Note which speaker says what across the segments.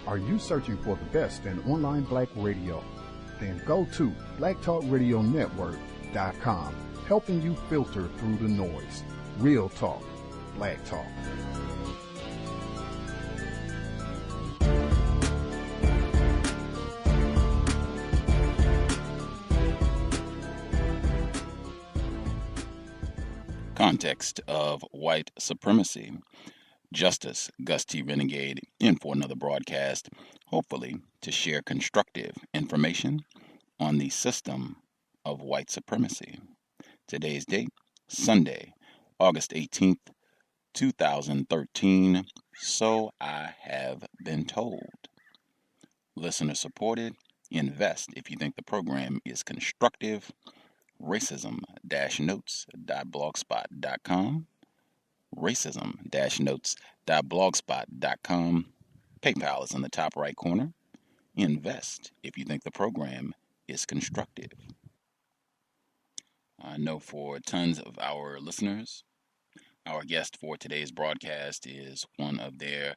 Speaker 1: Are you searching for the best in online black radio? Then go to blacktalkradionetwork.com, helping you filter through the noise. Real talk, black talk.
Speaker 2: Context of white supremacy. Justice Gus T. Renegade in for another broadcast, hopefully to share constructive information on the system of white supremacy. Today's date, Sunday, August 18th, 2013. So I have been told. Listener supported. Invest if you think the program is constructive. Racism-notes.blogspot.com. Racism-notes.blogspot.com. PayPal is in the top right corner. Invest if you think the program is constructive. I know for tons of our listeners, our guest for today's broadcast is one of their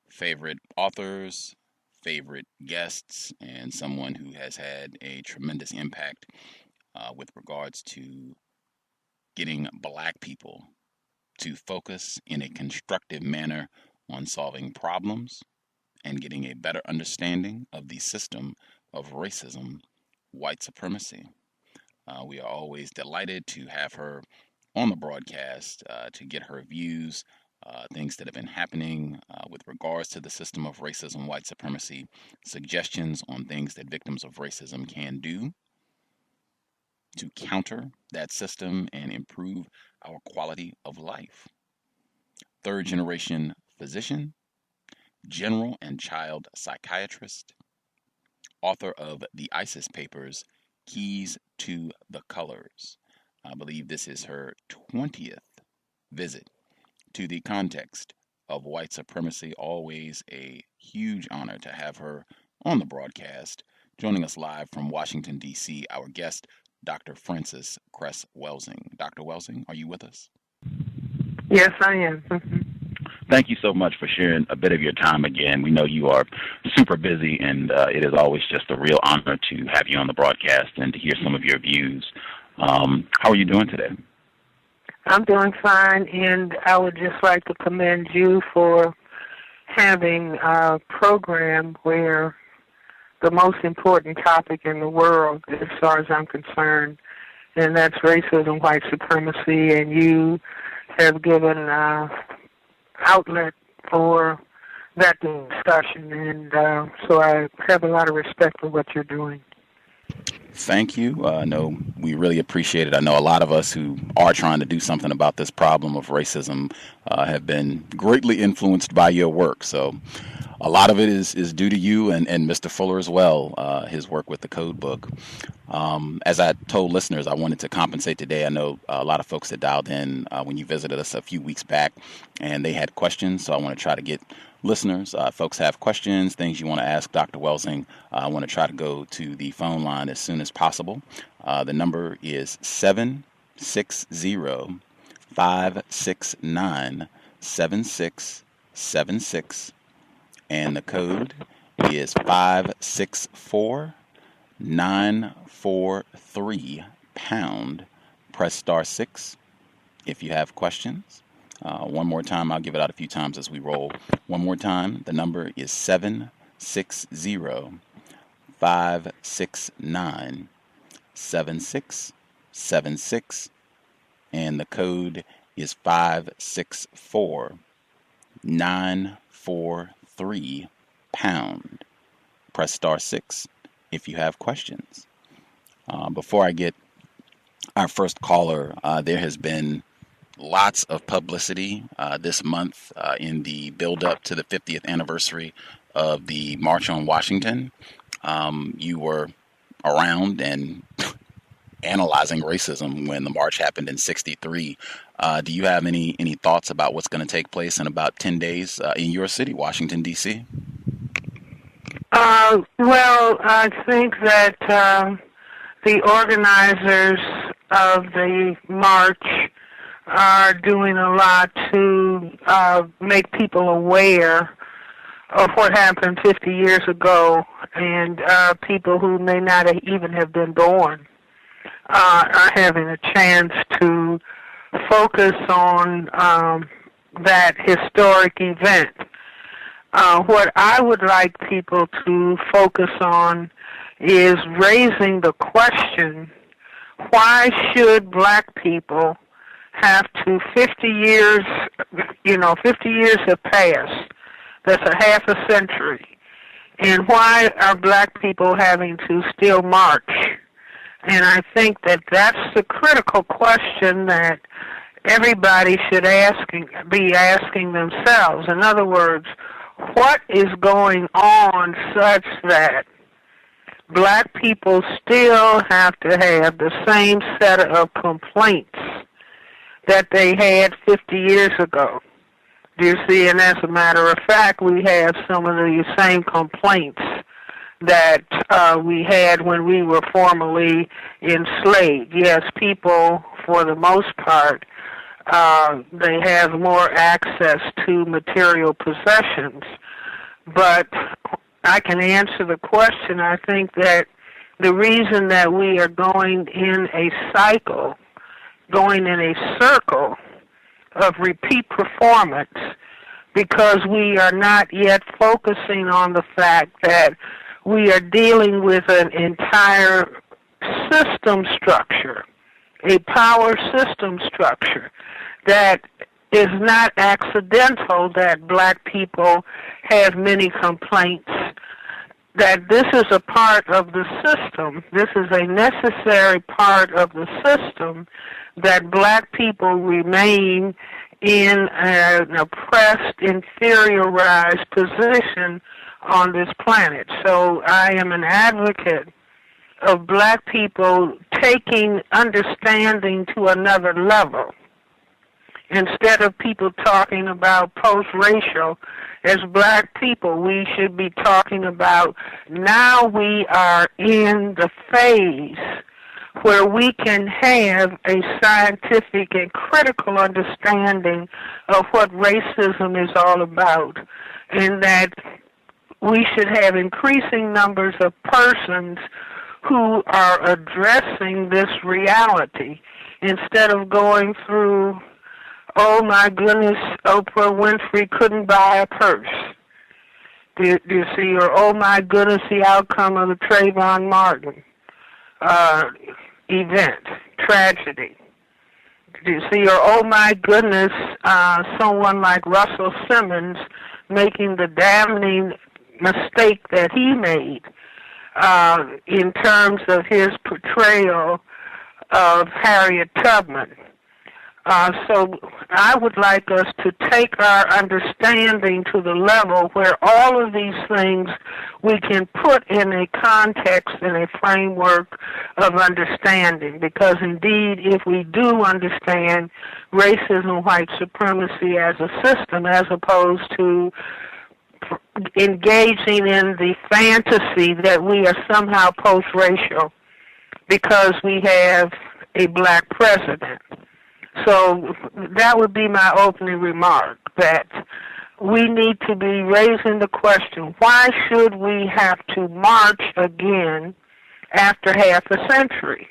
Speaker 2: favorite authors, favorite guests, and someone who has had a tremendous impact with regards to getting black people to focus in a constructive manner on solving problems and getting a better understanding of the system of racism, white supremacy. We are always delighted to have her on the broadcast to get her views, things that have been happening with regards to the system of racism, white supremacy, suggestions on things that victims of racism can do to counter that system and improve our quality of life. Third generation physician, general and child psychiatrist, author of the ISIS Papers, Keys to the Colors. I believe this is her 20th visit to the context of white supremacy. Always a huge honor to have her on the broadcast. Joining us live from Washington, D.C., our guest, Dr. Frances Cress Welsing. Dr. Welsing, are you with us?
Speaker 3: Yes, I am.
Speaker 2: Thank you so much for sharing a bit of your time again. We know you are super busy, and it is always just a real honor to have you on the broadcast and to hear some of your views. How are you doing today?
Speaker 3: I'm doing fine, and I would just like to commend you for having a program where the most important topic in the world, as far as I'm concerned, and that's racism, white supremacy, and you have given outlet for that discussion, and so I have a lot of respect for what you're doing.
Speaker 2: Thank you. No, we really appreciate it. I know a lot of us who are trying to do something about this problem of racism have been greatly influenced by your work. So a lot of it is due to you and Mr. Fuller as well, his work with the code book. As I told listeners, I wanted to compensate today. I know a lot of folks that dialed in when you visited us a few weeks back, and they had questions, so I want to try to get listeners, folks have questions, things you want to ask Dr. Welsing. I want to try to go to the phone line as soon as possible. The number is 760-569-7676, and the code is 564-943#. Press star 6 if you have questions. One more time, I'll give it out a few times as we roll. One more time, the number is 760-569-7676, and the code is 564-943#. Press star 6 if you have questions. Before I get our first caller, there has been lots of publicity this month in the build-up to the 50th anniversary of the March on Washington. You were around and analyzing racism when the march happened in '63. Do you have any thoughts about what's going to take place in about 10 days in your city, Washington, D.C.?
Speaker 3: Well, I think that the organizers of the march are doing a lot to make people aware of what happened 50 years ago, and people who may not even have been born are having a chance to focus on that historic event. What I would like people to focus on is raising the question, why should black people have to 50 years have passed. That's a half a century. And why are black people having to still march? And I think that that's the critical question that everybody should be asking themselves. In other words, what is going on such that black people still have to have the same set of complaints that they had 50 years ago? Do you see? And as a matter of fact, we have some of the same complaints that we had when we were formerly enslaved. Yes, people, for the most part, they have more access to material possessions. But I can answer the question. I think that the reason that we are going in a cycle, going in a circle of repeat performance, because we are not yet focusing on the fact that we are dealing with an entire system structure, a power system structure that is not accidental that black people have many complaints, that this is a part of the system, this is a necessary part of the system, that black people remain in an oppressed, inferiorized position on this planet. So I am an advocate of black people taking understanding to another level. Instead of people talking about post-racial, as black people, we should be talking about now we are in the phase where we can have a scientific and critical understanding of what racism is all about, and that we should have increasing numbers of persons who are addressing this reality instead of going through, oh my goodness, Oprah Winfrey couldn't buy a purse. Do you see? Or, oh my goodness, the outcome of the Trayvon Martin event, tragedy. Do you see? Or, oh my goodness, someone like Russell Simmons making the damning mistake that he made in terms of his portrayal of Harriet Tubman. So I would like us to take our understanding to the level where all of these things we can put in a context and a framework of understanding. Because indeed, if we do understand racism, white supremacy as a system, as opposed to engaging in the fantasy that we are somehow post-racial because we have a black president. So that would be my opening remark, that we need to be raising the question, why should we have to march again after half a century?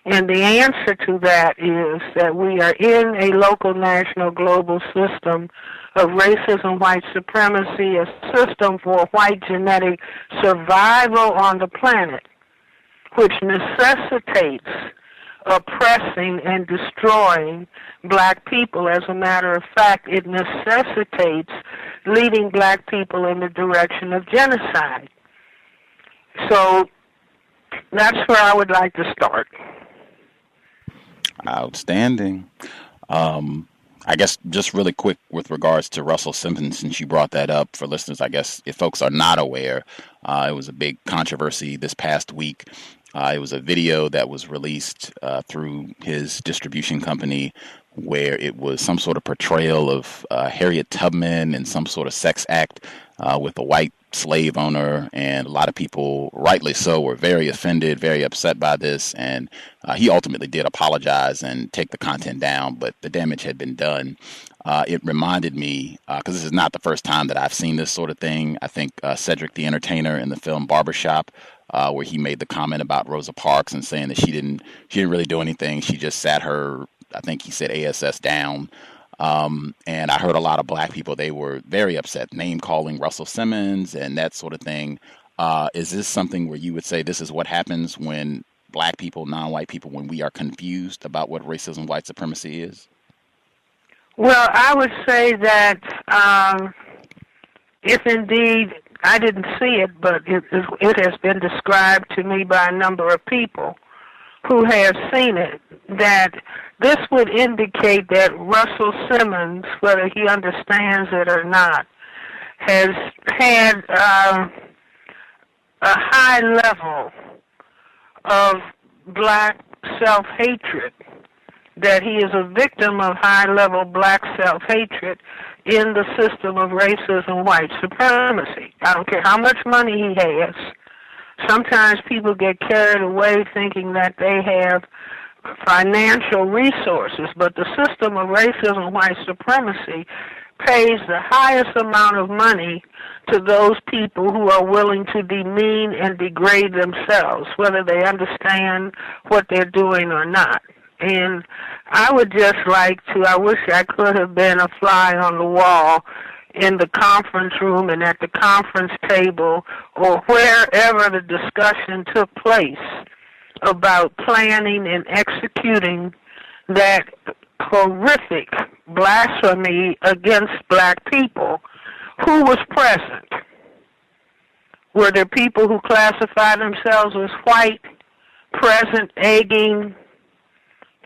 Speaker 3: And the answer to that is that we are in a local, national, global system of racism, white supremacy, a system for white genetic survival on the planet, which necessitates oppressing and destroying black people. As a matter of fact, it necessitates leading black people in the direction of genocide. So that's where I would like to start.
Speaker 2: Outstanding. I guess just really quick with regards to Russell Simmons, since you brought that up for listeners, I guess if folks are not aware, it was a big controversy this past week. It was a video that was released through his distribution company where it was some sort of portrayal of Harriet Tubman and some sort of sex act with a white slave owner, and a lot of people, rightly so, were very offended, very upset by this. And he ultimately did apologize and take the content down, but the damage had been done. It reminded me, because this is not the first time that I've seen this sort of thing. I think Cedric the Entertainer in the film Barbershop, where he made the comment about Rosa Parks and saying that she didn't really do anything. She just sat her, I think he said, ASS down. And I heard a lot of black people, they were very upset, name calling Russell Simmons and that sort of thing. Is this something where you would say this is what happens when black people, non-white people, when we are confused about what racism, white supremacy is?
Speaker 3: Well, I would say that if indeed I didn't see it, but it has been described to me by a number of people who have seen it, that this would indicate that Russell Simmons, whether he understands it or not, has had a high level of black self-hatred, that he is a victim of high-level black self-hatred in the system of racism, white supremacy. I don't care how much money he has. Sometimes people get carried away thinking that they have financial resources, but the system of racism, white supremacy, pays the highest amount of money to those people who are willing to demean and degrade themselves, whether they understand what they're doing or not. And I would just like to, I wish I could have been a fly on the wall in the conference room and at the conference table or wherever the discussion took place about planning and executing that horrific blasphemy against black people. Who was present? Were there people who classify themselves as white present, egging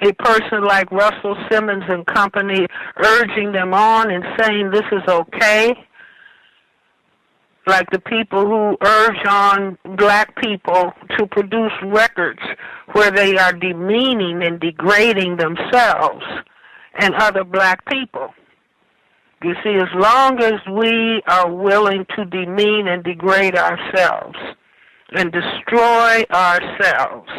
Speaker 3: a person like Russell Simmons and company, urging them on and saying this is okay? Like the people who urge on black people to produce records where they are demeaning and degrading themselves and other black people. You see, as long as we are willing to demean and degrade ourselves and destroy ourselves,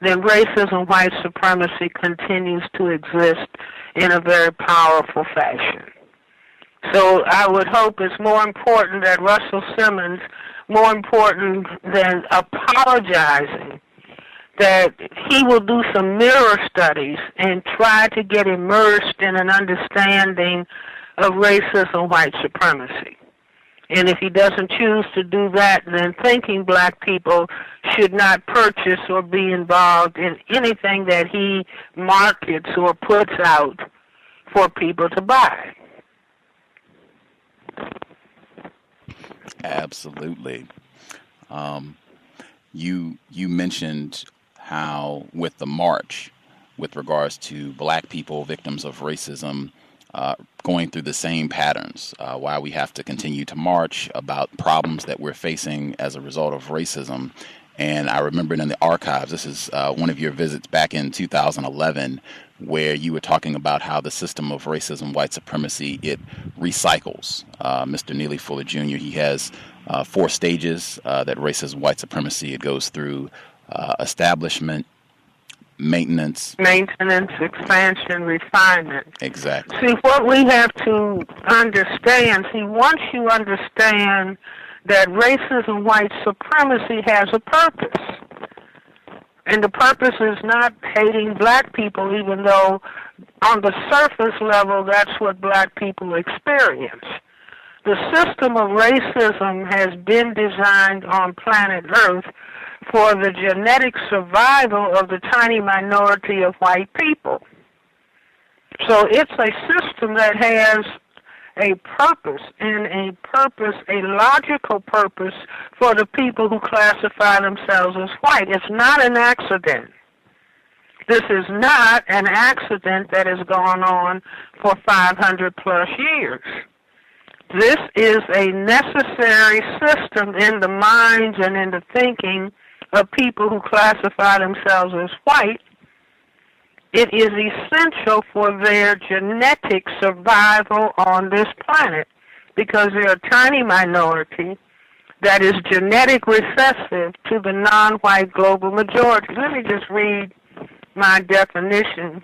Speaker 3: then racism, white supremacy continues to exist in a very powerful fashion. So I would hope it's more important that Russell Simmons, more important than apologizing, that he will do some mirror studies and try to get immersed in an understanding of racism, white supremacy. And if he doesn't choose to do that, then thinking black people should not purchase or be involved in anything that he markets or puts out for people to buy.
Speaker 2: Absolutely. You mentioned how with the march, with regards to black people, victims of racism, going through the same patterns, why we have to continue to march about problems that we're facing as a result of racism. And I remember in the archives, this is one of your visits back in 2011, where you were talking about how the system of racism, white supremacy, it recycles. Mr. Neely Fuller Jr., he has 4 stages that racism, white supremacy, it goes through: establishment, maintenance,
Speaker 3: expansion, refinement.
Speaker 2: Exactly.
Speaker 3: See, what we have to understand, once you understand that racism, white supremacy has a purpose, and the purpose is not hating black people, even though on the surface level that's what black people experience. The system of racism has been designed on planet Earth for the genetic survival of the tiny minority of white people. So it's a system that has a purpose, a logical purpose for the people who classify themselves as white. It's not an accident. This is not an accident that has gone on for 500 plus years. This is a necessary system in the minds and in the thinking of people who classify themselves as white. It is essential for their genetic survival on this planet. because they're a tiny minority that is genetic recessive to the non-white global majority. Let me just read my definition,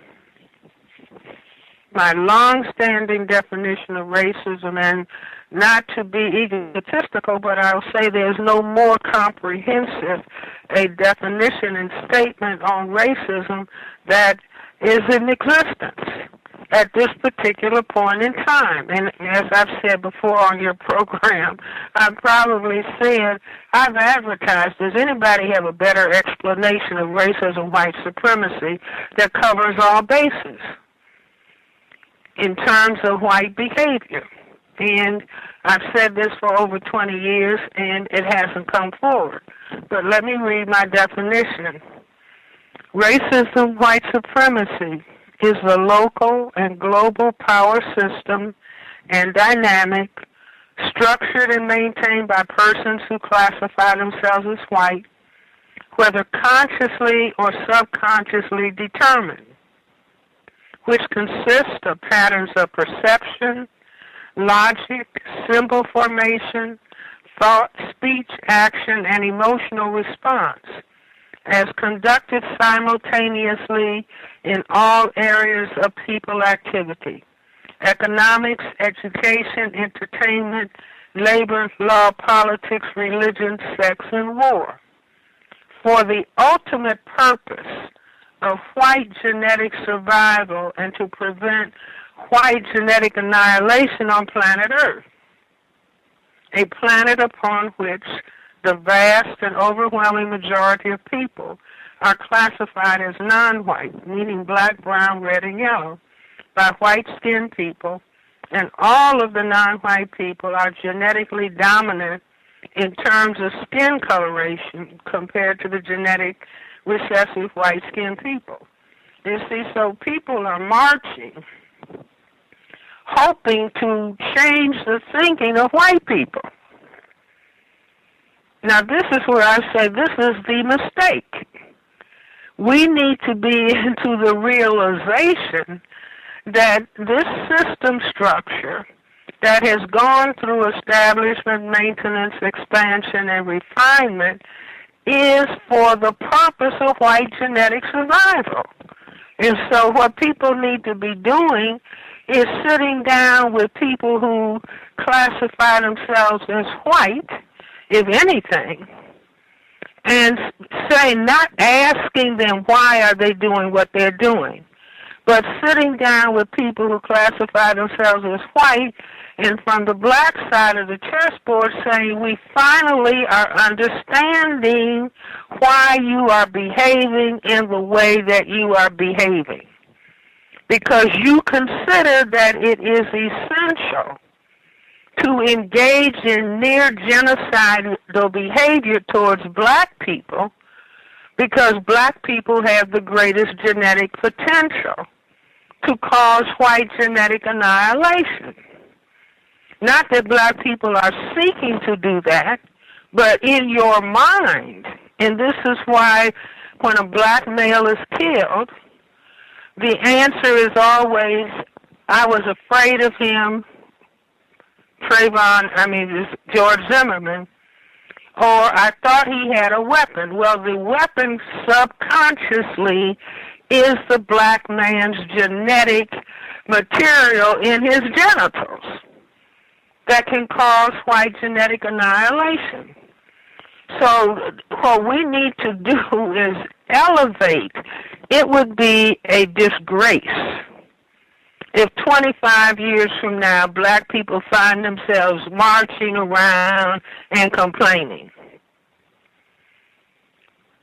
Speaker 3: my long-standing definition of racism, and not to be egotistical, but I'll say there's no more comprehensive a definition and statement on racism that is in existence at this particular point in time. And as I've said before on your program, I've probably said, I've advertised, does anybody have a better explanation of racism, white supremacy that covers all bases in terms of white behavior? And I've said this for over 20 years, and it hasn't come forward. But let me read my definition. Racism, white supremacy, is the local and global power system and dynamic structured and maintained by persons who classify themselves as white, whether consciously or subconsciously determined, which consists of patterns of perception, logic, symbol formation, thought, speech, action, and emotional response, as conducted simultaneously in all areas of people activity: economics, education, entertainment, labor, law, politics, religion, sex, and war, for the ultimate purpose of white genetic survival and to prevent white genetic annihilation on planet Earth, a planet upon which the vast and overwhelming majority of people are classified as non-white, meaning black, brown, red, and yellow, by white-skinned people, and all of the non-white people are genetically dominant in terms of skin coloration compared to the genetic recessive white-skinned people. You see, so people are marching, hoping to change the thinking of white people. Now, this is where I say this is the mistake. We need to be into the realization that this system structure that has gone through establishment, maintenance, expansion, and refinement is for the purpose of white genetic survival. And so what people need to be doing is sitting down with people who classify themselves as white, if anything, and not asking them why are they doing what they're doing, but sitting down with people who classify themselves as white, and from the black side of the chessboard saying, we finally are understanding why you are behaving in the way that you are behaving, because you consider that it is essential to engage in near genocidal behavior towards black people, because black people have the greatest genetic potential to cause white genetic annihilation. Not that black people are seeking to do that, but in your mind. And this is why when a black male is killed, the answer is always, I was afraid of him, George Zimmerman, or I thought he had a weapon. Well, the weapon subconsciously is the black man's genetic material in his genitals that can cause white genetic annihilation. So what we need to do is elevate. It would be a disgrace if 25 years from now black people find themselves marching around and complaining.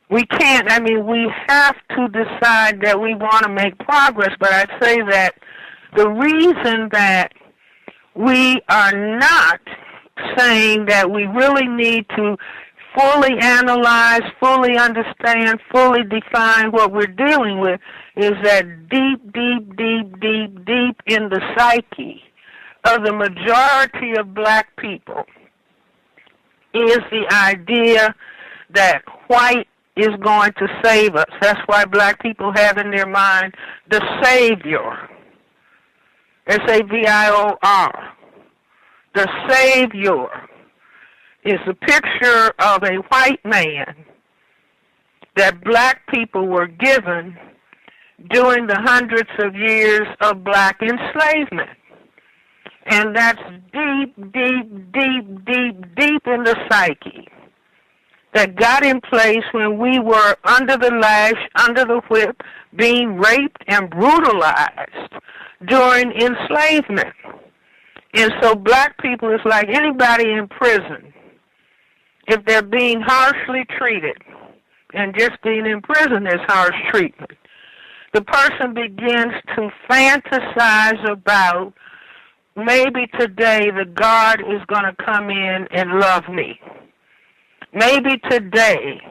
Speaker 3: We can't, we have to decide that we want to make progress, but I'd say that the reason that we are not saying that we really need to fully analyze, fully understand, fully define what we're dealing with is that deep in the psyche of the majority of black people is the idea that white is going to save us. That's why black people have in their mind the Savior, S-A-V-I-O-R, the Savior is a picture of a white man that black people were given during the hundreds of years of black enslavement. And that's deep, deep, deep, deep, deep in the psyche that got in place when we were under the lash, under the whip, being raped and brutalized during enslavement. And so black people is like anybody in prison. If they're being harshly treated, and just being in prison is harsh treatment, the person begins to fantasize about, maybe today the God is going to come in and love me. Maybe today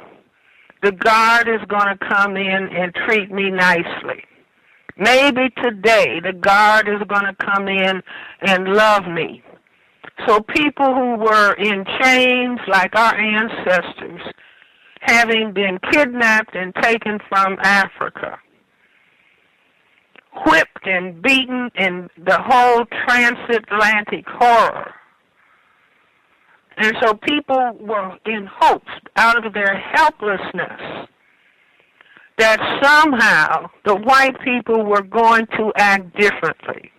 Speaker 3: the God is going to come in and treat me nicely. Maybe today the God is going to come in and love me. So people who were in chains, like our ancestors, having been kidnapped and taken from Africa, whipped and beaten, and the whole transatlantic horror. And so people were in hopes, out of their helplessness, that somehow the white people were going to act differently.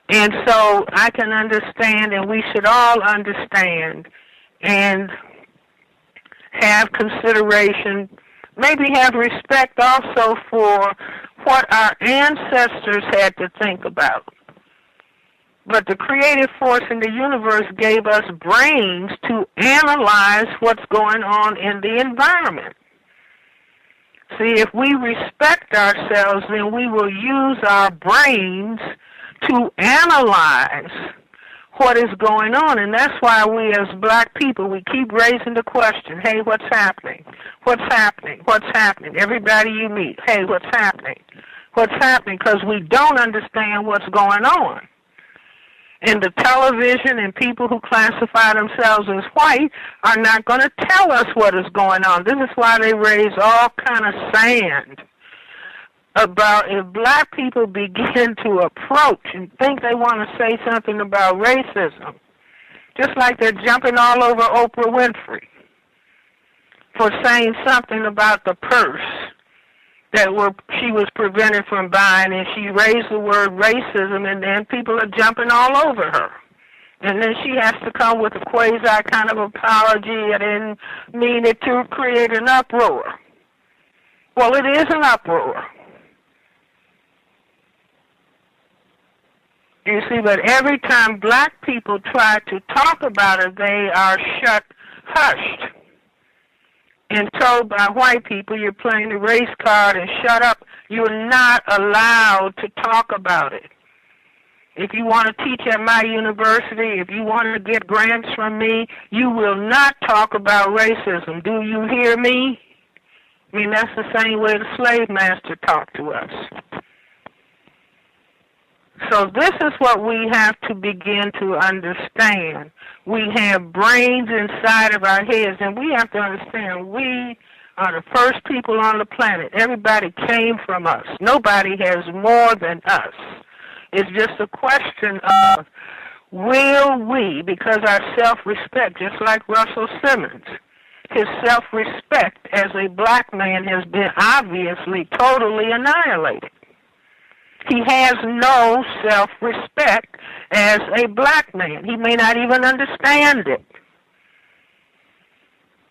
Speaker 3: And so I can understand, and we should all understand and have consideration, maybe have respect also for what our ancestors had to think about. But the creative force in the universe gave us brains to analyze what's going on in the environment. See, if we respect ourselves, then we will use our brains to analyze what is going on. And that's why we as black people, we keep raising the question, hey, what's happening? What's happening? What's happening? Everybody you meet, hey, what's happening? What's happening? Because we don't understand what's going on. And the television and people who classify themselves as white are not going to tell us what is going on. This is why they raise all kind of sand about if black people begin to approach and think they want to say something about racism, just like they're jumping all over Oprah Winfrey for saying something about the purse that she was prevented from buying, and she raised the word racism, and then people are jumping all over her. And then she has to come with a quasi kind of apology. I didn't mean it to create an uproar. Well, it is an uproar. You see, but every time black people try to talk about it, they are hushed, and told by white people, you're playing the race card and shut up. You're not allowed to talk about it. If you want to teach at my university, if you want to get grants from me, you will not talk about racism. Do you hear me? I mean, that's the same way the slave master talked to us. So this is what we have to begin to understand. We have brains inside of our heads, and we have to understand we are the first people on the planet. Everybody came from us. Nobody has more than us. It's just a question of will we, because our self-respect, just like Russell Simmons, his self-respect as a black man has been obviously totally annihilated. He has no self-respect as a black man. He may not even understand it.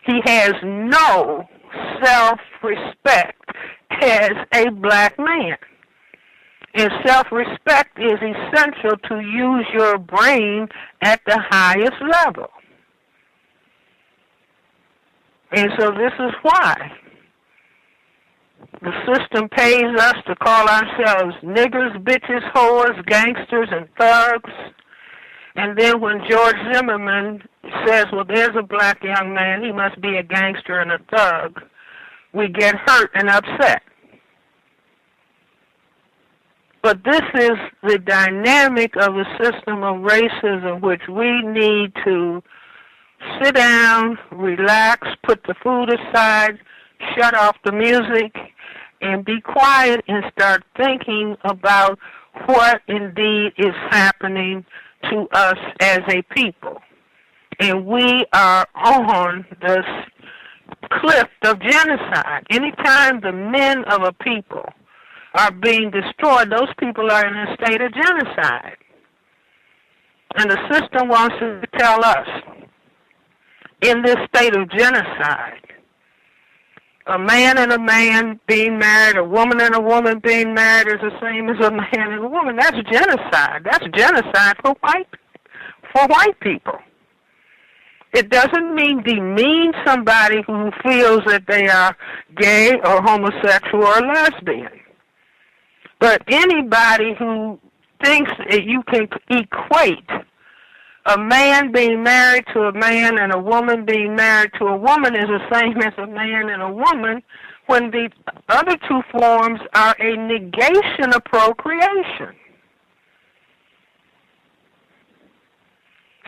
Speaker 3: He has no self-respect as a black man. And self-respect is essential to use your brain at the highest level. And so this is why the system pays us to call ourselves niggers, bitches, whores, gangsters, and thugs. And then when George Zimmerman says, well, there's a black young man, he must be a gangster and a thug, we get hurt and upset. But this is the dynamic of the system of racism, which we need to sit down, relax, put the food aside, shut off the music, and be quiet and start thinking about what indeed is happening to us as a people. And we are on this cliff of genocide. Anytime the men of a people are being destroyed, those people are in a state of genocide. And the system wants to tell us, in this state of genocide, a man and a man being married, a woman and a woman being married is the same as a man and a woman. That's genocide. That's genocide for white people. It doesn't mean demean somebody who feels that they are gay or homosexual or lesbian. But anybody who thinks that you can equate a man being married to a man and a woman being married to a woman is the same as a man and a woman, when the other two forms are a negation of procreation.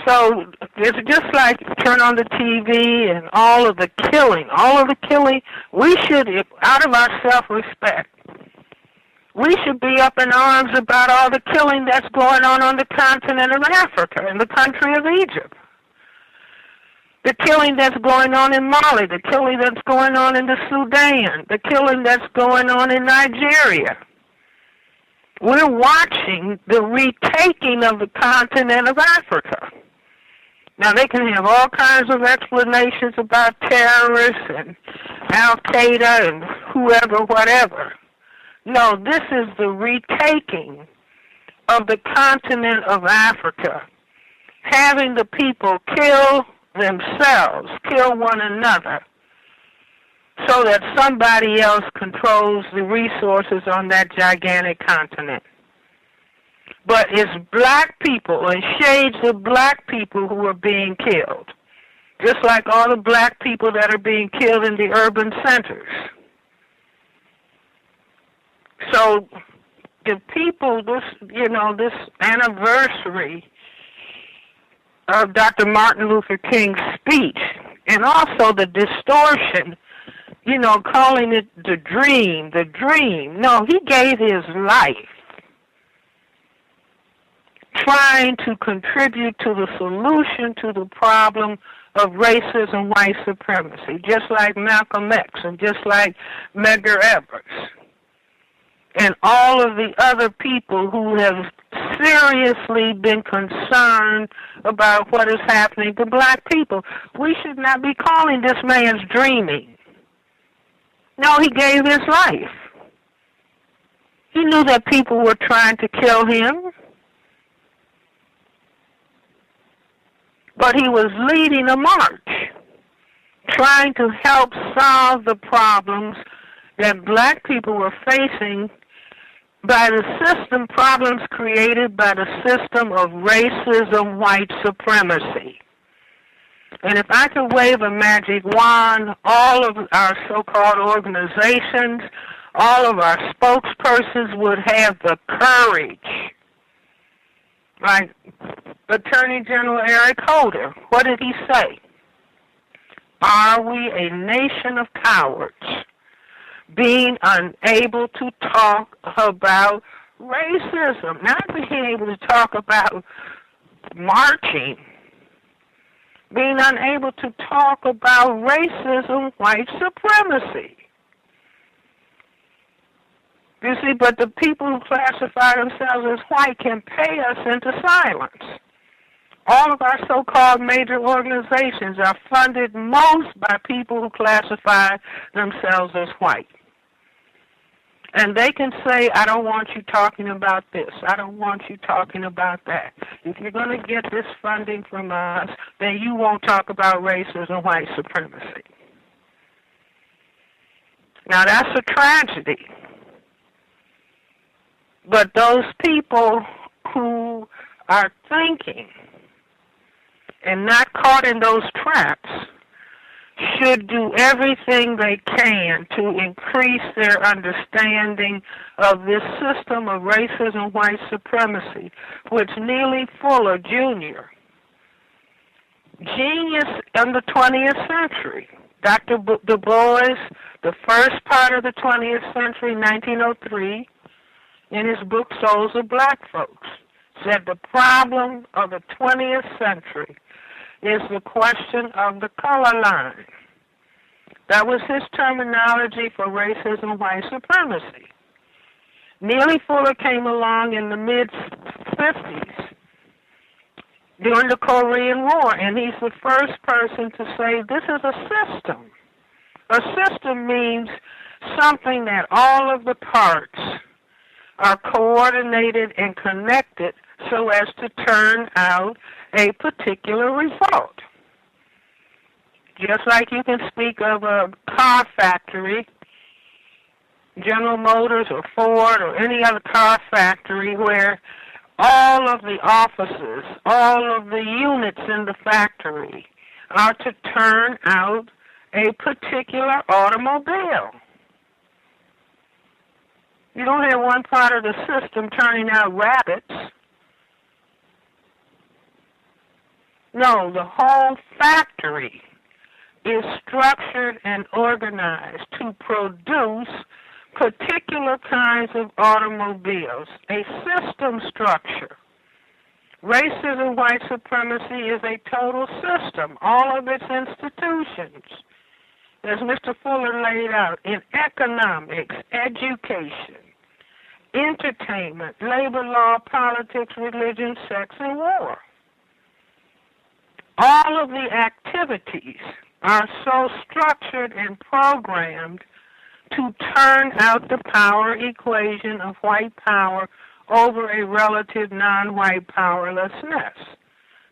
Speaker 3: So it's just like turn on the TV and all of the killing, we should, out of our self-respect, we should be up in arms about all the killing that's going on the continent of Africa, in the country of Egypt. The killing that's going on in Mali, the killing that's going on in the Sudan, the killing that's going on in Nigeria. We're watching the retaking of the continent of Africa. Now, they can have all kinds of explanations about terrorists and Al-Qaeda and whoever, whatever. No, this is the retaking of the continent of Africa, having the people kill themselves, kill one another, so that somebody else controls the resources on that gigantic continent. But it's black people and shades of black people who are being killed, just like all the black people that are being killed in the urban centers. So the people, this anniversary of Dr. Martin Luther King's speech, and also the distortion, calling it the dream. No, he gave his life trying to contribute to the solution to the problem of racism, white supremacy, just like Malcolm X and just like Medgar Evers and all of the other people who have seriously been concerned about what is happening to black people. We should not be calling this man's dreaming. No, he gave his life. He knew that people were trying to kill him, but he was leading a march, trying to help solve the problems that black people were facing by the system, problems created by the system of racism, white supremacy. And if I could wave a magic wand, all of our so-called organizations, all of our spokespersons would have the courage. Like Attorney General Eric Holder, what did he say? Are we a nation of cowards, being unable to talk about racism, not being able to talk about marching, being unable to talk about racism, white supremacy? You see, but the people who classify themselves as white can pay us into silence. All of our so-called major organizations are funded most by people who classify themselves as white. And they can say, I don't want you talking about this. I don't want you talking about that. If you're going to get this funding from us, then you won't talk about racism and white supremacy. Now, that's a tragedy. But those people who are thinking and not caught in those traps should do everything they can to increase their understanding of this system of racism, white supremacy, which Neely Fuller, Jr., genius in the 20th century, Dr. Du Bois, the first part of the 20th century, 1903, in his book Souls of Black Folks, said the problem of the 20th century is the question of the color line. That was his terminology for racism, white supremacy. Neely Fuller came along in the mid-50s during the Korean War, and he's the first person to say this is a system. A system means something that all of the parts are coordinated and connected so as to turn out a particular result. Just like you can speak of a car factory, General Motors or Ford or any other car factory, where all of the offices, all of the units in the factory are to turn out a particular automobile. You don't have one part of the system turning out rabbits. No, the whole factory is structured and organized to produce particular kinds of automobiles, a system structure. Racism, white supremacy is a total system, all of its institutions. As Mr. Fuller laid out, in economics, education, entertainment, labor law, politics, religion, sex, and war. All of the activities are so structured and programmed to turn out the power equation of white power over a relative non-white powerlessness.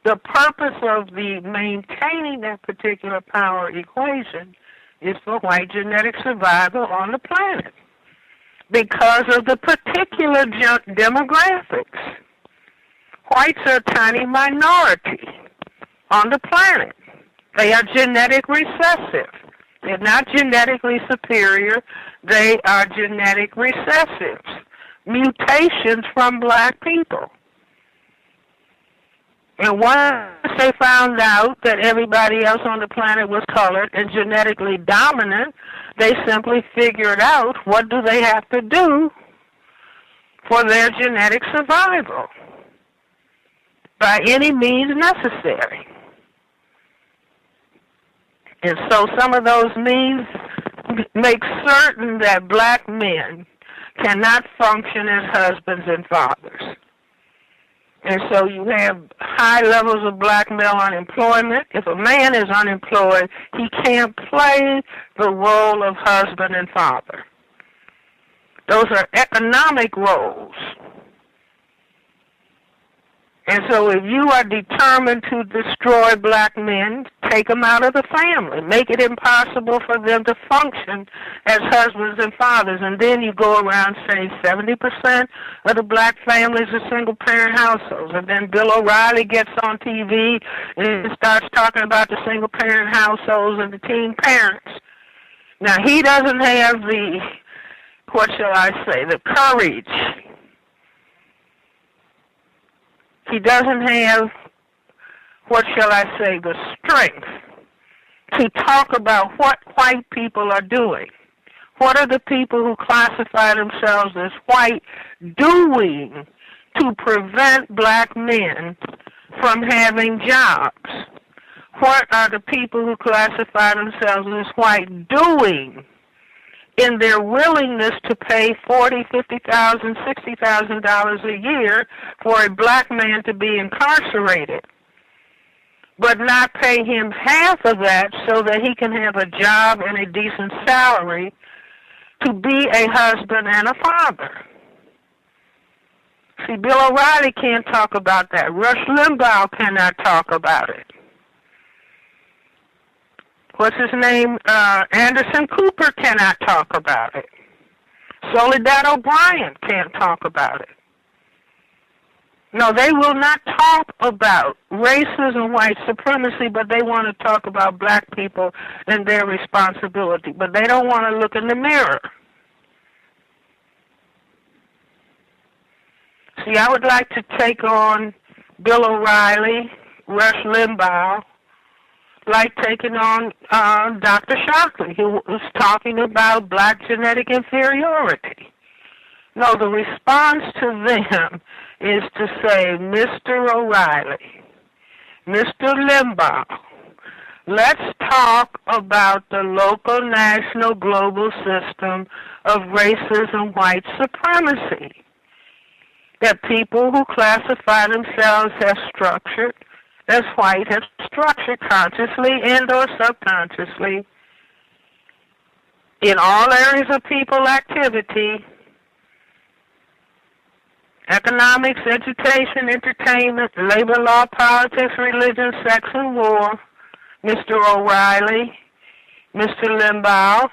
Speaker 3: The purpose of the maintaining that particular power equation is for white genetic survival on the planet because of the particular demographics. Whites are a tiny minority on the planet. They are genetic recessive. They're not genetically superior. They are genetic recessives, mutations from black people. And once they found out that everybody else on the planet was colored and genetically dominant, they simply figured out what do they have to do for their genetic survival by any means necessary. And so some of those means make certain that black men cannot function as husbands and fathers. And so you have high levels of black male unemployment. If a man is unemployed, he can't play the role of husband and father. Those are economic roles. And so if you are determined to destroy black men, take them out of the family. Make it impossible for them to function as husbands and fathers. And then you go around saying 70% of the black families are single-parent households. And then Bill O'Reilly gets on TV and starts talking about the single-parent households and the teen parents. Now, he doesn't have the, what shall I say, the courage. He doesn't have, what shall I say, the strength to talk about what white people are doing. What are the people who classify themselves as white doing to prevent black men from having jobs? What are the people who classify themselves as white doing in their willingness to pay $40,000, $50,000, $60,000 a year for a black man to be incarcerated, but not pay him half of that so that he can have a job and a decent salary to be a husband and a father? See, Bill O'Reilly can't talk about that. Rush Limbaugh cannot talk about it. What's his name? Anderson Cooper cannot talk about it. Soledad O'Brien can't talk about it. No, they will not talk about racism, white supremacy, but they want to talk about black people and their responsibility. But they don't want to look in the mirror. See, I would like to take on Bill O'Reilly, Rush Limbaugh, like taking on Dr. Shockley, who was talking about black genetic inferiority. No, the response to them is to say, Mr. O'Reilly, Mr. Limbaugh, let's talk about the local, national, global system of racism, white supremacy that people who classify themselves as white have structured consciously and or subconsciously in all areas of people activity, economics, education, entertainment, labor law, politics, religion, sex, and war. Mr. O'Reilly, Mr. Limbaugh,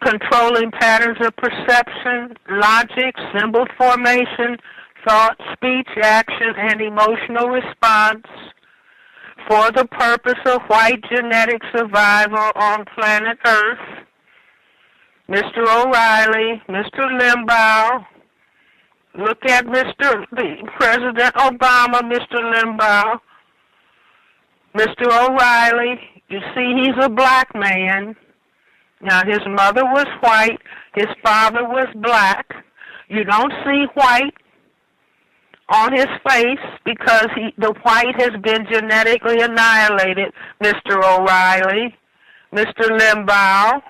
Speaker 3: controlling patterns of perception, logic, symbol formation, thought, speech, action, and emotional response for the purpose of white genetic survival on planet Earth. Mr. O'Reilly, Mr. Limbaugh, look at President Obama, Mr. Limbaugh, Mr. O'Reilly, you see he's a black man. Now his mother was white, his father was black. You don't see white on his face because the white has been genetically annihilated, Mr. O'Reilly, Mr. Limbaugh.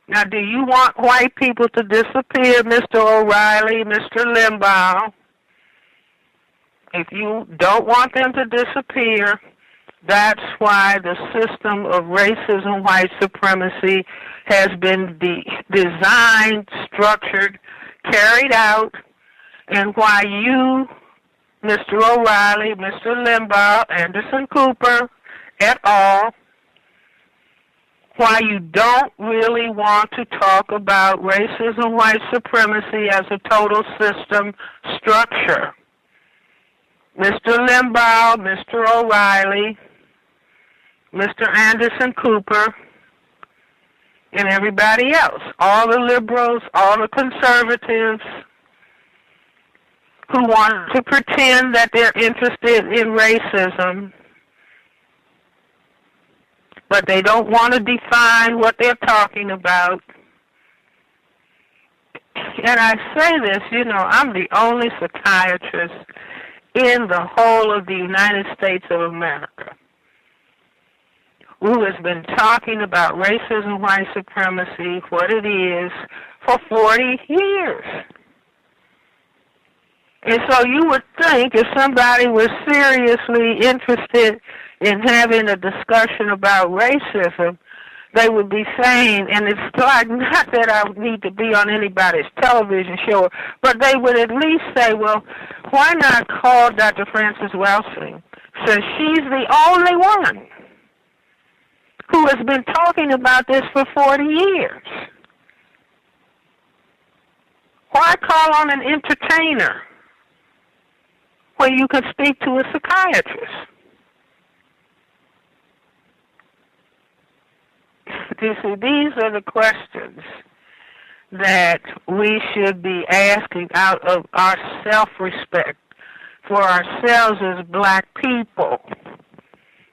Speaker 3: Now, do you want white people to disappear, Mr. O'Reilly, Mr. Limbaugh? If you don't want them to disappear, that's why the system of racism, white supremacy has been designed, structured, carried out, and why you, Mr. O'Reilly, Mr. Limbaugh, Anderson Cooper, et al., why you don't really want to talk about racism, white supremacy as a total system structure. Mr. Limbaugh, Mr. O'Reilly, Mr. Anderson Cooper, and everybody else, all the liberals, all the conservatives who want to pretend that they're interested in racism, but they don't want to define what they're talking about. And I say this, I'm the only psychiatrist in the whole of the United States of America who has been talking about racism, white supremacy, what it is, for 40 years. And so you would think if somebody was seriously interested in having a discussion about racism, they would be saying, and it's like not that I would need to be on anybody's television show, but they would at least say, well, why not call Dr. Frances Welsing, since she's the only one who has been talking about this for 40 years. Why call on an entertainer when you can speak to a psychiatrist? You see, these are the questions that we should be asking out of our self-respect for ourselves as black people,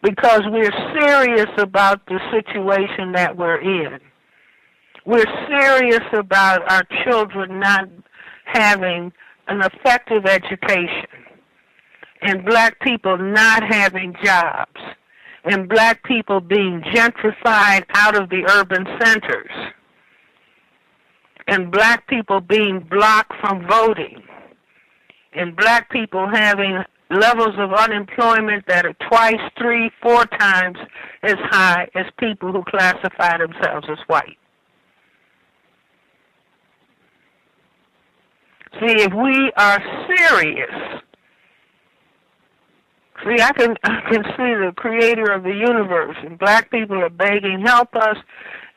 Speaker 3: because we're serious about the situation that we're in. We're serious about our children not having an effective education, and black people not having jobs, and black people being gentrified out of the urban centers, and black people being blocked from voting, and black people having levels of unemployment that are twice, 3, 4 times as high as people who classify themselves as white. See, if we are serious, I can see the creator of the universe, and black people are begging, help us,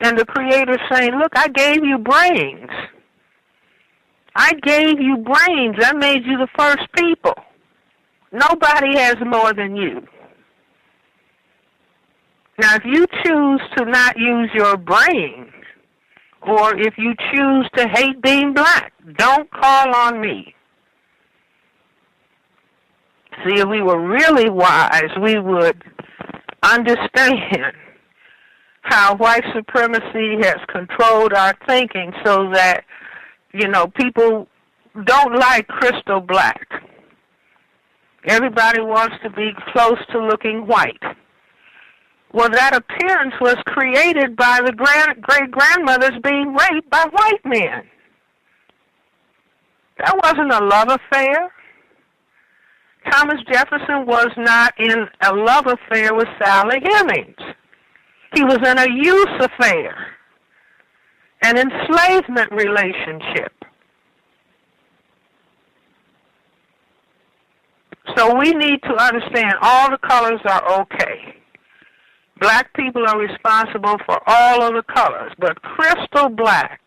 Speaker 3: and the creator saying, look, I gave you brains. I gave you brains. I made you the first people. Nobody has more than you. Now, if you choose to not use your brain, or if you choose to hate being black, don't call on me. See, if we were really wise, we would understand how white supremacy has controlled our thinking so that, people don't like crystal black. Everybody wants to be close to looking white. Well, that appearance was created by the great-grandmothers being raped by white men. That wasn't a love affair. Thomas Jefferson was not in a love affair with Sally Hemings. He was in a use affair, an enslavement relationship. So we need to understand all the colors are okay. Black people are responsible for all of the colors, but crystal black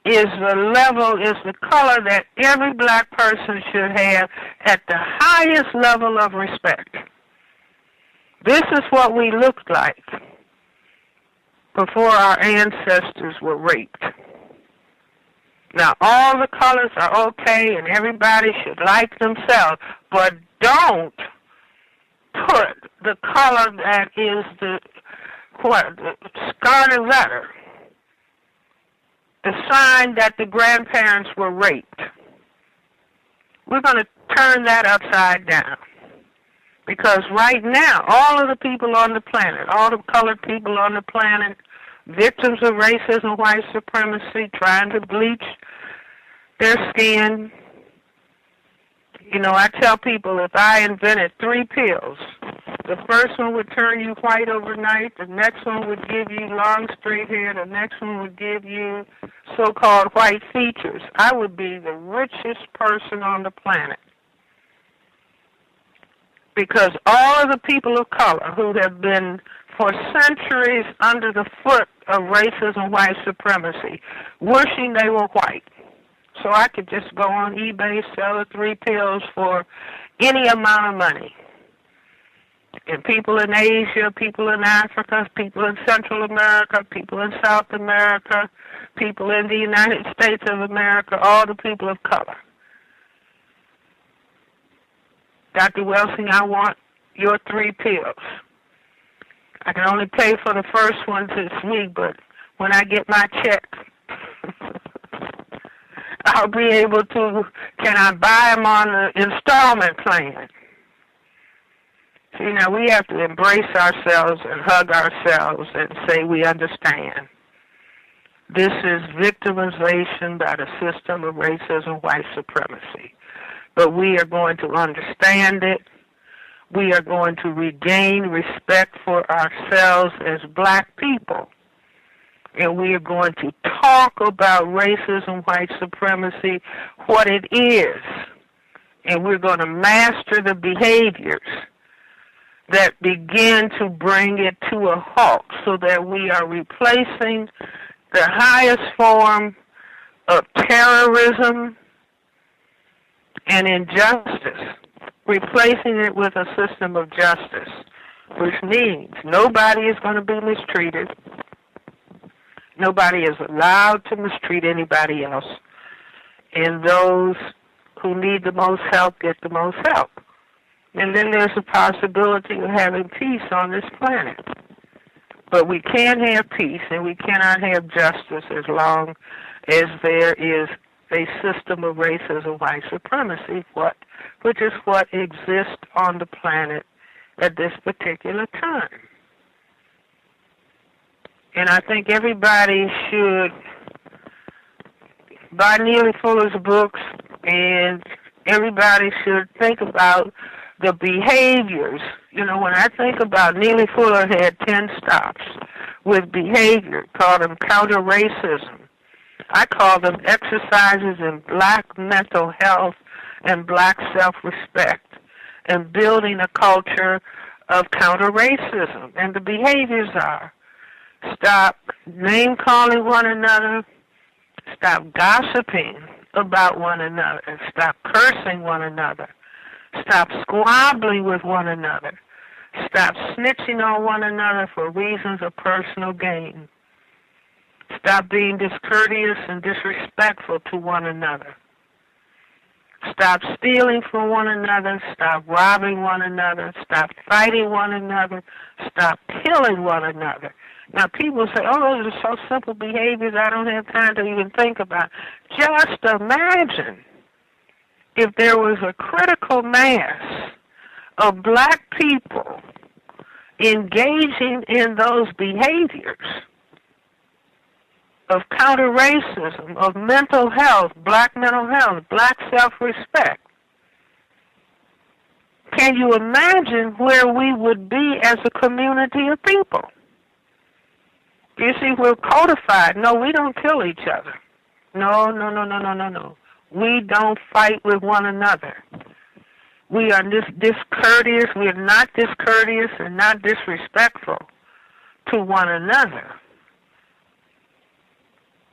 Speaker 3: is the color that every black person should have at the highest level of respect. This is what we looked like before our ancestors were raped. Now, all the colors are okay and everybody should like themselves, but don't put the color that is the scarlet letter, the sign that the grandparents were raped. We're going to turn that upside down. Because right now, all of the people on the planet, all the colored people on the planet, victims of racism, white supremacy, trying to bleach their skin. I tell people if I invented 3 pills, the first one would turn you white overnight, the next one would give you long straight hair, the next one would give you so-called white features, I would be the richest person on the planet. Because all of the people of color who have been for centuries under the foot of racism, white supremacy, wishing they were white. So I could just go on eBay, sell the 3 pills for any amount of money. And people in Asia, people in Africa, people in Central America, people in South America, people in the United States of America, all the people of color. Dr. Welsing, I want your 3 pills. I can only pay for the first one this week, but when I get my check, I'll be able to, can I buy them on the installment plan? See, now we have to embrace ourselves and hug ourselves and say we understand. This is victimization by the system of racism, white supremacy. But we are going to understand it. We are going to regain respect for ourselves as black people. And we are going to talk about racism, white supremacy, what it is. And we're going to master the behaviors that begin to bring it to a halt so that we are replacing the highest form of terrorism and injustice, replacing it with a system of justice, which means nobody is going to be mistreated. Nobody is allowed to mistreat anybody else. And those who need the most help get the most help. And then there's a possibility of having peace on this planet. But we can't have peace and we cannot have justice as long as there is a system of racism, white supremacy, which is what exists on the planet at this particular time. And I think everybody should buy Neely Fuller's books, and everybody should think about the behaviors. When I think about Neely Fuller had 10 stops with behavior, called them counter-racism. I call them exercises in black mental health and black self-respect and building a culture of counter-racism. And the behaviors are stop name-calling one another, stop gossiping about one another, stop cursing one another, stop squabbling with one another, stop snitching on one another for reasons of personal gain, stop being discourteous and disrespectful to one another, stop stealing from one another, stop robbing one another, stop fighting one another, stop killing one another. Now, people say, oh, those are so simple behaviors I don't have time to even think about. Just imagine if there was a critical mass of black people engaging in those behaviors of counter-racism, of mental health, black self-respect. Can you imagine where we would be as a community of people? You see, we're codified. No, we don't kill each other. No. We don't fight with one another. We are discourteous. We are not discourteous and not disrespectful to one another.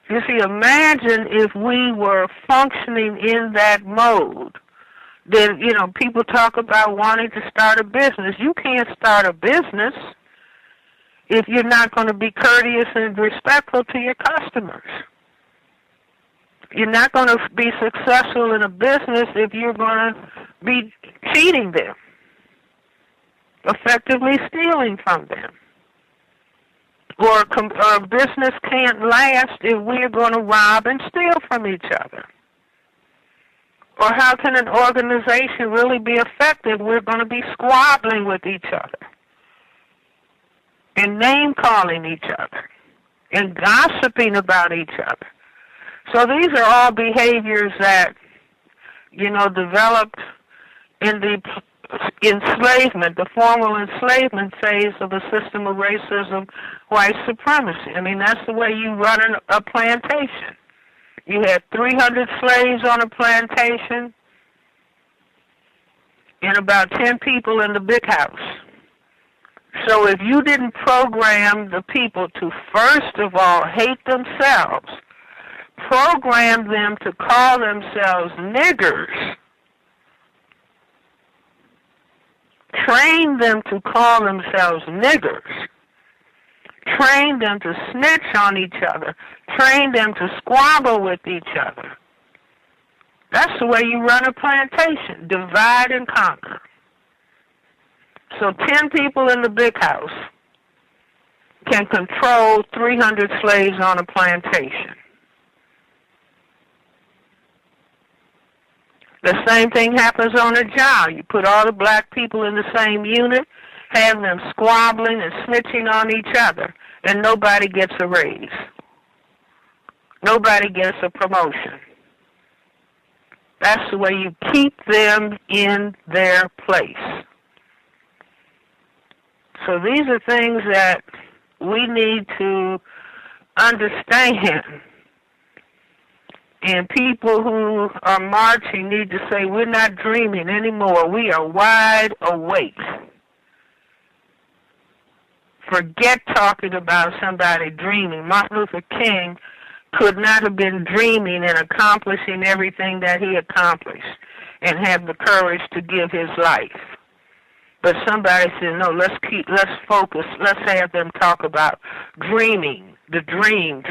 Speaker 3: You see, imagine if we were functioning in that mode. Then, people talk about wanting to start a business. You can't start a business if you're not going to be courteous and respectful to your customers. You're not going to be successful in a business if you're going to be cheating them, effectively stealing from them. Or a business can't last if we're going to rob and steal from each other. Or how can an organization really be effective? We're going to be squabbling with each other and name-calling each other and gossiping about each other. So these are all behaviors that, developed in the enslavement, the formal enslavement phase of the system of racism, white supremacy. I mean, that's the way you run a plantation. You had 300 slaves on a plantation and about 10 people in the big house. So if you didn't program the people to, first of all, hate themselves, program them to call themselves niggers, train them to call themselves niggers, train them to snitch on each other, train them to squabble with each other. That's the way you run a plantation, divide and conquer. So 10 people in the big house can control 300 slaves on a plantation. The same thing happens on a job. You put all the black people in the same unit, have them squabbling and snitching on each other, and nobody gets a raise. Nobody gets a promotion. That's the way you keep them in their place. So these are things that we need to understand. And people who are marching need to say, we're not dreaming anymore. We are wide awake. Forget talking about somebody dreaming. Martin Luther King could not have been dreaming and accomplishing everything that he accomplished and have the courage to give his life. But somebody said, no, let's focus. Let's have them talk about dreaming, the dream.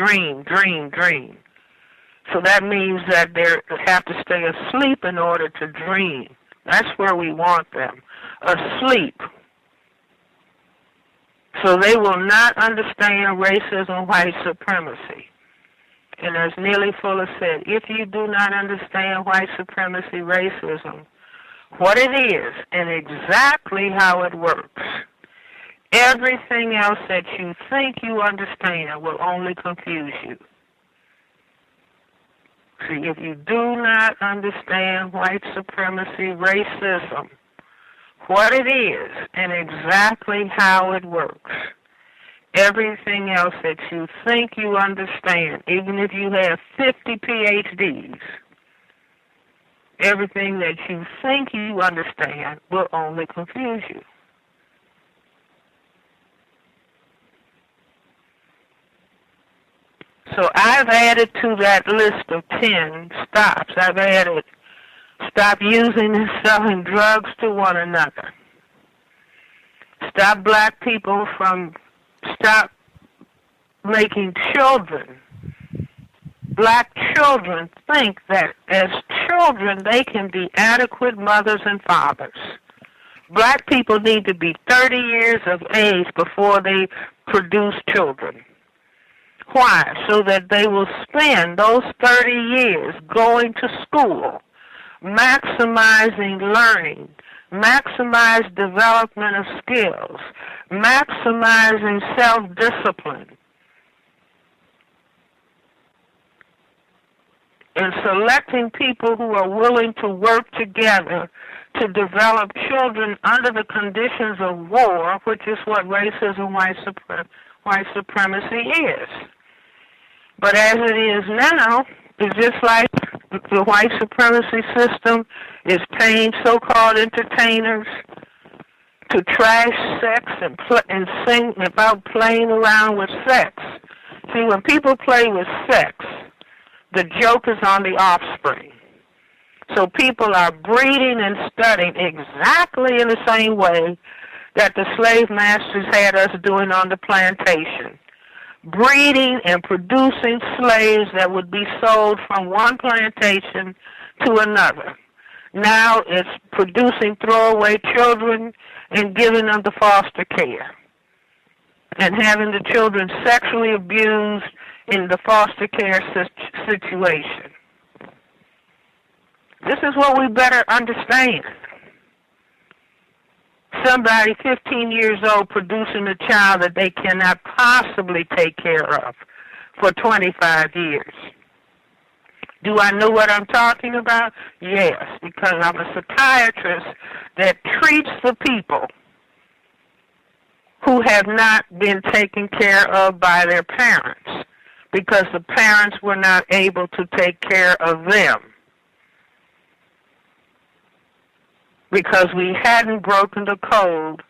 Speaker 3: So that means that they have to stay asleep in order to dream. That's where we want them, asleep. So they will not understand racism, white supremacy. And as Neely Fuller said, if you do not understand white supremacy, racism, what it is and exactly how it works, everything else that you think you understand will only confuse you. See, if you do not understand white supremacy, racism, what it is and exactly how it works, everything else that you think you understand, even if you have 50 PhDs, everything that you think you understand will only confuse you. So I've added to that list of 10 stops. I've added stop using and selling drugs to one another. Stop black people from, stop making children, black children, think that as children they can be adequate mothers and fathers. Black people need to be 30 years of age before they produce children. Why? So that they will spend those 30 years going to school, maximizing learning, maximize development of skills, maximizing self-discipline, and selecting people who are willing to work together to develop children under the conditions of war, which is what racism, white supremacy is. But as it is now, it's just like the white supremacy system is paying so-called entertainers to trash sex and sing about playing around with sex. See, when people play with sex, the joke is on the offspring. So people are breeding and studying exactly in the same way that the slave masters had us doing on the plantation. Breeding and producing slaves that would be sold from one plantation to another. Now it's producing throwaway children and giving them to foster care and having the children sexually abused in the foster care situation. This is what we better understand. Somebody 15 years old producing a child that they cannot possibly take care of for 25 years. Do I know what I'm talking about? Yes, because I'm a psychiatrist that treats the people who have not been taken care of by their parents because the parents were not able to take care of them. Because we hadn't broken the code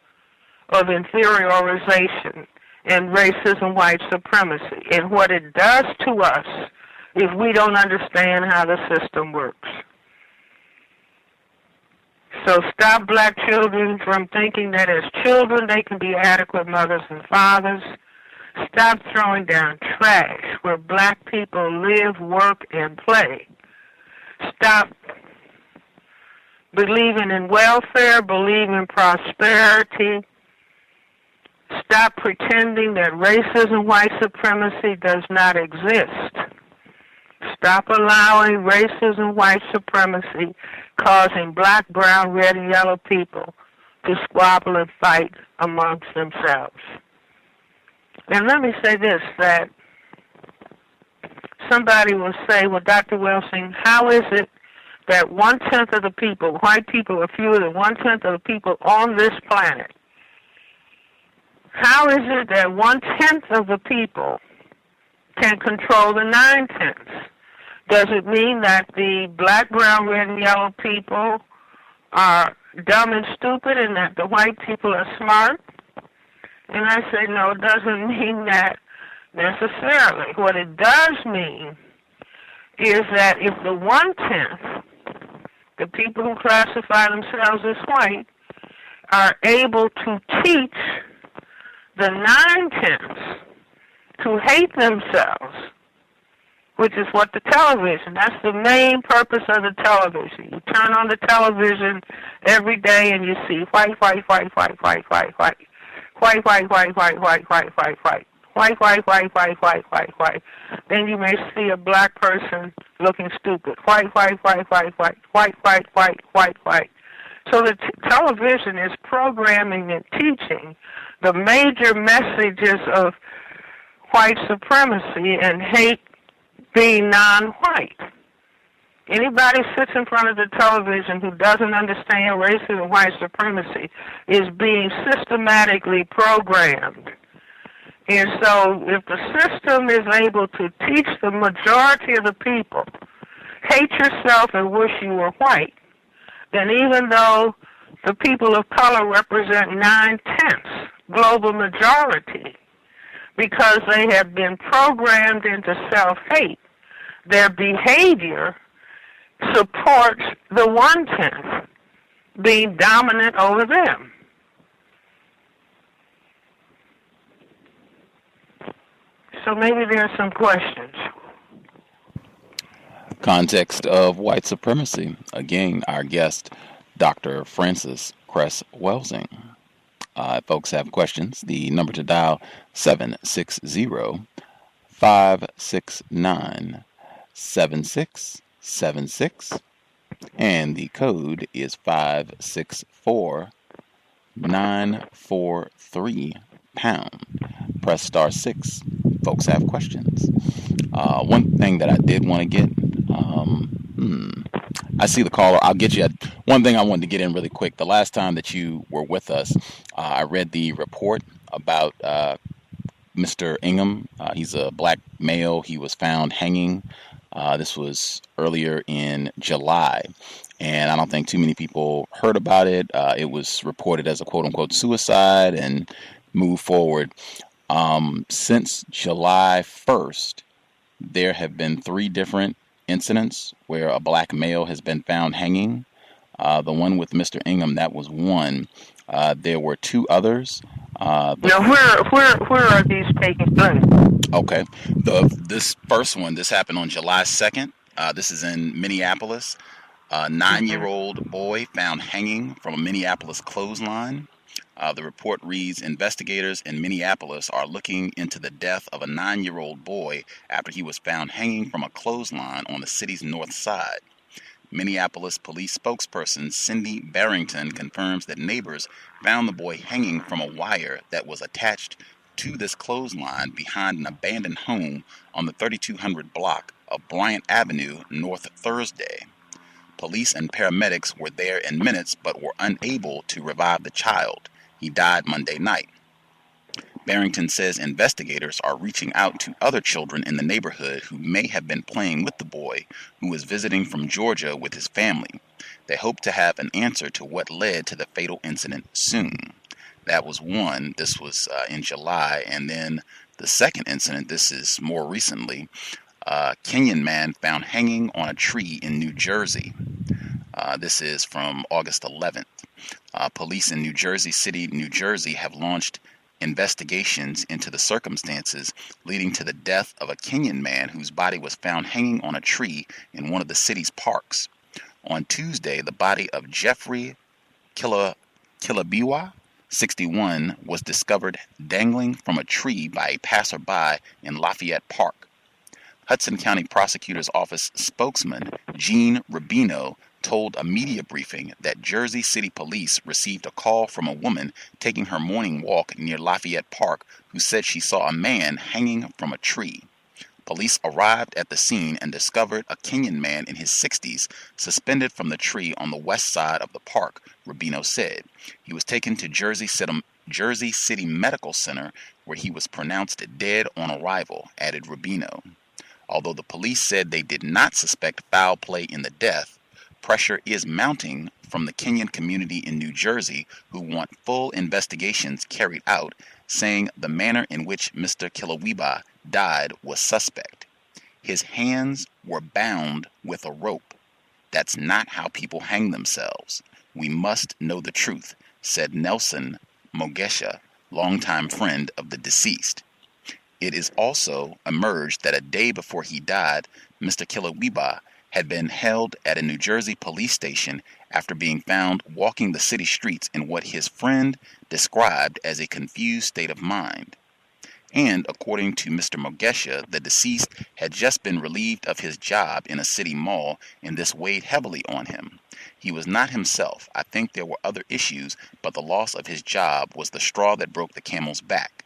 Speaker 3: of inferiorization and racism, white supremacy, and what it does to us if we don't understand how the system works. So stop black children from thinking that as children they can be adequate mothers and fathers. Stop throwing down trash where black people live, work, and play. Stop believing in welfare, believe in prosperity. Stop pretending that racism, white supremacy does not exist. Stop allowing racism, white supremacy causing black, brown, red, and yellow people to squabble and fight amongst themselves. And let me say this, that somebody will say, well, Dr. Welsing, how is it that 1/10 of the people, white people are fewer than 1/10 of the people on this planet? How is it that 1/10 of the people can control the 9/10? Does it mean that the black, brown, red, and yellow people are dumb and stupid and that the white people are smart? And I say, no, it doesn't mean that necessarily. What it does mean is that if the 1/10, the people who classify themselves as white, are able to teach the 9/10 to hate themselves, which is what the television, that's the main purpose of the television. You turn on the television every day and you see white, white, white, white, white, white, white, white, white, white, white, white, white, white, white. White, white, white, white, white, white, white. Then you may see a black person looking stupid. White, white, white, white, white, white, white, white, white, white. So the television is programming and teaching the major messages of white supremacy and hate being non-white. Anybody who sits in front of the television who doesn't understand racism and white supremacy is being systematically programmed. And so if the system is able to teach the majority of the people, hate yourself and wish you were white, then even though the people of color represent 9/10 global majority, because they have been programmed into self-hate, their behavior supports the 1/10 being dominant over them. So maybe there are some questions.
Speaker 2: Context of white supremacy. Again, our guest, Dr. Frances Cress Welsing. If folks have questions, the number to dial 760-569-7676, and the code is 564-943 Press star 6. Folks have questions. One thing that I did want to get, I see the caller. I'll get you. One thing I wanted to get in really quick. The last time that you were with us, I read the report about Mr. Ingham. He's a black male. He was found hanging. This was earlier in July, and I don't think too many people heard about it. It was reported as a quote-unquote suicide and moved forward. Since July 1st, there have been 3 different incidents where a black male has been found hanging. The one with Mr. Ingham, that was one. There were 2 others.
Speaker 3: Now, where are these taking place?
Speaker 2: Okay. This first one, this happened on July 2nd. This is in Minneapolis. A 9-year-old boy found hanging from a Minneapolis clothesline. The report reads, investigators in Minneapolis are looking into the death of a 9-year-old boy after he was found hanging from a clothesline on the city's north side. Minneapolis police spokesperson Cindy Barrington confirms that neighbors found the boy hanging from a wire that was attached to this clothesline behind an abandoned home on the 3200 block of Bryant Avenue North Thursday. Police and paramedics were there in minutes but were unable to revive the child. He died Monday night. Barrington says investigators are reaching out to other children in the neighborhood who may have been playing with the boy, who was visiting from Georgia with his family. They hope to have an answer to what led to the fatal incident soon. That was one. This was in July. And then the second incident, this is more recently, a Kenyan man found hanging on a tree in New Jersey. This is from August 11th. Police in New Jersey City, New Jersey have launched investigations into the circumstances leading to the death of a Kenyan man whose body was found hanging on a tree in one of the city's parks. On Tuesday, the body of Jeffrey Kilabiwa, 61, was discovered dangling from a tree by a passerby in Lafayette Park. Hudson County Prosecutor's Office spokesman Gene Rubino told a media briefing that Jersey City Police received a call from a woman taking her morning walk near Lafayette Park who said she saw a man hanging from a tree. Police arrived at the scene and discovered a Kenyan man in his 60s suspended from the tree on the west side of the park, Rubino said. He was taken to Jersey City Medical Center where he was pronounced dead on arrival, added Rubino. Although the police said they did not suspect foul play in the death, pressure is mounting from the Kenyan community in New Jersey who want full investigations carried out, saying the manner in which Mr. Kilawiba died was suspect. His hands were bound with a rope. That's not how people hang themselves. We must know the truth, said Nelson Mogesha, longtime friend of the deceased. It is also emerged that a day before he died, Mr. Kilawiba had been held at a New Jersey police station after being found walking the city streets in what his friend described as a confused state of mind. And according to Mr. Mogesha, the deceased had just been relieved of his job in a city mall, and this weighed heavily on him. He was not himself. I think there were other issues, but the loss of his job was the straw that broke the camel's back.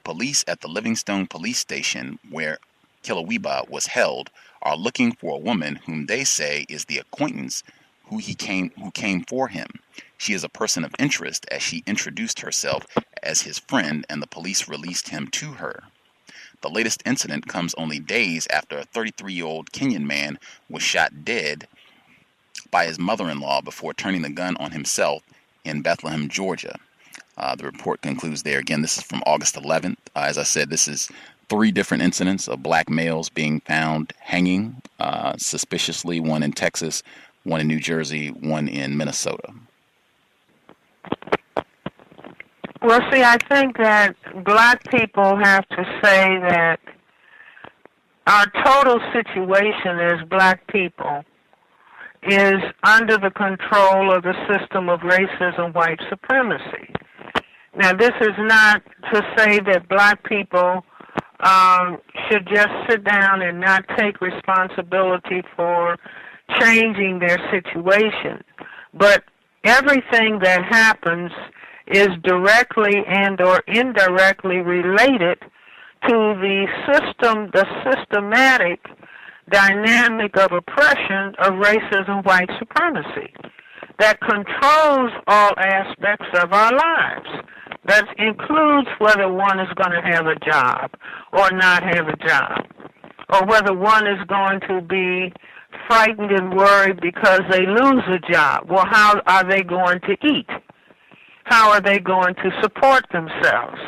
Speaker 2: Police at the Livingstone police station, where Kilawiba was held, are looking for a woman whom they say is the acquaintance who came for him. She is a person of interest, as she introduced herself as his friend, and the police released him to her. The latest incident comes only days after a 33-year-old Kenyan man was shot dead by his mother-in-law before turning the gun on himself in Bethlehem, Georgia. The report concludes there. Again, this is from August 11th. As I said, this is 3 different incidents of black males being found hanging suspiciously, one in Texas, one in New Jersey, one in Minnesota.
Speaker 3: Well, see, I think that black people have to say that our total situation as black people is under the control of the system of racism, white supremacy. Now, this is not to say that black people should just sit down and not take responsibility for changing their situation. But everything that happens is directly and or indirectly related to the systematic dynamic of oppression of racism, white supremacy, that controls all aspects of our lives. That includes whether one is going to have a job or not have a job, or whether one is going to be frightened and worried because they lose a job. Well, how are they going to eat? How are they going to support themselves?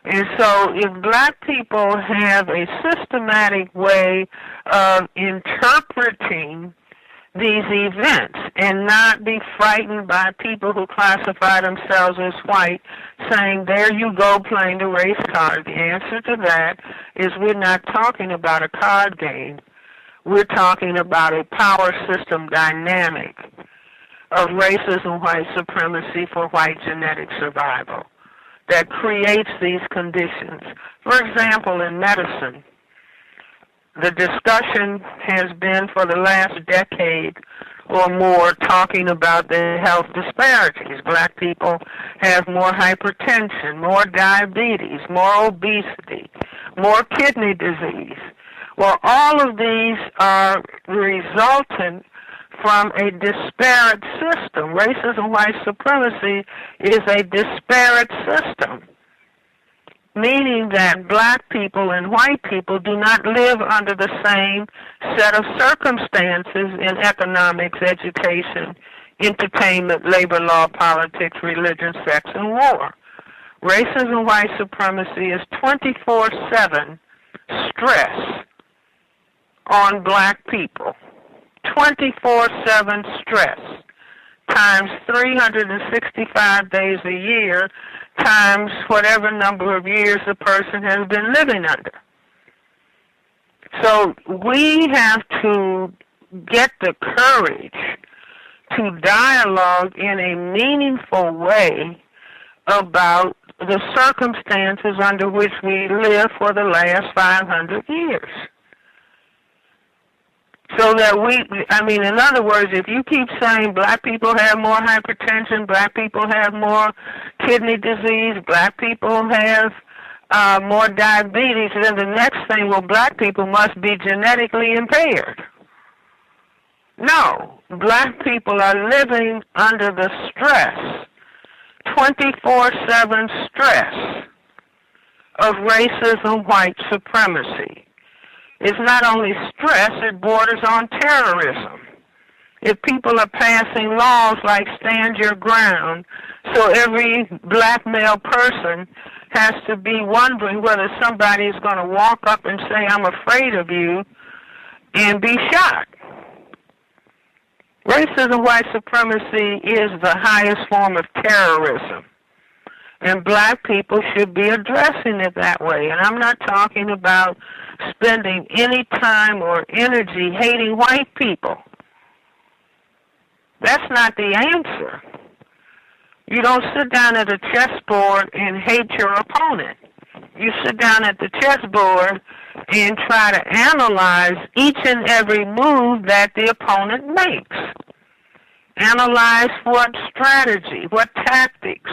Speaker 3: And so if black people have a systematic way of interpreting these events and not be frightened by people who classify themselves as white, saying, there you go playing the race card. The answer to that is we're not talking about a card game. We're talking about a power system dynamic of racism, white supremacy for white genetic survival that creates these conditions. For example, in medicine, the discussion has been for the last decade or more talking about the health disparities. Black people have more hypertension, more diabetes, more obesity, more kidney disease. Well, all of these are resultant from a disparate system. Racism, white supremacy is a disparate system, meaning that black people and white people do not live under the same set of circumstances in economics, education, entertainment, labor law, politics, religion, sex, and war. Racism, white supremacy is 24/7 stress on black people. 24/7 stress times 365 days a year times whatever number of years the person has been living under. So we have to get the courage to dialogue in a meaningful way about the circumstances under which we live for the last 500 years. So that in other words, if you keep saying black people have more hypertension, black people have more kidney disease, black people have more diabetes, then the next thing, well, black people must be genetically impaired. No, black people are living under the stress, 24/7 stress of racism, white supremacy. It's not only stress, it borders on terrorism. If people are passing laws like stand your ground, so every black male person has to be wondering whether somebody is going to walk up and say, I'm afraid of you, and be shot. Racism, white supremacy is the highest form of terrorism. And black people should be addressing it that way. And I'm not talking about spending any time or energy hating white people. That's not the answer. You don't sit down at a chessboard and hate your opponent. You sit down at the chessboard and try to analyze each and every move that the opponent makes. Analyze what strategy, what tactics,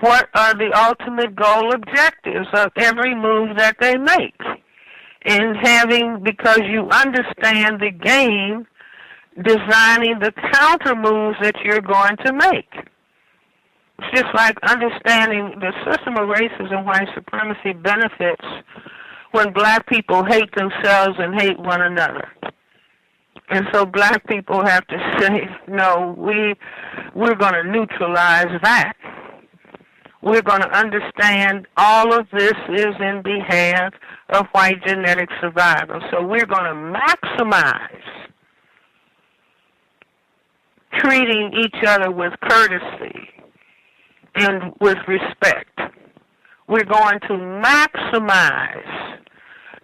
Speaker 3: what are the ultimate goal objectives of every move that they make. And because you understand the game, designing the counter moves that you're going to make. It's just like understanding the system of racism, white supremacy benefits when black people hate themselves and hate one another. And so black people have to say, no, we're going to neutralize that. We're going to understand all of this is in behalf of white genetic survival. So we're going to maximize treating each other with courtesy and with respect. We're going to maximize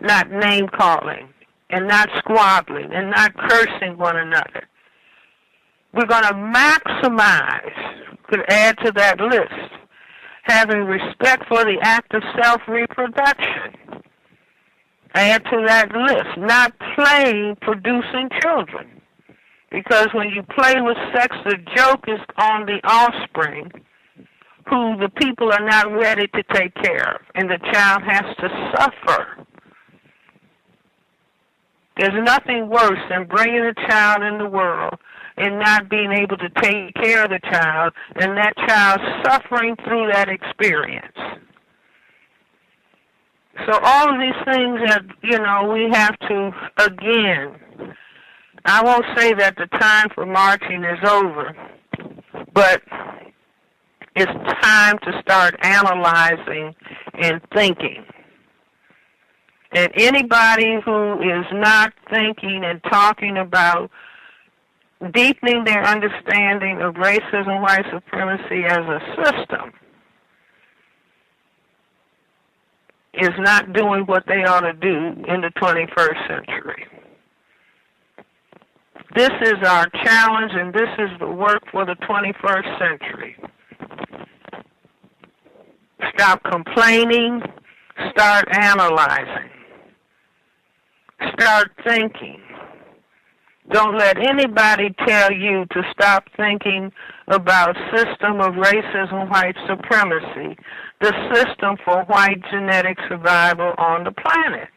Speaker 3: not name-calling and not squabbling and not cursing one another. We're going to maximize, could add to that list, having respect for the act of self-reproduction. Add to that list. Not playing producing children. Because when you play with sex, the joke is on the offspring, who the people are not ready to take care of, and the child has to suffer. There's nothing worse than bringing a child in the world and not being able to take care of the child, and that child suffering through that experience. So all of these things that, we have to, again, I won't say that the time for marching is over, but it's time to start analyzing and thinking. And anybody who is not thinking and talking about deepening their understanding of racism, white supremacy as a system is not doing what they ought to do in the 21st century. This is our challenge, and this is the work for the 21st century. Stop complaining. Start analyzing. Start thinking. Don't let anybody tell you to stop thinking about system of racism, white supremacy, the system for white genetic survival on the planet.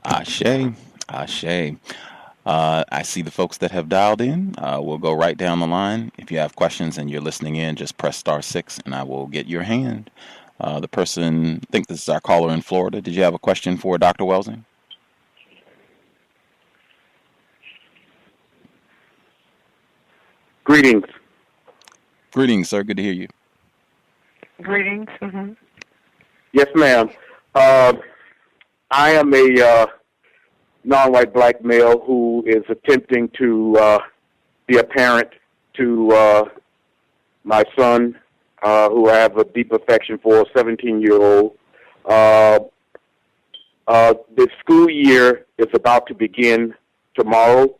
Speaker 2: Ashe, ashe. I see the folks that have dialed in. We'll go right down the line. If you have questions and you're listening in, just press *6 and I will get your hand. The person, I think this is our caller in Florida. Did you have a question for Dr. Welsing?
Speaker 4: Greetings.
Speaker 2: Greetings, sir. Good to hear you.
Speaker 3: Greetings. Mm-hmm.
Speaker 4: Yes, ma'am. I am a non-white black male who is attempting to be a parent to my son, who I have a deep affection for, a 17-year-old. The school year is about to begin tomorrow.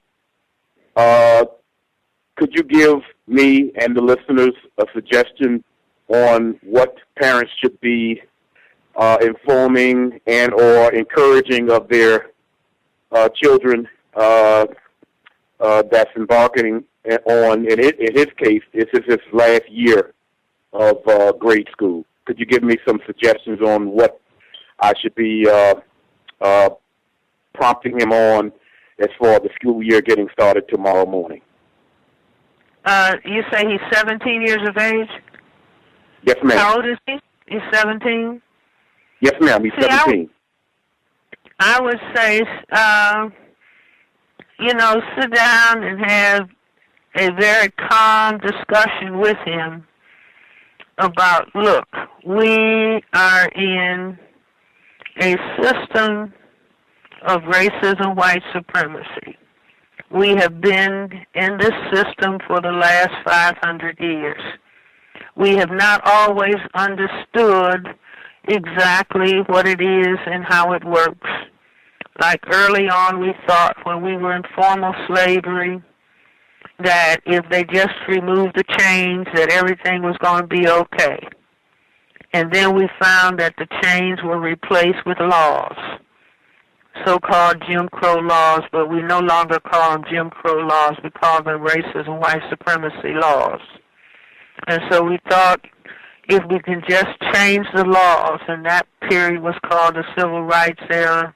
Speaker 4: Could you give me and the listeners a suggestion on what parents should be informing and or encouraging of their children that's embarking on, in his case, this is his last year of grade school. Could you give me some suggestions on what I should be prompting him on as far as the school year getting started tomorrow morning?
Speaker 3: You say he's 17 years of age?
Speaker 4: Yes, ma'am.
Speaker 3: How old is he? He's 17?
Speaker 4: Yes, ma'am. He's 17.
Speaker 3: I would say, sit down and have a very calm discussion with him about, look, we are in a system of racism, white supremacy. We have been in this system for the last 500 years. We have not always understood exactly what it is and how it works. Like early on, we thought when we were in formal slavery that if they just removed the chains, that everything was going to be okay. And then we found that the chains were replaced with laws, so-called Jim Crow laws, but we no longer call them Jim Crow laws. We call them racism, white supremacy laws. And so we thought if we can just change the laws, and that period was called the Civil Rights Era,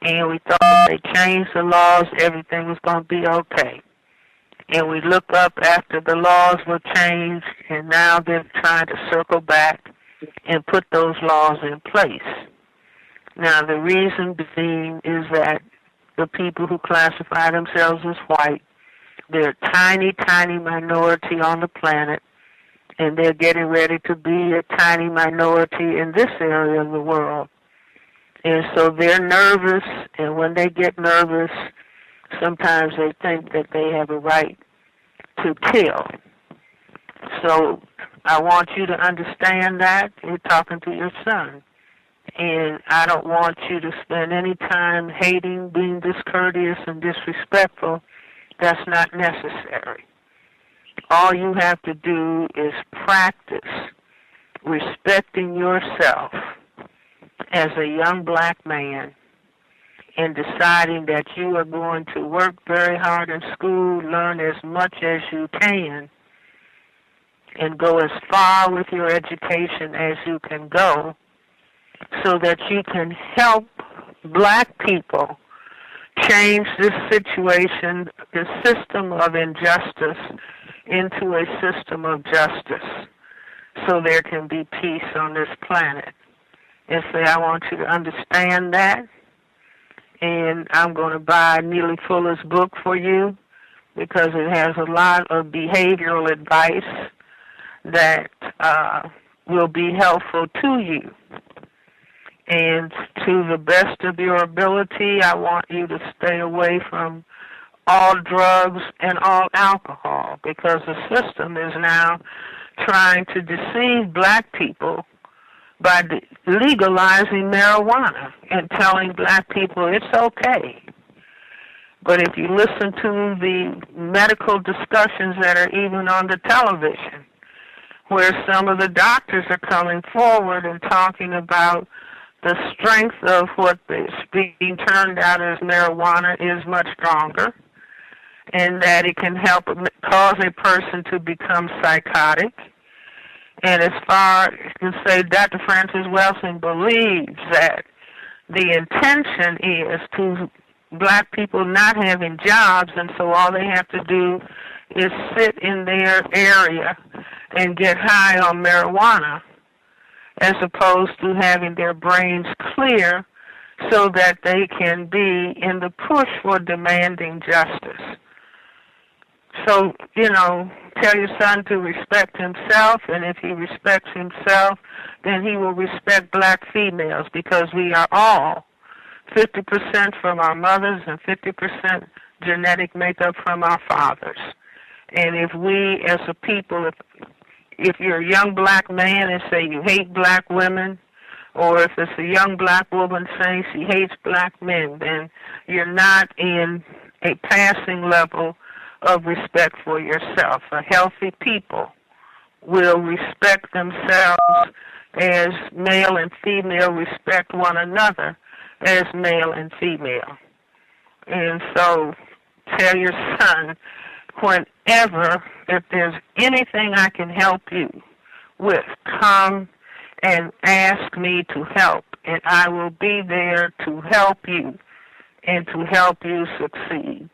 Speaker 3: and we thought if they changed the laws, everything was going to be okay. And we look up after the laws were changed, and now they're trying to circle back and put those laws in place. Now, the reason being is that the people who classify themselves as white, they're a tiny, tiny minority on the planet, and they're getting ready to be a tiny minority in this area of the world. And so they're nervous, and when they get nervous, sometimes they think that they have a right to kill. So I want you to understand that. You're talking to your son. And I don't want you to spend any time hating, being discourteous and disrespectful. That's not necessary. All you have to do is practice respecting yourself as a young black man and deciding that you are going to work very hard in school, learn as much as you can, and go as far with your education as you can go so that you can help black people change this situation, the system of injustice, into a system of justice so there can be peace on this planet. And say, I want you to understand that, and I'm going to buy Neely Fuller's book for you because it has a lot of behavioral advice that will be helpful to you. And to the best of your ability, I want you to stay away from all drugs and all alcohol because the system is now trying to deceive black people by legalizing marijuana and telling black people it's okay. But if you listen to the medical discussions that are even on the television, where some of the doctors are coming forward and talking about the strength of what is being turned out as marijuana is much stronger, and that it can help cause a person to become psychotic. And as far as say, Dr. Francis Welsing believes that the intention is to black people not having jobs, and so all they have to do is sit in their area and get high on marijuana, as opposed to having their brains clear so that they can be in the push for demanding justice. So, tell your son to respect himself, and if he respects himself, then he will respect black females, because we are all 50% from our mothers and 50% genetic makeup from our fathers. And if we as a people, if you're a young black man and say you hate black women, or if it's a young black woman saying she hates black men, then you're not in a passing level of respect for yourself. A healthy people will respect themselves as male and female respect one another as male and female. And so tell your son, whenever, if there's anything I can help you with, come and ask me to help, and I will be there to help you and to help you succeed.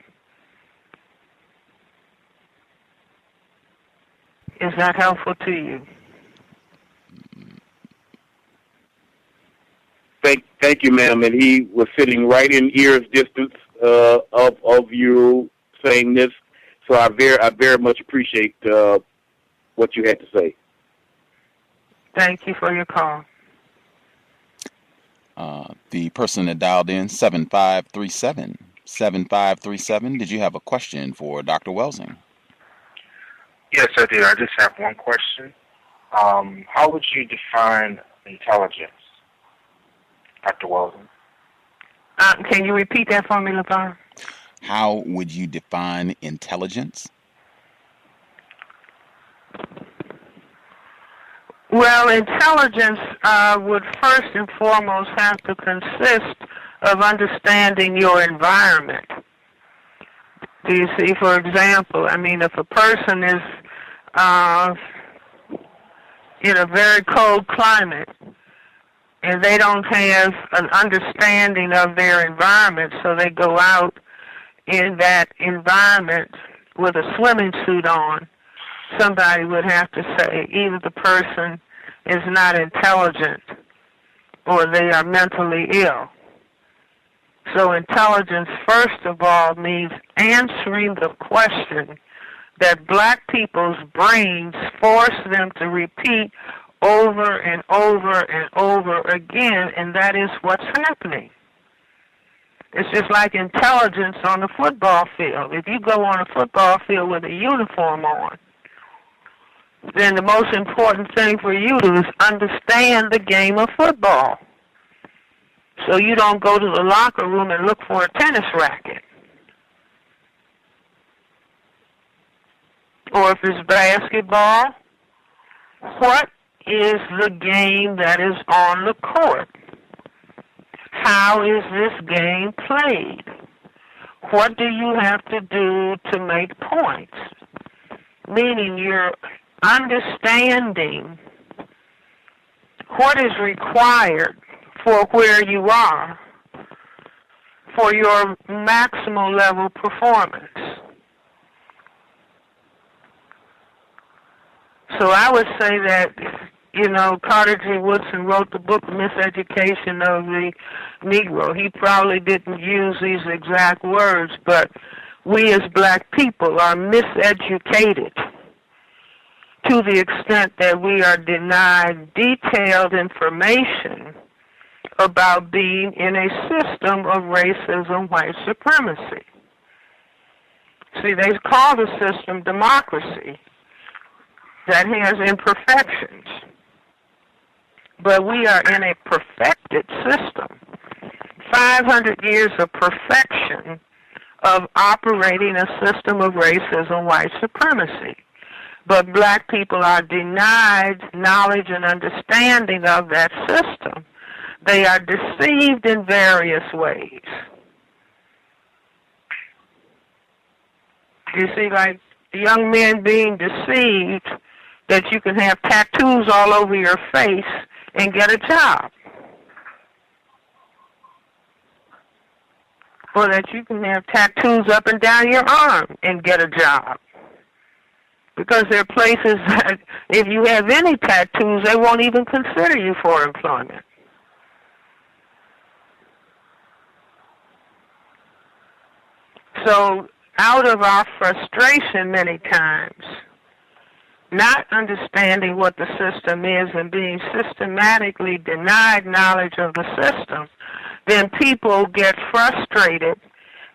Speaker 3: Is that helpful to you?
Speaker 4: Thank you, ma'am. And he was sitting right in ear's distance of you saying this. So I very much appreciate what you had to say.
Speaker 3: Thank you for your call.
Speaker 2: The person that dialed in, 7537. 7537, did you have a question for Dr. Welsing?
Speaker 5: Yes, I do. I just have one question. How would you define intelligence, Dr. Welsing?
Speaker 3: Can you repeat that for me, LaVar?
Speaker 2: How would you define intelligence?
Speaker 3: Well, intelligence would first and foremost have to consist of understanding your environment. Do you see, for example, if a person is in a very cold climate and they don't have an understanding of their environment, so they go out in that environment with a swimming suit on, somebody would have to say either the person is not intelligent or they are mentally ill. So intelligence, first of all, means answering the question that black people's brains force them to repeat over and over and over again, and that is what's happening. It's just like intelligence on the football field. If you go on a football field with a uniform on, then the most important thing for you is understand the game of football. So you don't go to the locker room and look for a tennis racket. Or if it's basketball, what is the game that is on the court? How is this game played? What do you have to do to make points? Meaning you're understanding what is required for where you are for your maximal level performance. So I would say that, Carter G. Woodson wrote the book Miseducation of the Negro. He probably didn't use these exact words, but we as black people are miseducated to the extent that we are denied detailed information about being in a system of racism, white supremacy. See, they call the system democracy that has imperfections. But we are in a perfected system. 500 years of perfection of operating a system of racism, white supremacy. But black people are denied knowledge and understanding of that system. They are deceived in various ways. You see, like young men being deceived that you can have tattoos all over your face and get a job. Or that you can have tattoos up and down your arm and get a job. Because there are places that if you have any tattoos, they won't even consider you for employment. So out of our frustration many times, not understanding what the system is and being systematically denied knowledge of the system, then people get frustrated,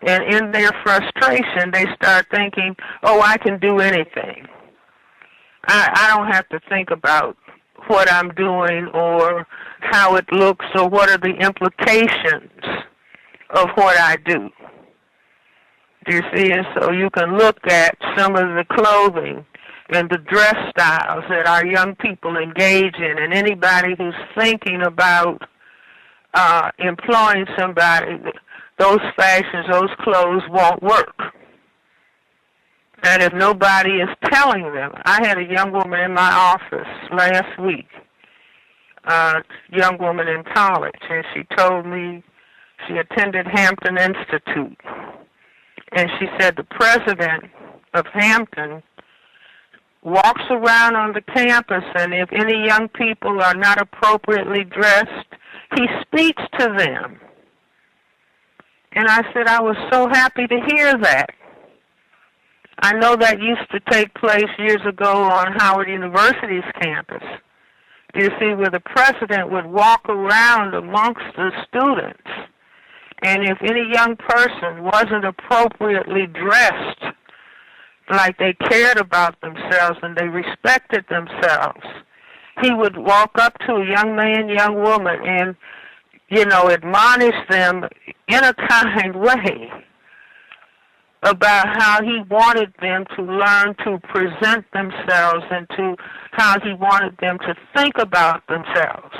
Speaker 3: and in their frustration they start thinking, oh, I can do anything. I don't have to think about what I'm doing or how it looks or what are the implications of what I do. Do you see? And so you can look at some of the clothing and the dress styles that our young people engage in, and anybody who's thinking about employing somebody, those fashions, those clothes won't work. And if nobody is telling them, I had a young woman in my office last week, a young woman in college, and she told me she attended Hampton Institute. And she said the president of Hampton walks around on the campus, and if any young people are not appropriately dressed, he speaks to them. And I said, I was so happy to hear that. I know that used to take place years ago on Howard University's campus. You see, where the president would walk around amongst the students, and if any young person wasn't appropriately dressed, like they cared about themselves and they respected themselves, he would walk up to a young man, young woman, and, admonish them in a kind way about how he wanted them to learn to present themselves and to how he wanted them to think about themselves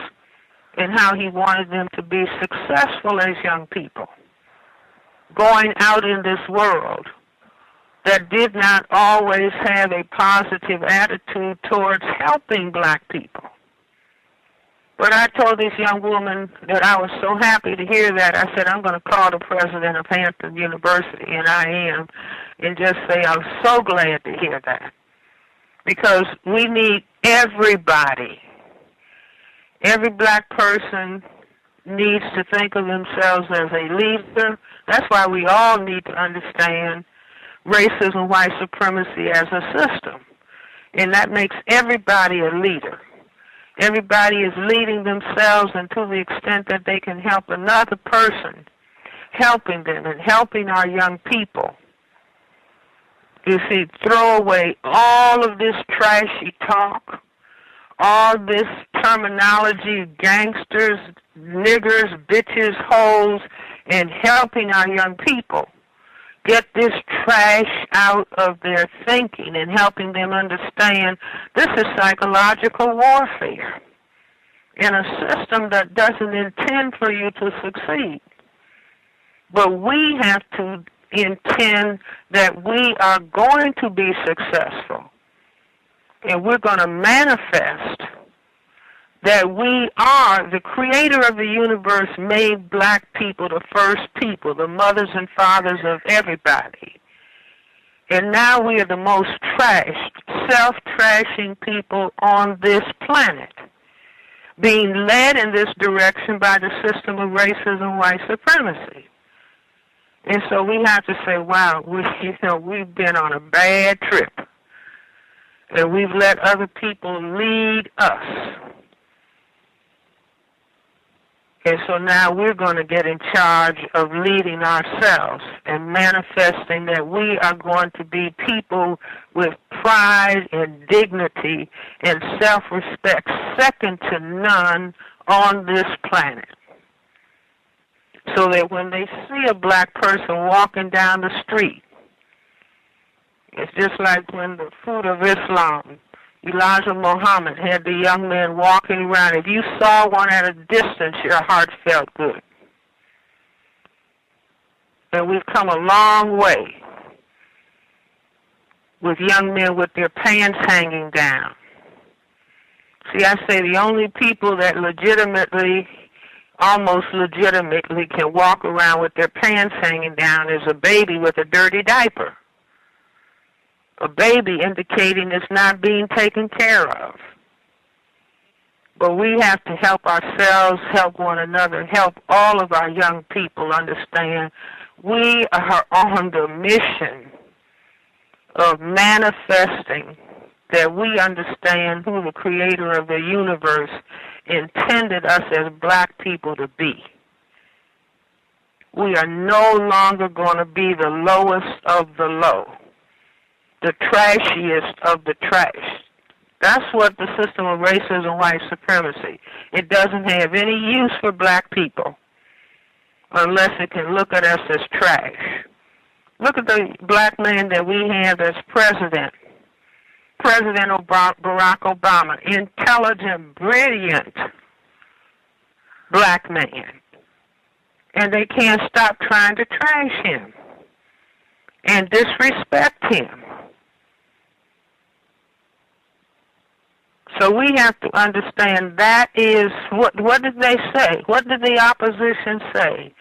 Speaker 3: and how he wanted them to be successful as young people going out in this world that did not always have a positive attitude towards helping black people. But I told this young woman that I was so happy to hear that. I said, I'm going to call the president of Hampton University, and I am, and just say I'm so glad to hear that. Because we need everybody. Every black person needs to think of themselves as a leader. That's why we all need to understand racism, white supremacy as a system. And that makes everybody a leader. Everybody is leading themselves, and to the extent that they can help another person, helping them and helping our young people. You see, throw away all of this trashy talk, all this terminology, gangsters, niggers, bitches, hoes, and helping our young people get this trash out of their thinking and helping them understand this is psychological warfare in a system that doesn't intend for you to succeed. But we have to intend that we are going to be successful, and we're going to manifest that we are the creator of the universe made black people the first people, the mothers and fathers of everybody. And now we are the most trashed, self-trashing people on this planet, being led in this direction by the system of racism and white supremacy. And so we have to say, wow, we've been on a bad trip, and we've let other people lead us. And so now we're going to get in charge of leading ourselves and manifesting that we are going to be people with pride and dignity and self-respect second to none on this planet. So that when they see a black person walking down the street, it's just like when the fruit of Islam, Elijah Muhammad had the young man walking around. If you saw one at a distance, your heart felt good. And we've come a long way with young men with their pants hanging down. See, I say the only people that almost legitimately can walk around with their pants hanging down is a baby with a dirty diaper. A baby indicating it's not being taken care of. But we have to help ourselves, help one another, help all of our young people understand we are on the mission of manifesting that we understand who the creator of the universe intended us as black people to be. We are no longer going to be the lowest of the low, the trashiest of the trash. That's what the system of racism and white supremacy. It doesn't have any use for black people unless it can look at us as trash. Look at the black man that we have as president. President Barack Obama, intelligent, brilliant black man. And they can't stop trying to trash him and disrespect him. So we have to understand that is, what did they say? What did the opposition say?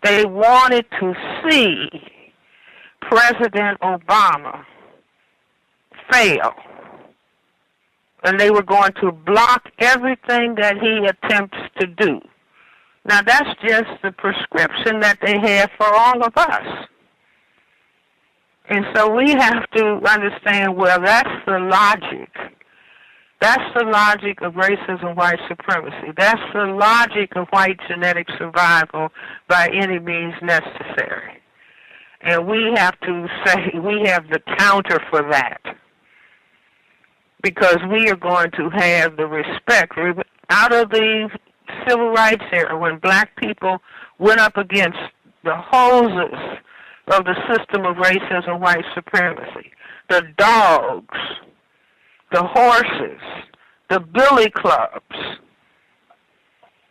Speaker 3: They wanted to see President Obama fail. And they were going to block everything that he attempts to do. Now that's just the prescription that they have for all of us. And so we have to understand, well, that's the logic. That's the logic of racism and white supremacy. That's the logic of white genetic survival by any means necessary. And we have to say we have the counter for that, because we are going to have the respect. Out of the civil rights era, when black people went up against the hoses of the system of racism and white supremacy, the dogs, the horses, the billy clubs,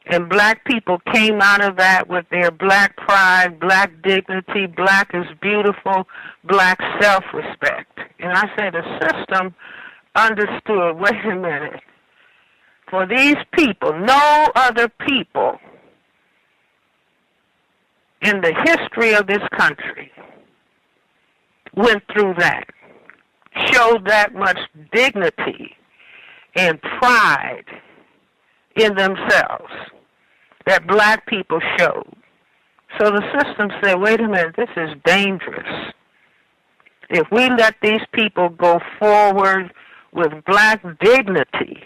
Speaker 3: and black people came out of that with their black pride, black dignity, black is beautiful, black self-respect. And I say the system understood, wait a minute, for these people, no other people in the history of this country went through that, showed that much dignity and pride in themselves that black people showed. So the system said, wait a minute, this is dangerous. If we let these people go forward with black dignity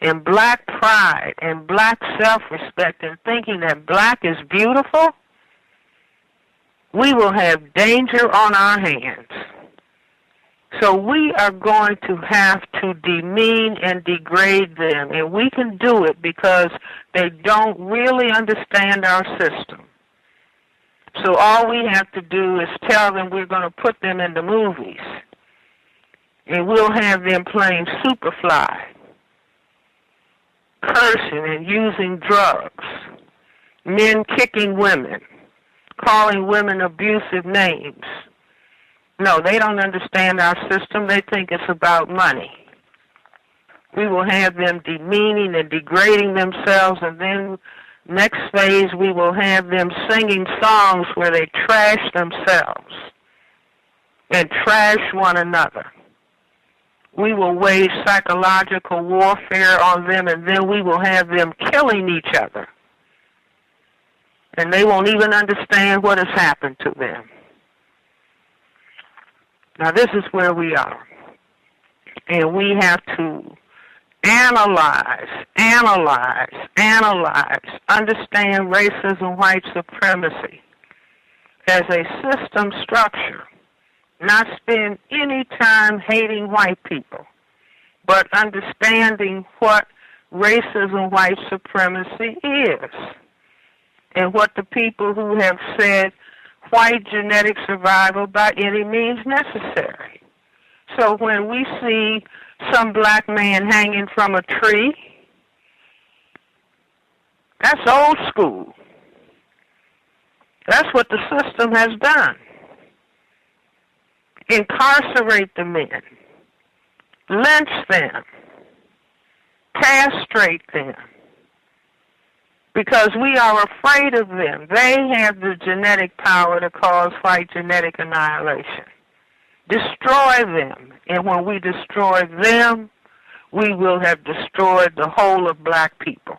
Speaker 3: and black pride and black self-respect and thinking that black is beautiful, we will have danger on our hands. So we are going to have to demean and degrade them, and we can do it because they don't really understand our system. So all we have to do is tell them we're going to put them in the movies, and we'll have them playing Superfly, cursing and using drugs, men kicking women, calling women abusive names. No, they don't understand our system. They think it's about money. We will have them demeaning and degrading themselves, and then next phase we will have them singing songs where they trash themselves and trash one another. We will wage psychological warfare on them, and then we will have them killing each other. And they won't even understand what has happened to them. Now, this is where we are. And we have to analyze, understand racism, white supremacy as a system structure, not spend any time hating white people, but understanding what racism, white supremacy is, and what the people who have said white genetic survival by any means necessary. So when we see some black man hanging from a tree, that's old school. That's what the system has done. Incarcerate the men, lynch them, castrate them, because we are afraid of them. They have the genetic power to cause white genetic annihilation. Destroy them, and when we destroy them, we will have destroyed the whole of black people.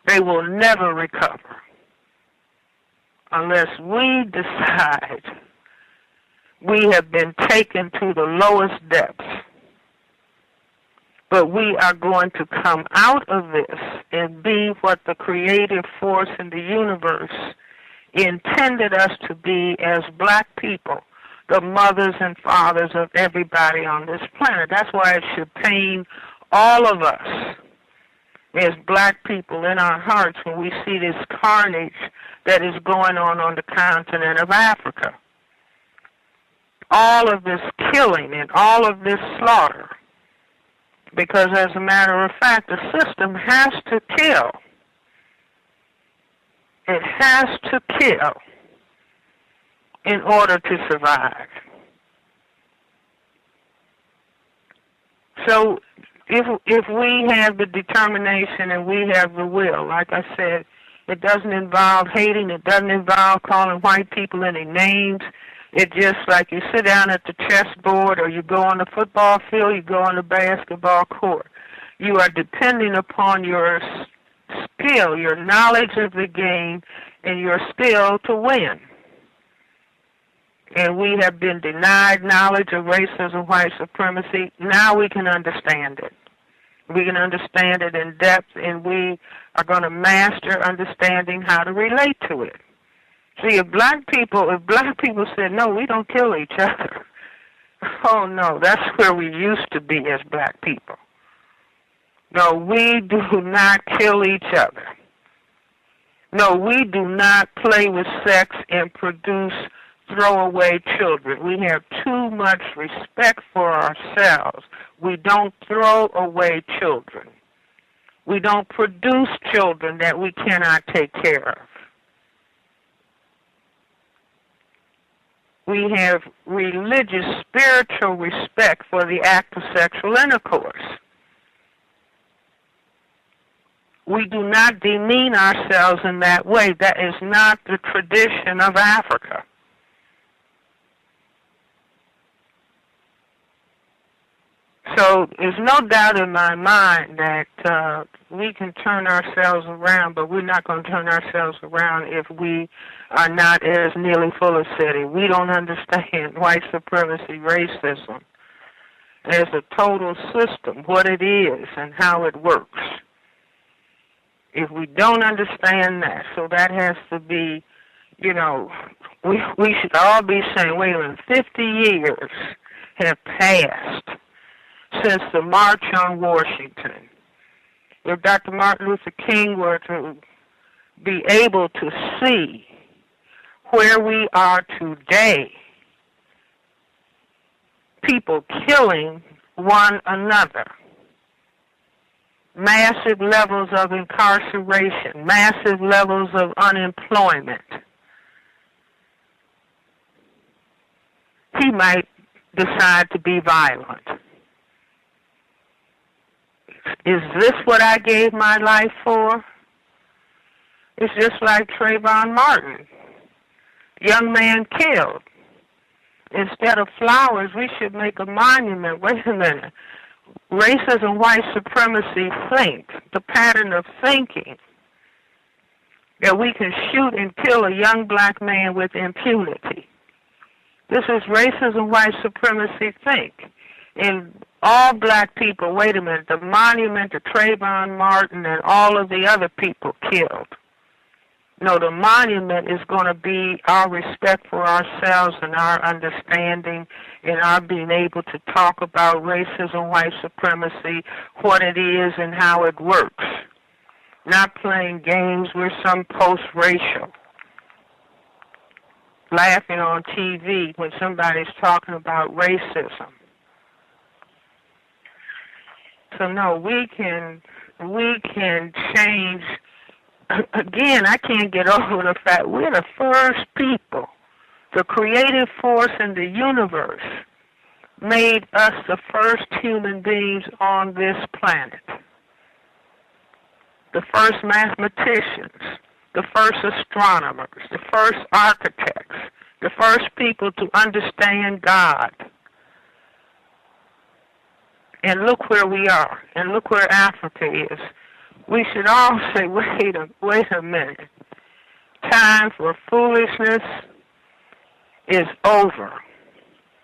Speaker 3: They will never recover unless we decide we have been taken to the lowest depths. But we are going to come out of this and be what the creative force in the universe intended us to be as black people, the mothers and fathers of everybody on this planet. That's why it should pain all of us as black people in our hearts when we see this carnage that is going on the continent of Africa. All of this killing and all of this slaughter. Because as a matter of fact, the system has to kill. It has to kill in order to survive. So if we have the determination and we have the will, like I said, it doesn't involve hating, it doesn't involve calling white people any names. It's just like you sit down at the chessboard or you go on the football field, you go on the basketball court. You are depending upon your skill, your knowledge of the game, and your skill to win. And we have been denied knowledge of racism, white supremacy. Now we can understand it. We can understand it in depth, and we are going to master understanding how to relate to it. See, if black people said, no, we don't kill each other. Oh, no, that's where we used to be as black people. No, we do not kill each other. No, we do not play with sex and produce throwaway children. We have too much respect for ourselves. We don't throw away children. We don't produce children that we cannot take care of. We have religious, spiritual respect for the act of sexual intercourse. We do not demean ourselves in that way. That is not the tradition of Africa. So there's no doubt in my mind that we can turn ourselves around, but we're not going to turn ourselves around if we are not, as Neely Fuller said, we don't understand white supremacy, racism as a total system, what it is and how it works. If we don't understand that, so that has to be, we should all be saying, wait a minute, 50 years have passed since the March on Washington. If Dr. Martin Luther King were to be able to see where we are today, people killing one another, massive levels of incarceration, massive levels of unemployment, he might decide to be violent. Is this what I gave my life for? It's just like Trayvon Martin, young man killed. Instead of flowers, we should make a monument. Wait a minute. Racism, white supremacy think, the pattern of thinking that we can shoot and kill a young black man with impunity. This is racism, white supremacy think. And all black people, wait a minute, the monument to Trayvon Martin and all of the other people killed. No, the monument is going to be our respect for ourselves and our understanding and our being able to talk about racism, white supremacy, what it is and how it works. Not playing games with some post-racial. Laughing on TV when somebody's talking about racism. So no, we can change. Again, I can't get over the fact we're the first people. The creative force in the universe made us the first human beings on this planet. The first mathematicians, the first astronomers, the first architects, the first people to understand God. And look where we are, and look where Africa is. We should all say, wait a minute. Time for foolishness is over.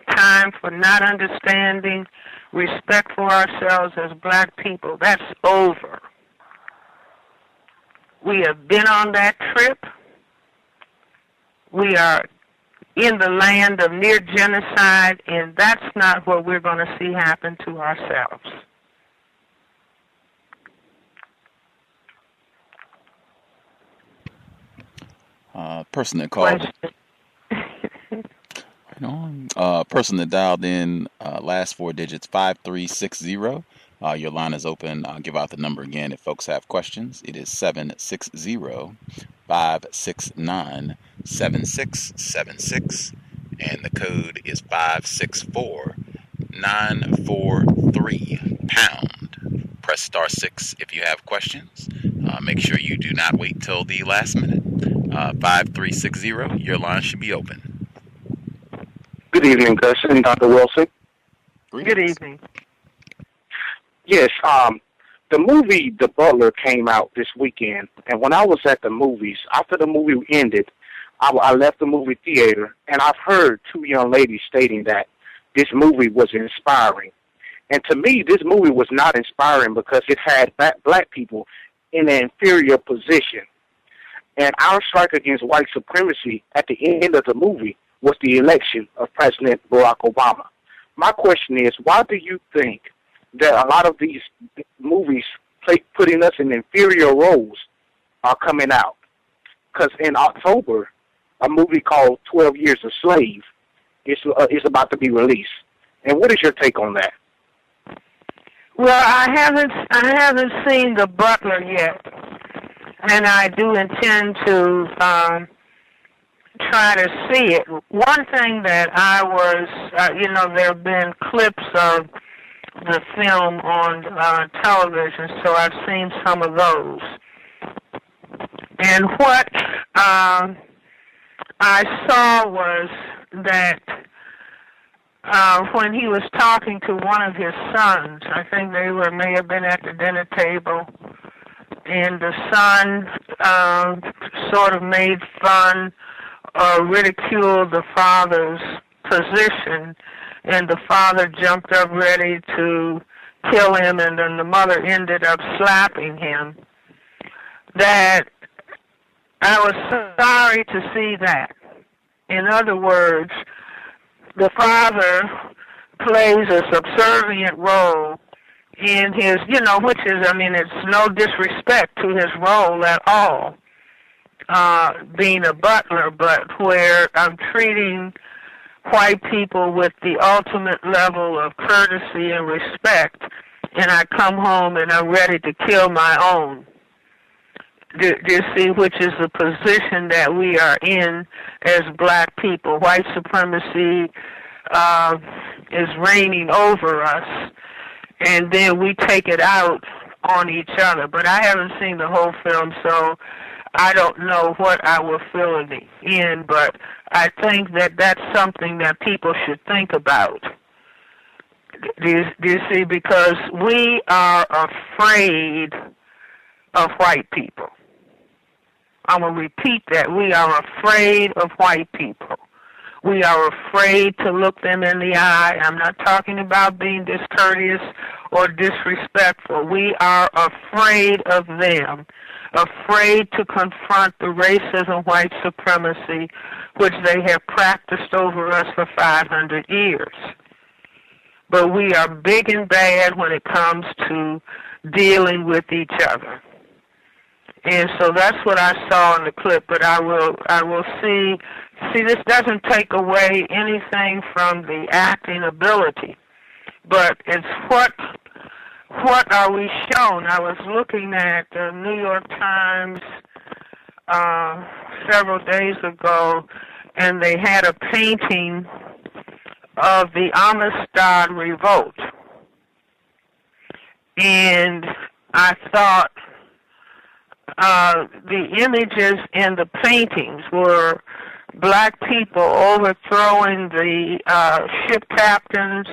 Speaker 3: Time for not understanding respect for ourselves as black people, that's over. We have been on that trip. We are in the land of near genocide, and that's not what we're going to see happen to ourselves.
Speaker 2: Person that called. Right on. Person that dialed in, last four digits 5360. Your line is open. I'll give out the number again if folks have questions. It is 760-569-7676, and the code is 564943 pound. Press star 6 if you have questions. Make sure you do not wait till the last minute. 5360, your line should be open.
Speaker 6: Good evening, Gus and Dr. Welsing.
Speaker 3: Good evening.
Speaker 6: Yes, the movie The Butler came out this weekend, and when I was at the movies, after the movie ended, I left the movie theater, and I've heard two young ladies stating that this movie was inspiring. And to me, this movie was not inspiring because it had black people in an inferior position. And our strike against white supremacy at the end of the movie was the election of President Barack Obama. My question is, why do you think that a lot of these movies putting us in inferior roles are coming out? Because in October, a movie called 12 Years a Slave is about to be released. And what is your take on that?
Speaker 3: Well, I haven't seen The Butler yet, and I do intend to try to see it. One thing that I was, there have been clips of the film on television, so I've seen some of those. And what I saw was that when he was talking to one of his sons, I think may have been at the dinner table, and the son sort of made fun or ridiculed the father's position, and the father jumped up ready to kill him, and then the mother ended up slapping him. That I was sorry to see that. In other words, the father plays a subservient role in his, which is, it's no disrespect to his role at all, being a butler, but where I'm treating white people with the ultimate level of courtesy and respect, and I come home and I'm ready to kill my own. Do you see, which is the position that we are in as black people? White supremacy is reigning over us, and then we take it out on each other. But I haven't seen the whole film, so I don't know what I will feel in the end, but I think that that's something that people should think about. Do you see? Because we are afraid of white people. I'm going to repeat that. We are afraid of white people. We are afraid to look them in the eye. I'm not talking about being discourteous or disrespectful. We are afraid of them, afraid to confront the racism, white supremacy, which they have practiced over us for 500 years. But we are big and bad when it comes to dealing with each other. And so that's what I saw in the clip, but I will see, this doesn't take away anything from the acting ability, but it's what are we shown? I was looking at the New York Times several days ago, and they had a painting of the Amistad Revolt. And I thought, the images in the paintings were black people overthrowing the ship captains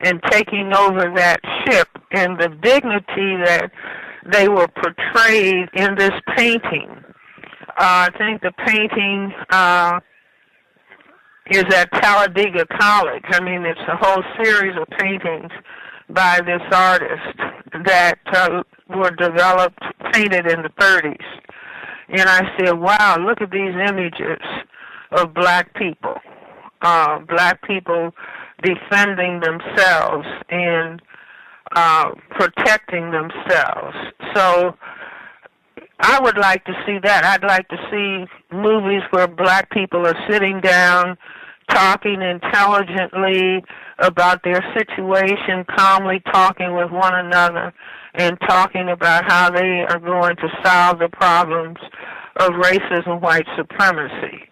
Speaker 3: and taking over that ship, and the dignity that they were portrayed in this painting. I think the painting is at Talladega College. It's a whole series of paintings by this artist that were developed, painted in the 30s. And I said, wow, look at these images of black people defending themselves and protecting themselves. So I would like to see that. I'd like to see movies where black people are sitting down, talking intelligently about their situation, calmly talking with one another, and talking about how they are going to solve the problems of racism, white supremacy.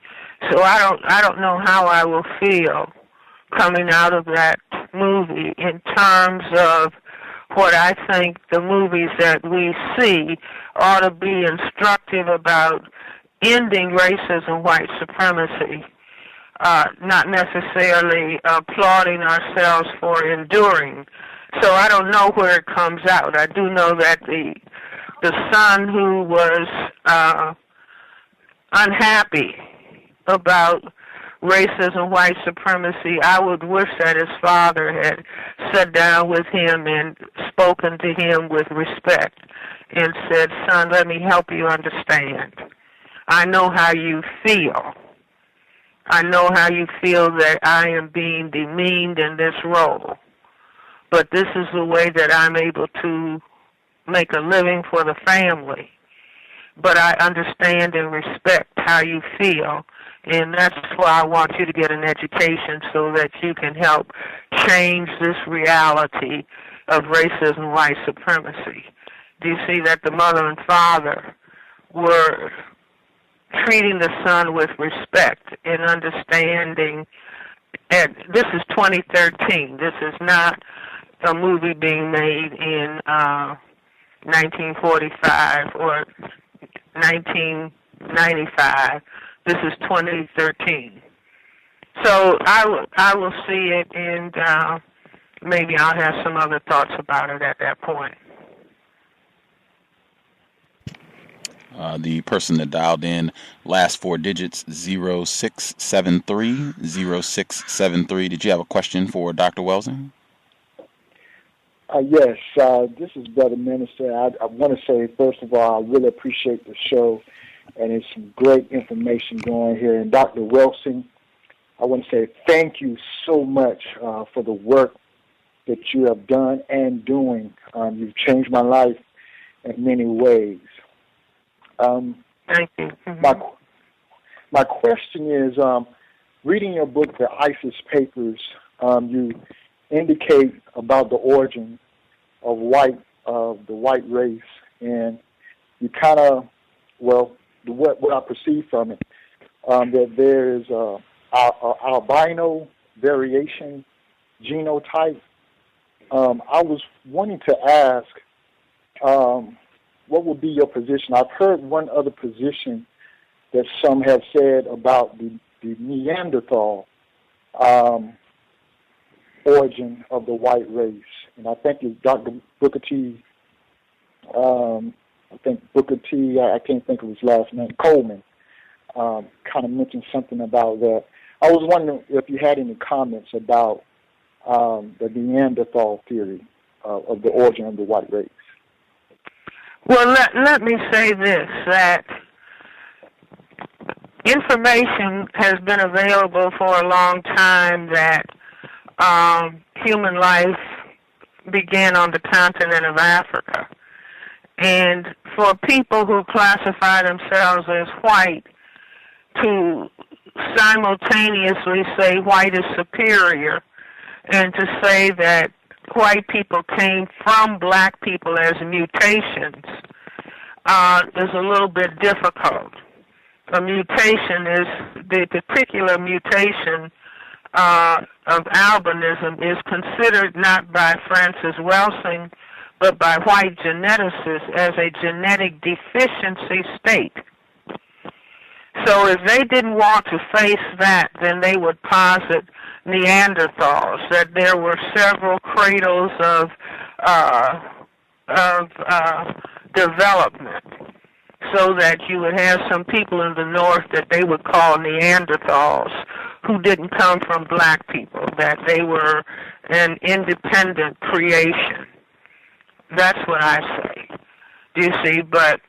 Speaker 3: So I don't know how I will feel coming out of that movie in terms of what I think the movies that we see ought to be instructive about ending racism, white supremacy, not necessarily applauding ourselves for enduring. So I don't know where it comes out. I do know that the son who was unhappy about racism, white supremacy, I would wish that his father had sat down with him and spoken to him with respect and said, son, let me help you understand. I know how you feel. I know how you feel that I am being demeaned in this role. But this is the way that I'm able to make a living for the family. But I understand and respect how you feel, and that's why I want you to get an education so that you can help change this reality of racism, white supremacy. Do you see that the mother and father were treating the son with respect and understanding? And this is 2013. This is not a movie being made in 1945 or 1995. This is 2013. So I will see it, and maybe I'll have some other thoughts about it at that point.
Speaker 2: The person that dialed in, last four digits, 0673, 0673. Did you have a question for Dr. Welsing?
Speaker 7: Yes, this is Brother Minister. I want to say, first of all, I really appreciate the show, and it's some great information going here. And Dr. Welsing, I want to say thank you so much for the work that you have done and doing. You've changed my life in many ways.
Speaker 3: Thank you. Mm-hmm.
Speaker 7: My question is, reading your book, The ISIS Papers, you indicate about the origin of the white race, and you kind of, what I perceive from it, that there is a albino variation genotype. I was wanting to ask, what would be your position? I've heard one other position that some have said about the Neanderthal origin of the white race, and I think it's Dr. Booker T. I can't think of his last name, Coleman, kind of mentioned something about that. I was wondering if you had any comments about the Neanderthal theory of the origin of the white race.
Speaker 3: Well, let me say this, that information has been available for a long time that human life began on the continent of Africa. And for people who classify themselves as white to simultaneously say white is superior and to say that white people came from black people as mutations is a little bit difficult. A mutation is, the particular mutation of albinism is considered not by Francis Welsing but by white geneticists as a genetic deficiency state. So if they didn't want to face that, then they would posit Neanderthals, that there were several cradles of development, so that you would have some people in the north that they would call Neanderthals who didn't come from black people, that they were an independent creation. That's what I say. Do you see? But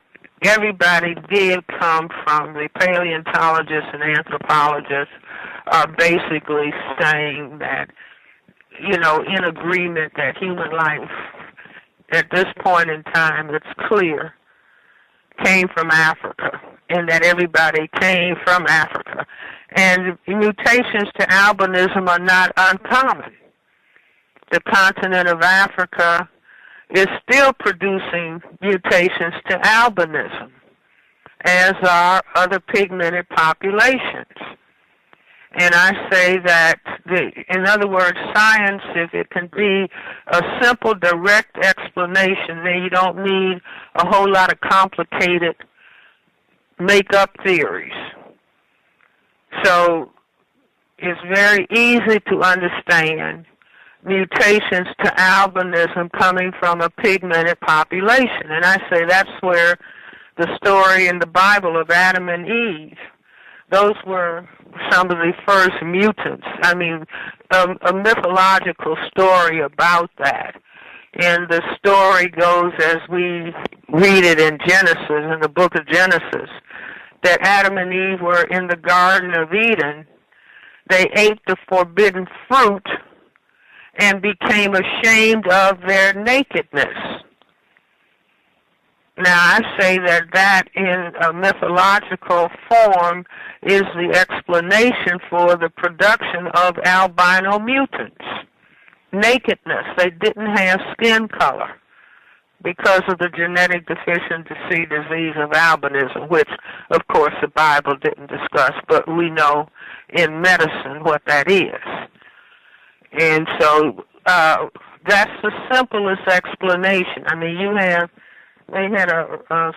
Speaker 3: everybody did come from, the paleontologists and anthropologists are basically saying that, in agreement that human life at this point in time, it's clear, came from Africa, and that everybody came from Africa. And mutations to albinism are not uncommon. The continent of Africa is still producing mutations to albinism, as are other pigmented populations. And I say that, in other words, science, if it can be a simple, direct explanation, then you don't need a whole lot of complicated make-up theories. So it's very easy to understand mutations to albinism coming from a pigmented population. And I say that's where the story in the Bible of Adam and Eve, those were some of the first mutants. I mean, a mythological story about that. And the story goes as we read it in Genesis, in the book of Genesis, that Adam and Eve were in the Garden of Eden. They ate the forbidden fruit and became ashamed of their nakedness. Now, I say that in a mythological form is the explanation for the production of albino mutants. Nakedness. They didn't have skin color because of the genetic deficiency disease of albinism, which, of course, the Bible didn't discuss, but we know in medicine what that is. And so that's the simplest explanation. I mean, they had a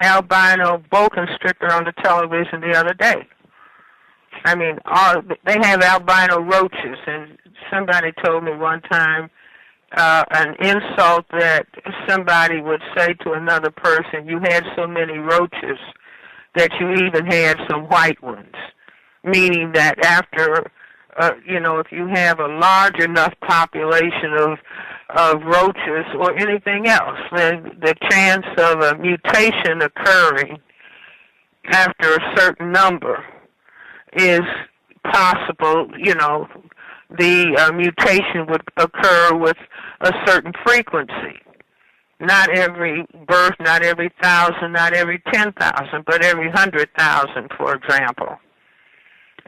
Speaker 3: albino boa constrictor on the television the other day. I mean, they have albino roaches, and somebody told me one time an insult that somebody would say to another person, you had so many roaches that you even had some white ones, meaning that after if you have a large enough population of roaches or anything else, then the chance of a mutation occurring after a certain number is possible, the mutation would occur with a certain frequency. Not every birth, not every 1,000, not every 10,000, but every 100,000, for example.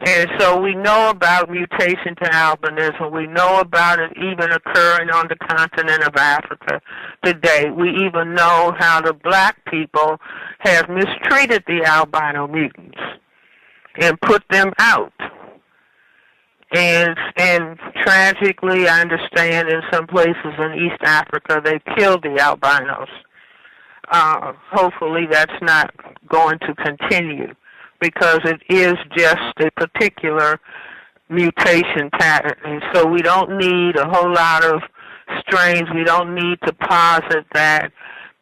Speaker 3: And so we know about mutation to albinism. We know about it even occurring on the continent of Africa today. We even know how the black people have mistreated the albino mutants and put them out. And tragically, I understand in some places in East Africa, they killed the albinos. Hopefully that's not going to continue, because it is just a particular mutation pattern. And so we don't need a whole lot of strains. We don't need to posit that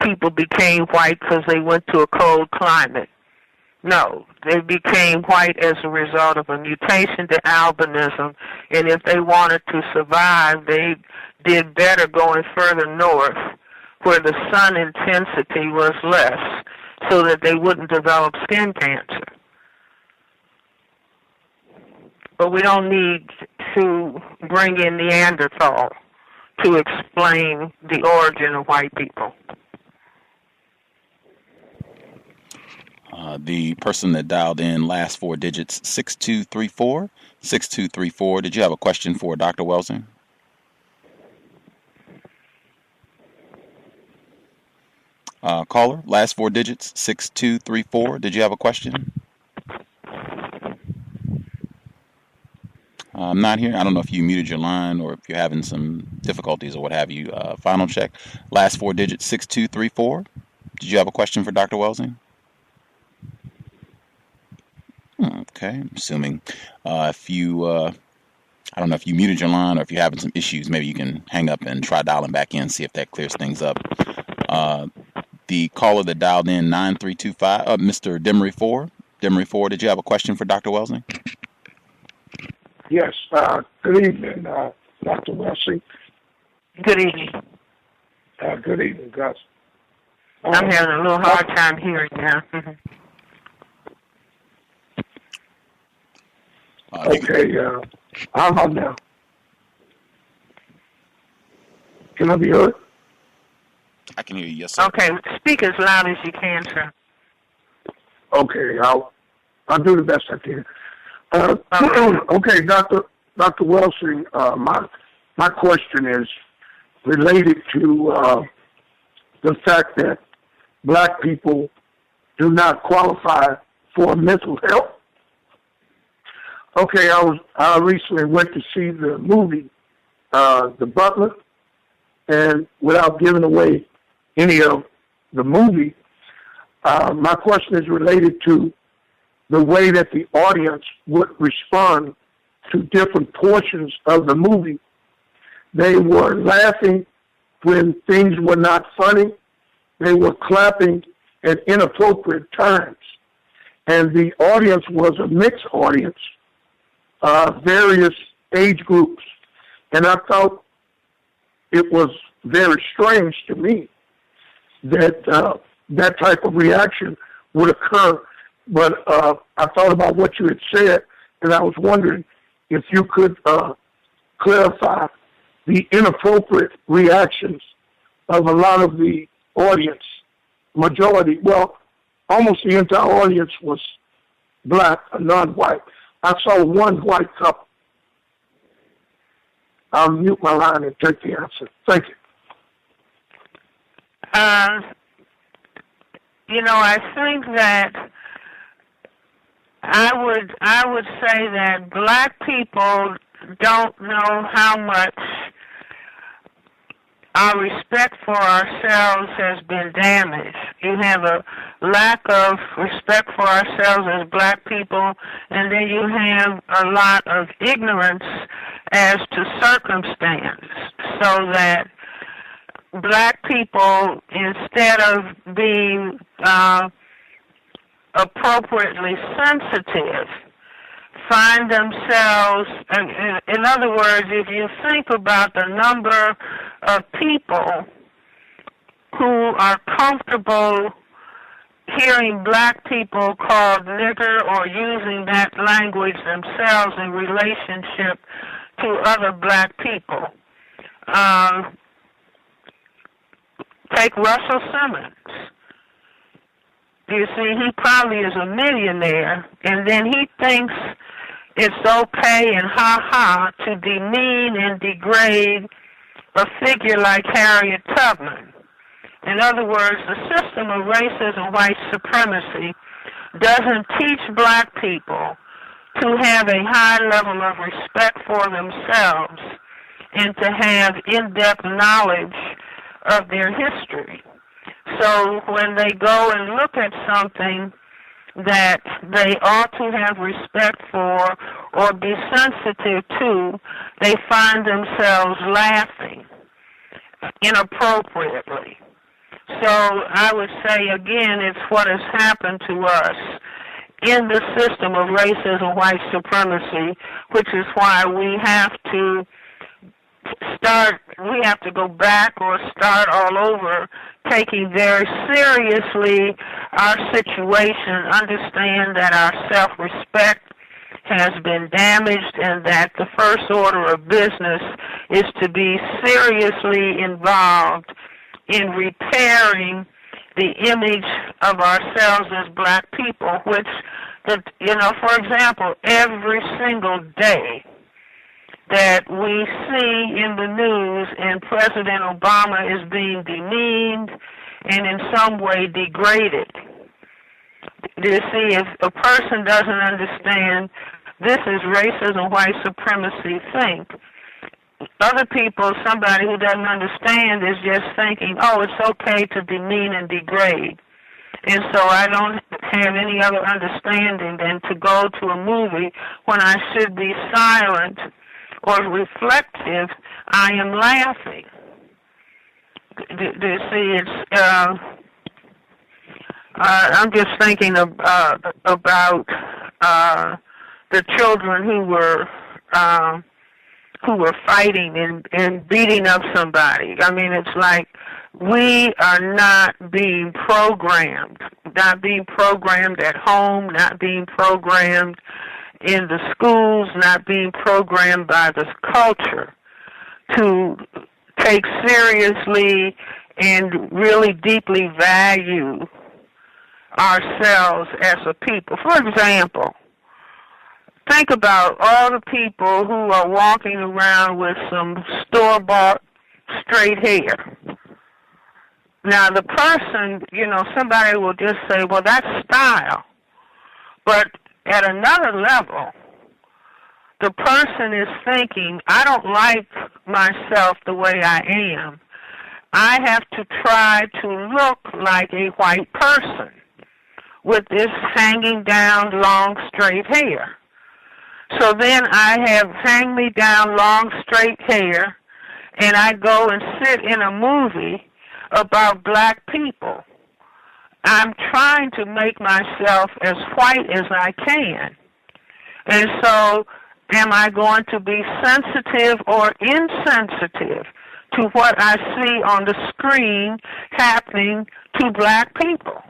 Speaker 3: people became white because they went to a cold climate. No, they became white as a result of a mutation to albinism, and if they wanted to survive, they did better going further north, where the sun intensity was less, so that they wouldn't develop skin cancer. But we don't need to bring in Neanderthal to explain the origin of white people.
Speaker 2: The person that dialed in, last four digits, 6234. 6234, did you have a question for Dr. Welsing? Caller, last four digits, 6234, did you have a question? I'm not here. I don't know if you muted your line or if you're having some difficulties or what have you. Final check, last four digits, 6234. Did you have a question for Dr. Welsing? Okay, I'm assuming if you, I don't know if you muted your line or if you're having some issues, maybe you can hang up and try dialing back in, see if that clears things up. The caller that dialed in, 9325, Mr. Demery 4. Demery 4, did you have a question for Dr. Welsing?
Speaker 8: Yes, good evening, Dr. Welsing.
Speaker 3: Good evening.
Speaker 8: Good evening, Gus.
Speaker 3: I'm having a little hard time hearing now.
Speaker 8: Okay, how about now? Can I be heard?
Speaker 2: I can hear you, yes, sir.
Speaker 3: Okay, speak as loud as you can, sir.
Speaker 8: Okay, I'll do the best I can. Okay, Dr. Welsing, my question is related to the fact that black people do not qualify for mental health. Okay, I recently went to see the movie, The Butler, and without giving away any of the movie, my question is related to the way that the audience would respond to different portions of the movie. They were laughing when things were not funny. They were clapping at inappropriate times. And the audience was a mixed audience, various age groups. And I thought it was very strange to me that that type of reaction would occur. But I thought about what you had said, and I was wondering if you could clarify the inappropriate reactions of a lot of the audience, majority, well, almost the entire audience was black, non-white. I saw one white couple. I'll mute my line and take the answer. Thank you.
Speaker 3: I think that I would say that black people don't know how much our respect for ourselves has been damaged. You have a lack of respect for ourselves as black people, and then you have a lot of ignorance as to circumstance, so that black people, instead of being appropriately sensitive, find themselves, in other words, if you think about the number of people who are comfortable hearing black people called nigger or using that language themselves in relationship to other black people. Take Russell Simmons. You see, he probably is a millionaire, and then he thinks it's okay and ha-ha to demean and degrade a figure like Harriet Tubman. In other words, the system of racism, white supremacy, doesn't teach black people to have a high level of respect for themselves and to have in-depth knowledge of their history. So when they go and look at something that they ought to have respect for or be sensitive to, they find themselves laughing inappropriately. So I would say, again, it's what has happened to us in the system of racism, white supremacy, which is why we have to go back or start all over, taking very seriously our situation, understand that our self-respect has been damaged and that the first order of business is to be seriously involved in repairing the image of ourselves as black people, which, for example, every single day that we see in the news and President Obama is being demeaned and in some way degraded. You see, if a person doesn't understand this is racism, white supremacy think, other people, somebody who doesn't understand is just thinking, oh, it's okay to demean and degrade. And so I don't have any other understanding than to go to a movie when I should be silent or reflective. I am laughing. Do you see, it's, I'm just thinking about the children who were fighting and beating up somebody. I mean, it's like we are not being programmed at home, not being programmed in the schools, not being programmed by the culture to take seriously and really deeply value ourselves as a people. For example, think about all the people who are walking around with some store-bought straight hair. Now, the person, somebody will just say, well, that's style. But at another level, the person is thinking, I don't like myself the way I am. I have to try to look like a white person with this hanging down long straight hair. So then I have hang me down long straight hair and I go and sit in a movie about black people. I'm trying to make myself as white as I can. And so am I going to be sensitive or insensitive to what I see on the screen happening to black people?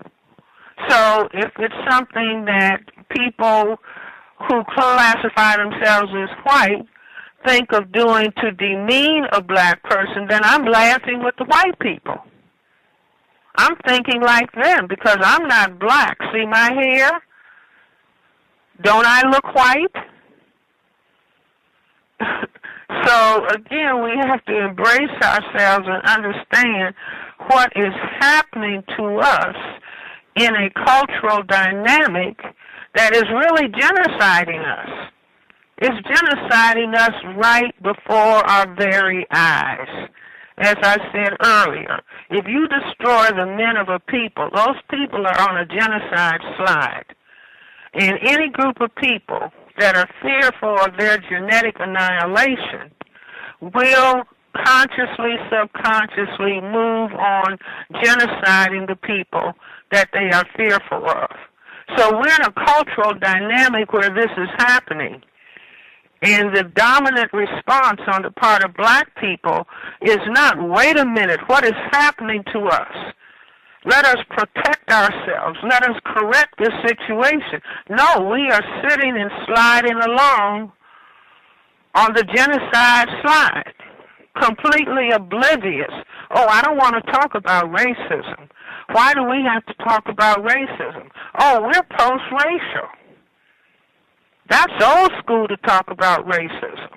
Speaker 3: So if it's something that people who classify themselves as white think of doing to demean a black person, then I'm laughing with the white people. I'm thinking like them because I'm not black. See my hair? Don't I look white? So, again, we have to embrace ourselves and understand what is happening to us in a cultural dynamic that is really genociding us. It's genociding us right before our very eyes. As I said earlier, if you destroy the men of a people, those people are on a genocide slide. And any group of people that are fearful of their genetic annihilation will consciously, subconsciously move on genociding the people that they are fearful of. So we're in a cultural dynamic where this is happening. And the dominant response on the part of black people is not, wait a minute, what is happening to us? Let us protect ourselves. Let us correct this situation. No, we are sitting and sliding along on the genocide slide, completely oblivious. Oh, I don't want to talk about racism. Why do we have to talk about racism? Oh, we're post-racial. That's old school to talk about racism.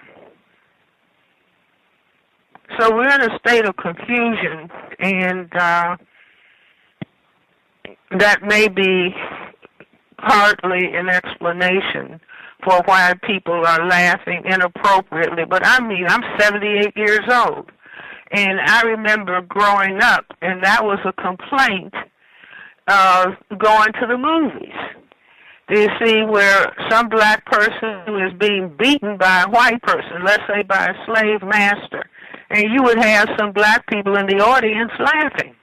Speaker 3: So we're in a state of confusion, and that may be hardly an explanation for why people are laughing inappropriately. But I mean, I'm 78 years old, and I remember growing up, and that was a complaint of going to the movies. Do you see where some black person is being beaten by a white person, let's say by a slave master, and you would have some black people in the audience laughing.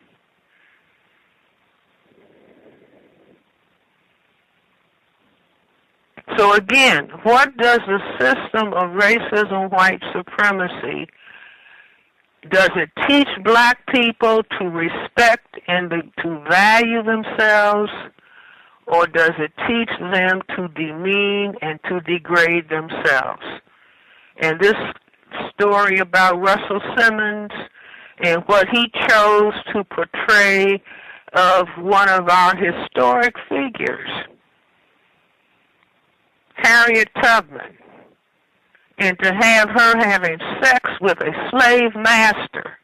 Speaker 3: So again, what does the system of racism, white supremacy, does it teach black people to respect and to value themselves, or does it teach them to demean and to degrade themselves? And this story about Russell Simmons and what he chose to portray of one of our historic figures, Harriet Tubman, and to have her having sex with a slave master.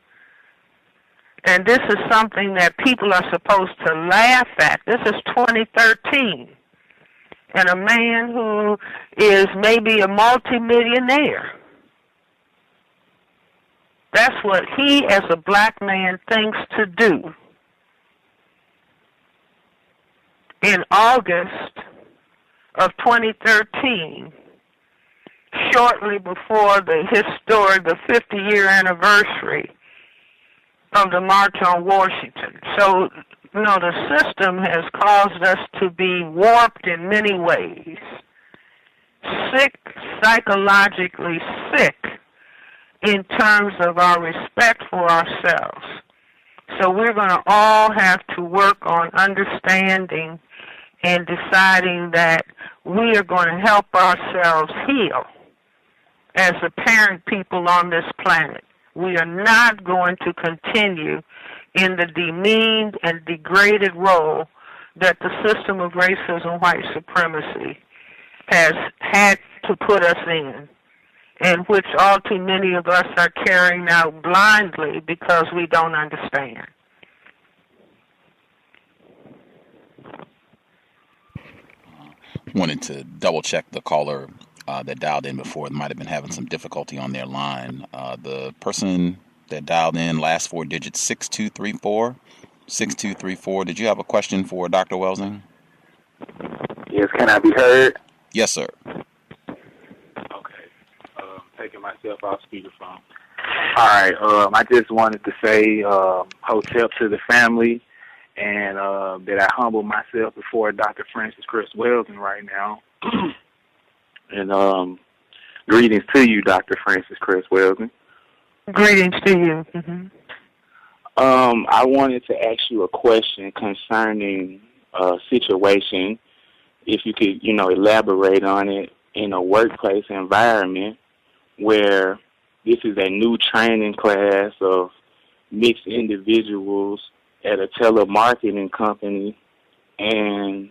Speaker 3: And this is something that people are supposed to laugh at. This is 2013. And a man who is maybe a multimillionaire. That's what he, as a black man, thinks to do. In August of 2013, shortly before the 50-year anniversary of the March on Washington. So, the system has caused us to be warped in many ways, sick, psychologically sick, in terms of our respect for ourselves. So we're going to all have to work on understanding and deciding that we are going to help ourselves heal as the parent people on this planet. We are not going to continue in the demeaned and degraded role that the system of racism, white supremacy has had to put us in, and which all too many of us are carrying out blindly because we don't understand.
Speaker 2: Wanted to double check the caller that dialed in before. It might have been having some difficulty on their line. The person that dialed in, last four digits, 6234. 6234. Did you have a question for Dr. Welsing?
Speaker 9: Yes, can I be heard?
Speaker 2: Yes, sir.
Speaker 9: Okay. Taking myself off speakerphone. All right. I just wanted to say hotep to the family, and that I humble myself before Dr. Francis Chris Welsing right now. And greetings to you, Dr. Francis Chris Welsing.
Speaker 3: Greetings to you. Mm-hmm.
Speaker 9: I wanted to ask you a question concerning a situation, if you could, elaborate on it, in a workplace environment where this is a new training class of mixed individuals at a telemarketing company, and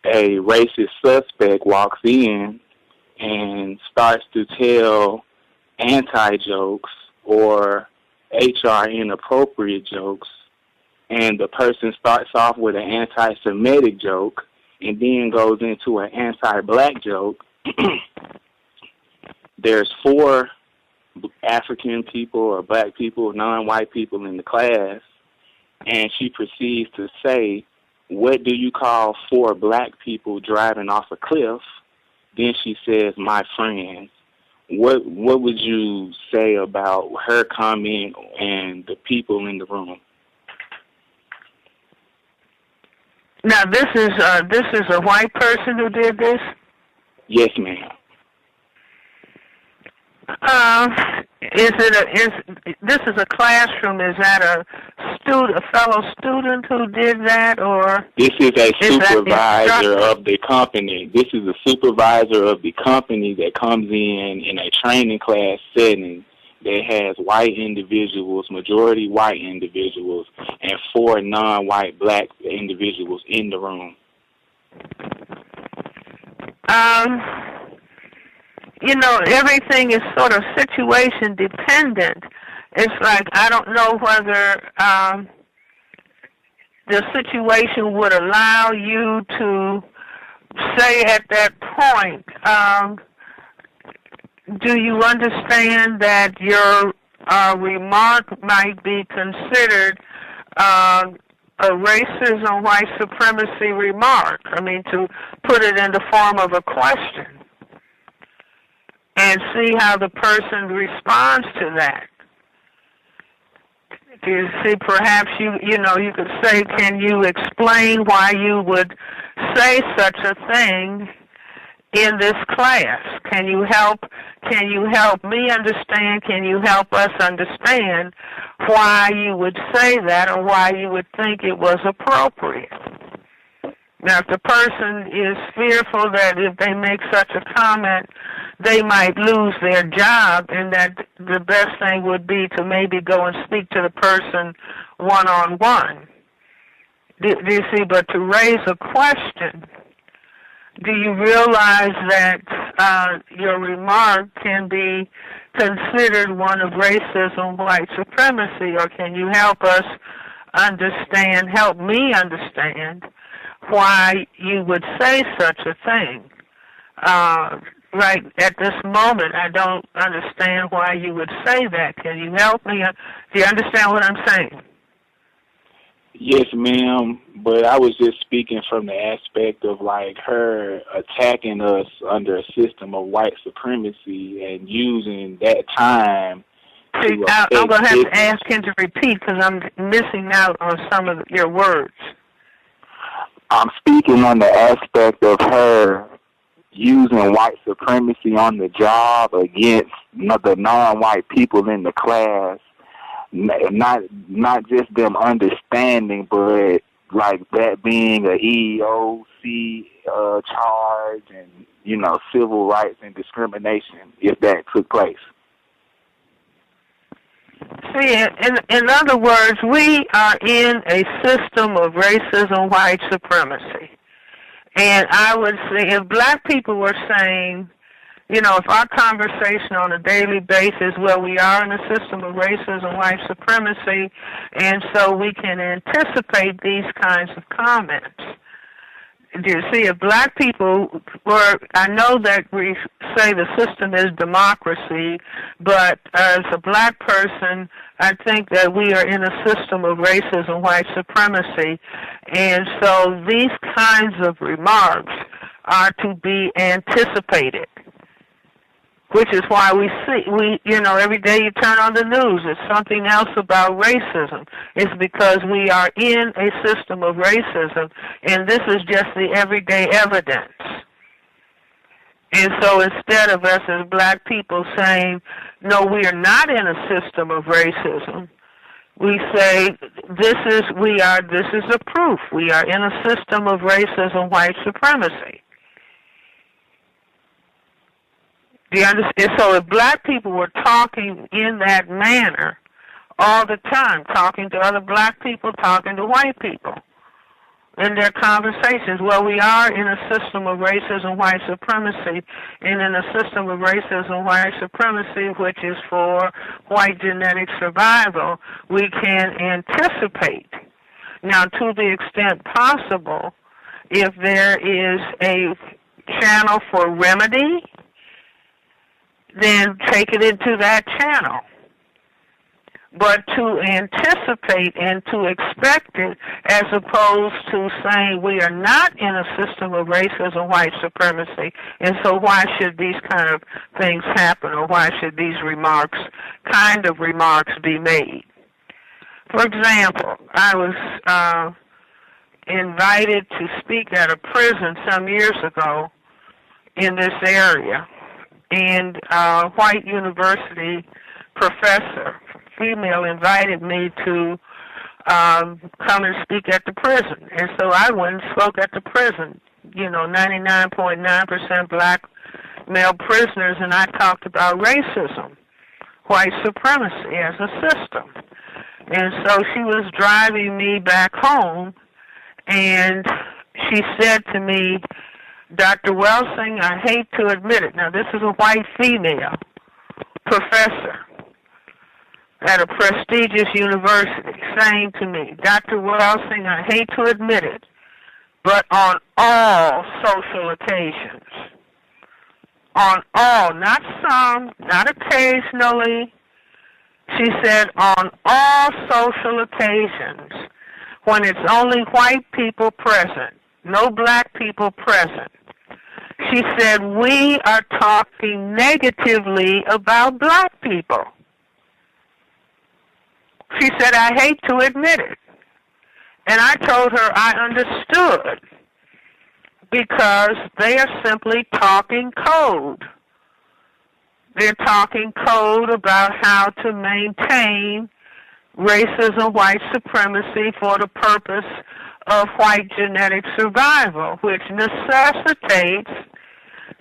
Speaker 9: a racist suspect walks in and starts to tell anti-jokes or HR inappropriate jokes, and the person starts off with an anti-Semitic joke and then goes into an anti-black joke. There's 4 African people or black people, non-white people in the class, and she proceeds to say, "What do you call 4 black people driving off a cliff?" Then she says, "My friends." What would you say about her comment and the people in the room?
Speaker 3: Now, this is a white person who did this?
Speaker 9: Yes, ma'am.
Speaker 3: This is a classroom? Is that a a fellow student who did that, or
Speaker 9: this is a
Speaker 3: is
Speaker 9: supervisor of the company. This is a supervisor of the company that comes in a training class setting that has white individuals, majority white individuals, and 4 non-white black individuals in the room?
Speaker 3: Everything is sort of situation dependent. It's like I don't know whether the situation would allow you to say at that point, do you understand that your remark might be considered a racism, white supremacy remark? I mean, to put it in the form of a question and see how the person responds to that. You see, perhaps you could say, can you explain why you would say such a thing in this class? Can you help me understand? Can you help us understand why you would say that or why you would think it was appropriate? Now, if the person is fearful that if they make such a comment, they might lose their job, and that the best thing would be to maybe go and speak to the person one-on-one. Do you see? But to raise a question, do you realize that your remark can be considered one of racism, white supremacy, or can you help us understand, help me understand, why you would say such a thing? Right at this moment, I don't understand why you would say that. Can you help me? Do you understand what I'm saying?
Speaker 9: Yes, ma'am, but I was just speaking from the aspect of like her attacking us under a system of white supremacy and using that time.
Speaker 3: See, I'm going to have to ask him to repeat because I'm missing out on some of your words.
Speaker 9: I'm speaking on the aspect of her using white supremacy on the job against the non-white people in the class, not just them understanding, but like that being a EEOC charge and civil rights and discrimination if that took place.
Speaker 3: See, in other words, we are in a system of racism, white supremacy. And I would say if black people were saying, if our conversation on a daily basis, well, we are in a system of racism, white supremacy, and so we can anticipate these kinds of comments. Do you see, if black people were, I know that we say the system is democracy, but as a black person, I think that we are in a system of racism, white supremacy, and so these kinds of remarks are to be anticipated, which is why we every day you turn on the news, it's something else about racism. It's because we are in a system of racism, and this is just the everyday evidence. And so instead of us as black people saying, no, we are not in a system of racism, we say, this is a proof. We are in a system of racism, white supremacy. Do you understand? So if black people were talking in that manner all the time, talking to other black people, talking to white people in their conversations, well, we are in a system of racism, white supremacy, and in a system of racism, white supremacy, which is for white genetic survival, we can anticipate. Now, to the extent possible, if there is a channel for remedy, then take it into that channel. But to anticipate and to expect it, as opposed to saying we are not in a system of racism, white supremacy, and so why should these kind of things happen, or why should these remarks be made? For example, I was invited to speak at a prison some years ago in this area, and a white university professor, female, invited me to come and speak at the prison. And so I went and spoke at the prison, 99.9% black male prisoners, and I talked about racism, white supremacy as a system. And so she was driving me back home, and she said to me, Dr. Welsing, I hate to admit it. Now, this is a white female professor at a prestigious university saying to me, Dr. Welsing, I hate to admit it, but on all social occasions, on all, not some, not occasionally, she said, on all social occasions, when it's only white people present, no black people present, she said, we are talking negatively about black people. She said, I hate to admit it. And I told her I understood, because they are simply talking code. They're talking code about how to maintain racism, white supremacy for the purpose of white genetic survival, which necessitates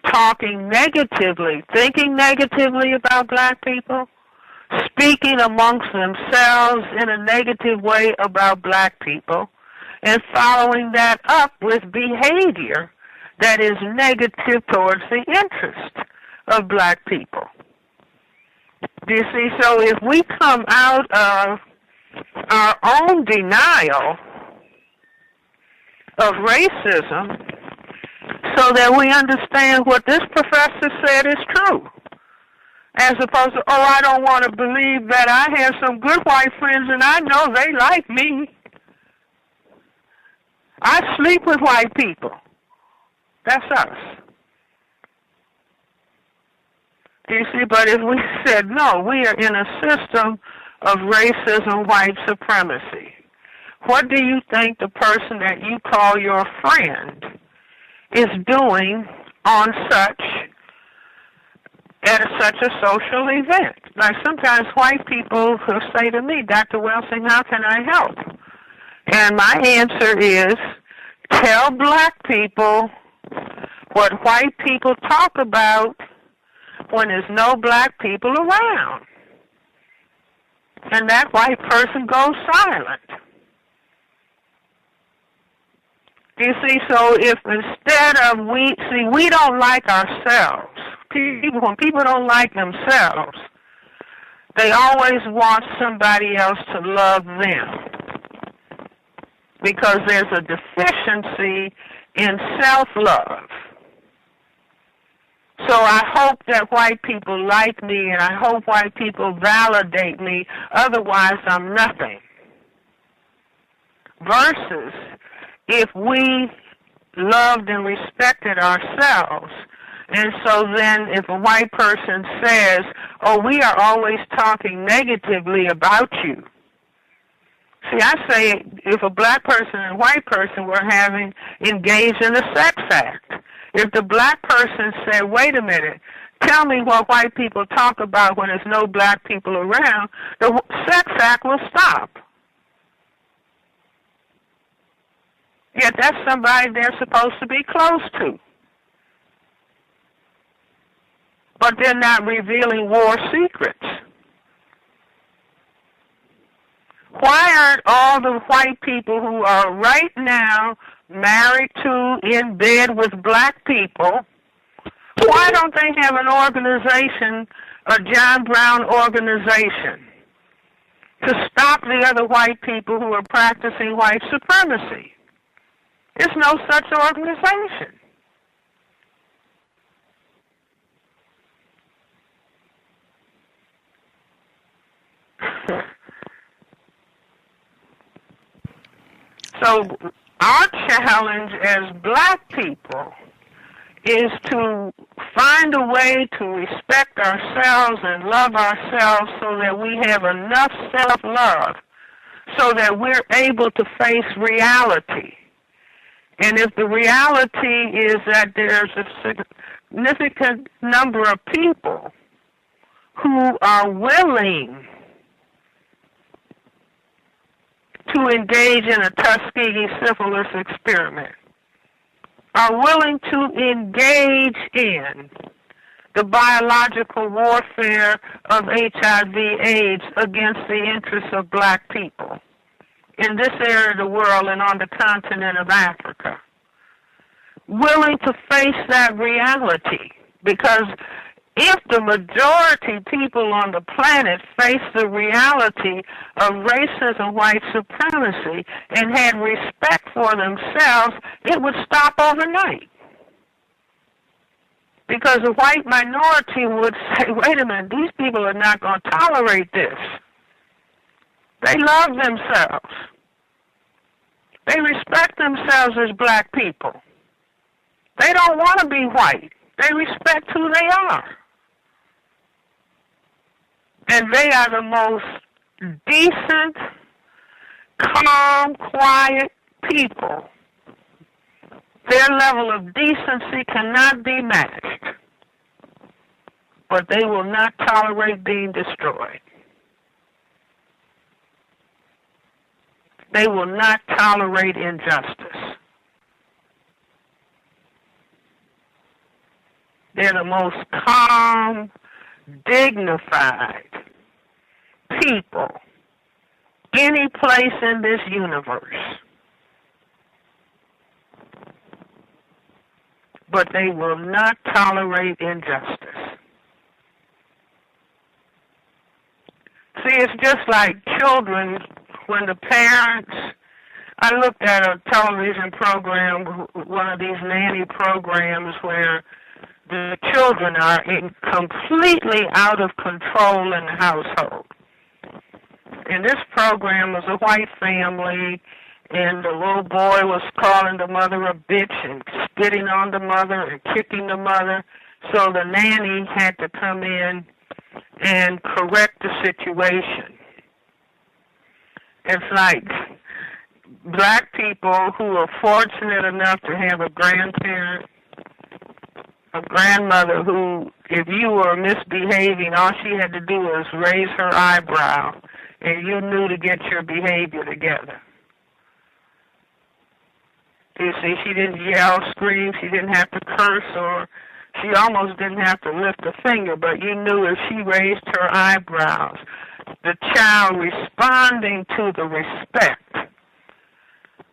Speaker 3: talking negatively, thinking negatively about black people, speaking amongst themselves in a negative way about black people, and following that up with behavior that is negative towards the interest of black people. Do you see? So if we come out of our own denial of racism so that we understand what this professor said is true, as opposed to, I don't want to believe that I have some good white friends and I know they like me. I sleep with white people. That's us. You see, but if we said, no, we are in a system of racism, white supremacy, what do you think the person that you call your friend is doing on such a social event? Like sometimes white people will say to me, Dr. Welsing, how can I help? And my answer is, tell black people what white people talk about when there's no black people around. And that white person goes silent. You see, so if instead of we don't like ourselves. When people don't like themselves, they always want somebody else to love them, because there's a deficiency in self-love. So I hope that white people like me, and I hope white people validate me, otherwise I'm nothing. Versus if we loved and respected ourselves, and so then if a white person says, we are always talking negatively about you. See, I say if a black person and a white person were engaged in a sex act, if the black person said, wait a minute, tell me what white people talk about when there's no black people around, the sex act will stop. Yet that's somebody they're supposed to be close to. But they're not revealing war secrets. Why aren't all the white people who are right now married to, in bed with black people, why don't they have an organization, a John Brown organization, to stop the other white people who are practicing white supremacy? There's no such organization. So our challenge as black people is to find a way to respect ourselves and love ourselves so that we have enough self-love so that we're able to face reality. And if the reality is that there's a significant number of people who are willing to engage in a Tuskegee syphilis experiment, are willing to engage in the biological warfare of HIV/AIDS against the interests of black people in this area of the world and on the continent of Africa. Willing to face that reality, because if the majority people on the planet face the reality of racism, white supremacy, and had respect for themselves, it would stop overnight. Because the white minority would say, wait a minute, these people are not going to tolerate this. They love themselves. They respect themselves as black people. They don't want to be white. They respect who they are. And they are the most decent, calm, quiet people. Their level of decency cannot be matched. But they will not tolerate being destroyed. They will not tolerate injustice. They're the most calm, dignified people any place in this universe. But they will not tolerate injustice. See, it's just like children when the parents, I looked at a television program, one of these nanny programs where the children are completely out of control in the household. And this program was a white family, and the little boy was calling the mother a bitch and spitting on the mother and kicking the mother. So the nanny had to come in and correct the situation. It's like black people who are fortunate enough to have a grandparent, a grandmother who, if you were misbehaving, all she had to do was raise her eyebrow, and you knew to get your behavior together. You see, she didn't yell, scream, she didn't have to curse, or she almost didn't have to lift a finger, but you knew if she raised her eyebrows, the child responding to the respect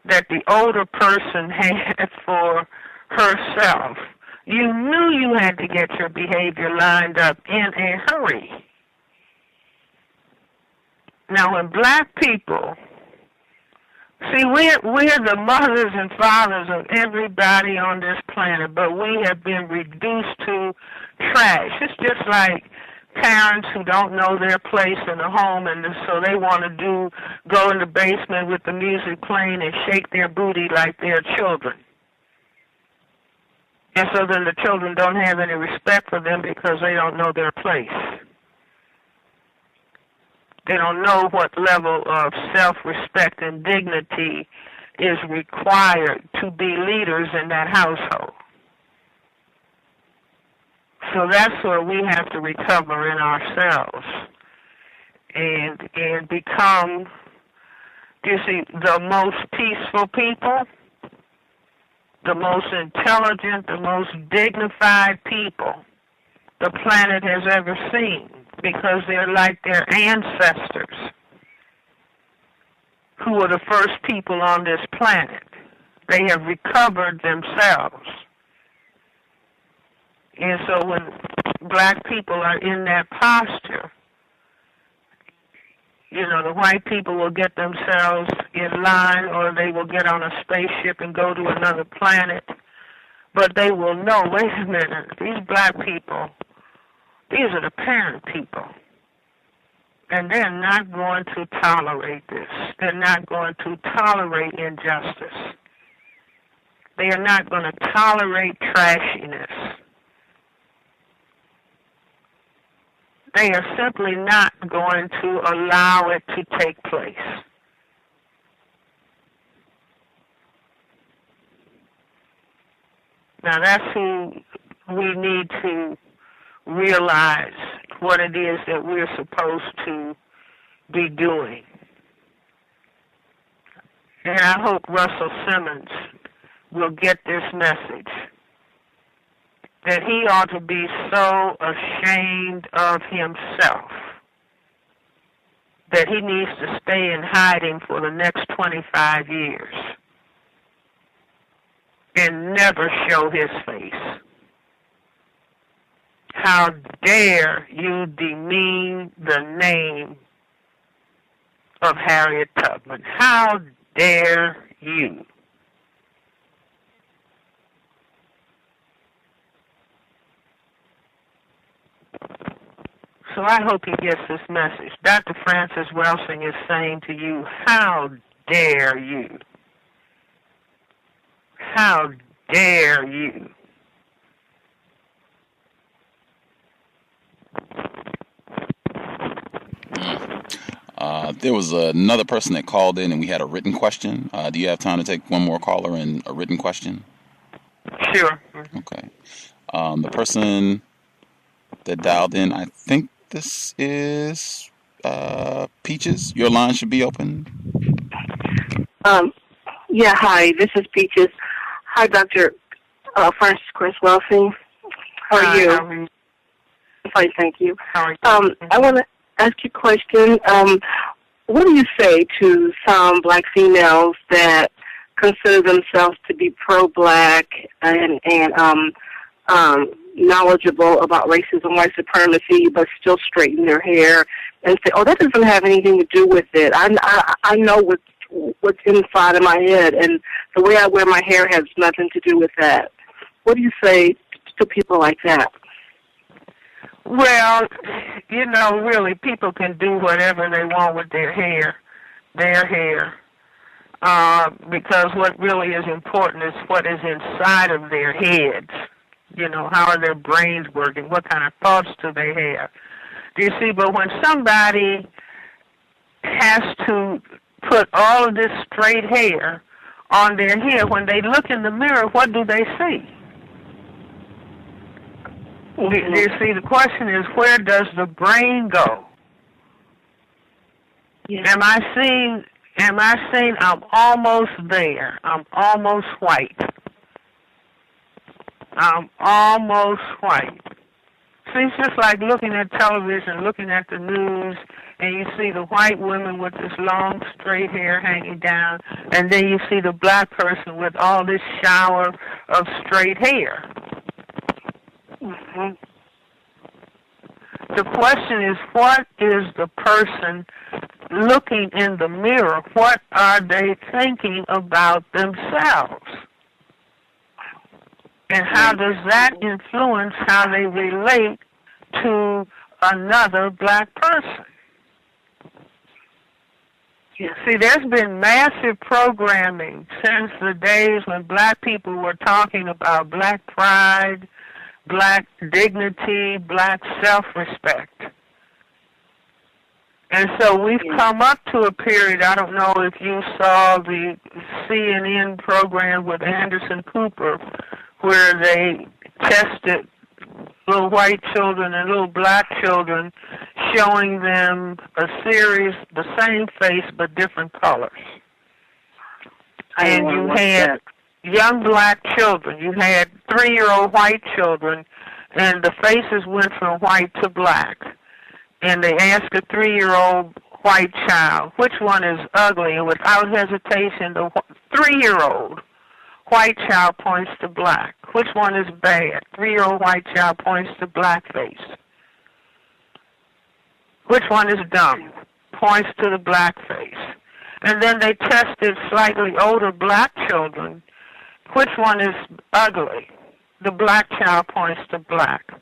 Speaker 3: that the older person had for herself, you knew you had to get your behavior lined up in a hurry. Now, when black people, see, we're the mothers and fathers of everybody on this planet, but we have been reduced to trash. It's just like parents who don't know their place in the home, and so they want to go in the basement with the music playing and shake their booty like they're children. And so then the children don't have any respect for them because they don't know their place. They don't know what level of self-respect and dignity is required to be leaders in that household. So that's where we have to recover in ourselves and become, you see, the most peaceful people, the most intelligent, the most dignified people the planet has ever seen, because they're like their ancestors who were the first people on this planet. They have recovered themselves. And so when black people are in that posture, you know, the white people will get themselves in line, or they will get on a spaceship and go to another planet. But they will know, wait a minute, these black people, these are the parent people. And they're not going to tolerate this. They're not going to tolerate injustice. They are not going to tolerate trashiness. They are simply not going to allow it to take place. Now that's who we need to realize what it is that we're supposed to be doing. And I hope Russell Simmons will get this message, that he ought to be so ashamed of himself that he needs to stay in hiding for the next 25 years and never show his face. How dare you demean the name of Harriet Tubman? How dare you? So I hope he gets this message. Dr. Francis Welsing is saying to you, how dare you? How dare you?
Speaker 2: There was another person that called in and we had a written question. Do you have time to take one more caller and a written question?
Speaker 3: Sure.
Speaker 2: Okay. The person that dialed in, I think this is Peaches. Your line should be open.
Speaker 10: Yeah, hi. This is Peaches. Hi, Dr. Francis Chris Welsing. How are you?
Speaker 3: How are you?
Speaker 10: Fine, thank you.
Speaker 3: How are you?
Speaker 10: I want to ask you a question. What do you say to some black females that consider themselves to be pro-black and knowledgeable about racism, white supremacy, but still straighten their hair and say, "Oh, that doesn't have anything to do with it. I know what's inside of my head, and the way I wear my hair has nothing to do with that." What do you say to people like that?
Speaker 3: Well, you know, really, people can do whatever they want with their hair, because what really is important is what is inside of their heads. You know, how are their brains working? What kind of thoughts do they have? Do you see? But when somebody has to put all of this straight hair on their head, when they look in the mirror, what do they see? Do you see, the question is, where does the brain go? Yeah. Am I seeing I'm almost there. I'm almost white. I'm almost white. See, it's just like looking at television, looking at the news, and you see the white women with this long, straight hair hanging down, and then you see the black person with all this shower of straight hair. Mm-hmm. The question is, what is the person looking in the mirror? What are they thinking about themselves? And how does that influence how they relate to another black person? Yeah. See, there's been massive programming since the days when black people were talking about black pride, black dignity, black self-respect. And so we've come up to a period, I don't know if you saw the CNN program with Anderson Cooper, where they tested little white children and little black children, showing them a series, the same face but different colors. And you had young black children. You had 3-year-old white children, and the faces went from white to black. And they asked a 3-year-old white child, which one is ugly? And without hesitation, the 3-year-old white child points to black. Which one is bad? 3-year-old white child points to black face. Which one is dumb? Points to the black face. And then they tested slightly older black children. Which one is ugly? The black child points to black.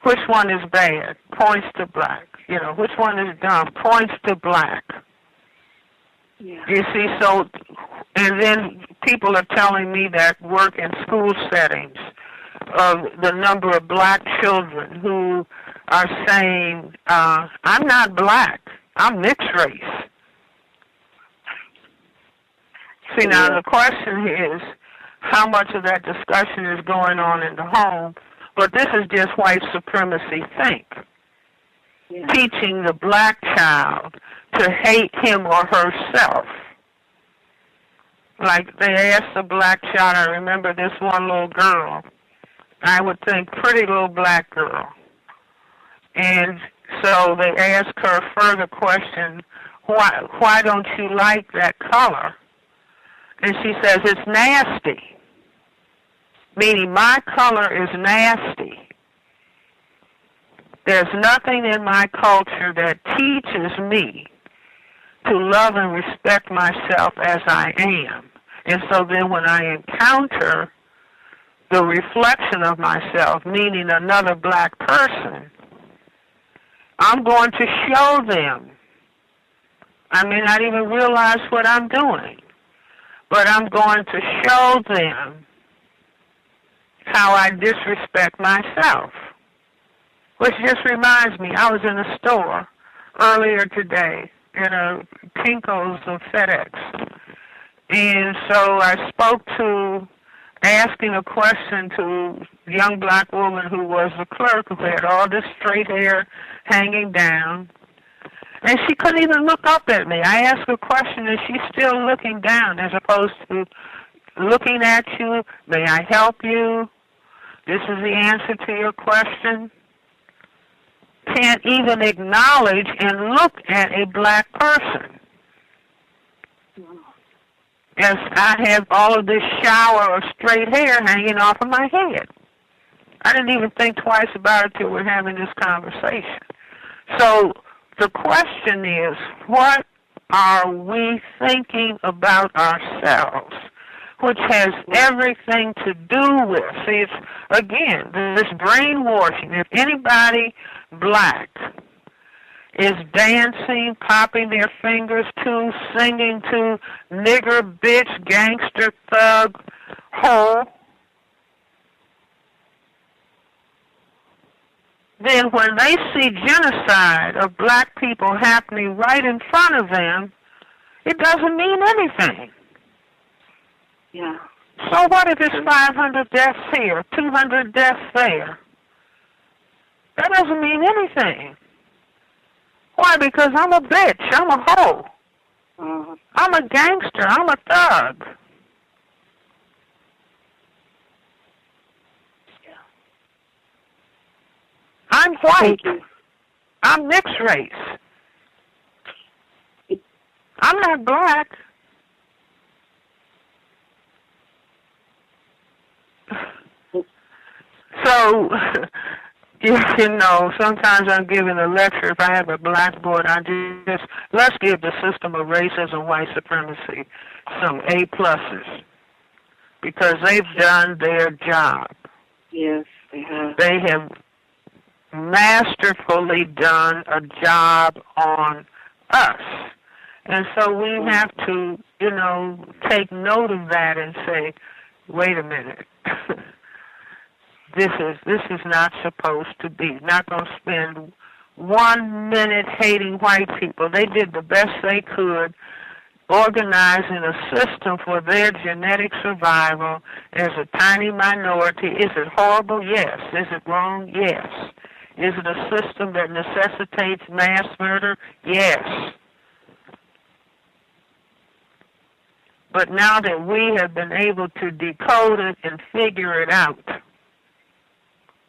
Speaker 3: Which one is bad? Points to black. You know, which one is dumb? Points to black. Yeah. You see, so, and then people are telling me that work in school settings, the number of black children who are saying, I'm not black, I'm mixed race. See, now the question is, how much of that discussion is going on in the home? But this is just white supremacy think. Yeah. Teaching the black child to hate him or herself Like they asked a black child, I remember this one little girl, I would think pretty little black girl. And so they asked her a further question, why don't you like that color? And she says, it's nasty. Meaning my color is nasty. There's nothing in my culture that teaches me to love and respect myself as I am. And so then when I encounter the reflection of myself, meaning another black person, I'm going to show them. I may not even realize what I'm doing, but I'm going to show them how I disrespect myself. Which just reminds me, I was in a store earlier today at a Kinko's of FedEx. And so I spoke to, asking a question to a young black woman who was the clerk who had all this straight hair hanging down. And she couldn't even look up at me. I asked her a question and she's still looking down as opposed to looking at you. May I help you? This is the answer to your question. Can't even acknowledge and look at a black person. As I have all of this shower of straight hair hanging off of my head. I didn't even think twice about it till we're having this conversation. So the question is, what are we thinking about ourselves? Which has everything to do with, see, it's, again, this brainwashing. If anybody black is dancing, popping their fingers to, singing to nigger, bitch, gangster, thug, hoe, then when they see genocide of black people happening right in front of them, it doesn't mean anything.
Speaker 10: Yeah.
Speaker 3: So what if it's 500 deaths here, 200 deaths there? That doesn't mean anything. Why? Because I'm a bitch. I'm a hoe. I'm a gangster. I'm a thug. I'm white. I'm mixed race. I'm not black. So, you know, sometimes I'm giving a lecture. If I have a blackboard, I just, let's give the system of racism, white supremacy, some A+, because they've done their job.
Speaker 10: Yes, they have.
Speaker 3: They have masterfully done a job on us. And so we have to, you know, take note of that and say, wait a minute. This is not supposed to be. Not going to spend 1 minute hating white people. They did the best they could organizing a system for their genetic survival as a tiny minority. Is it horrible? Yes. Is it wrong? Yes. Is it a system that necessitates mass murder? Yes. But now that we have been able to decode it and figure it out,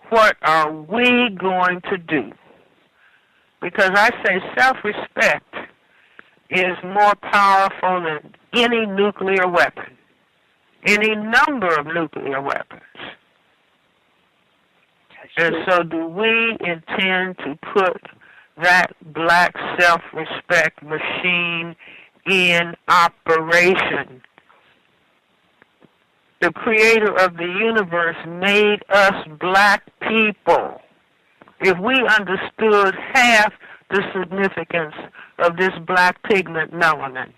Speaker 3: what are we going to do? Because I say self-respect is more powerful than any nuclear weapon, any number of nuclear weapons. And so do we intend to put that black self-respect machine in operation? The creator of the universe made us black people. If we understood half the significance of this black pigment melanin,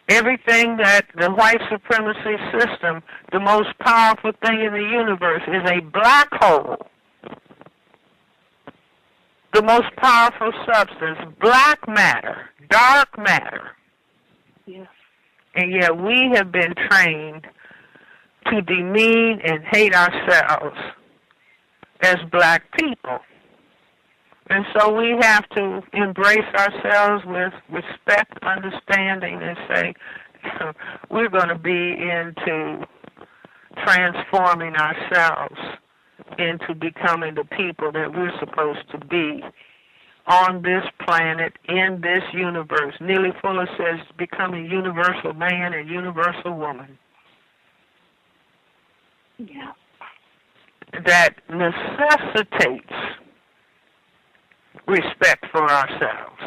Speaker 3: everything that the white supremacy system, the most powerful thing in the universe, is a black hole. The most powerful substance, black matter, dark matter.
Speaker 10: Yes.
Speaker 3: And yet we have been trained to demean and hate ourselves as black people. And so we have to embrace ourselves with respect, understanding, and say, we're going to be into transforming ourselves into becoming the people that we're supposed to be on this planet, in this universe. Neely Fuller says becoming universal man and universal woman.
Speaker 10: Yeah.
Speaker 3: That necessitates respect for ourselves.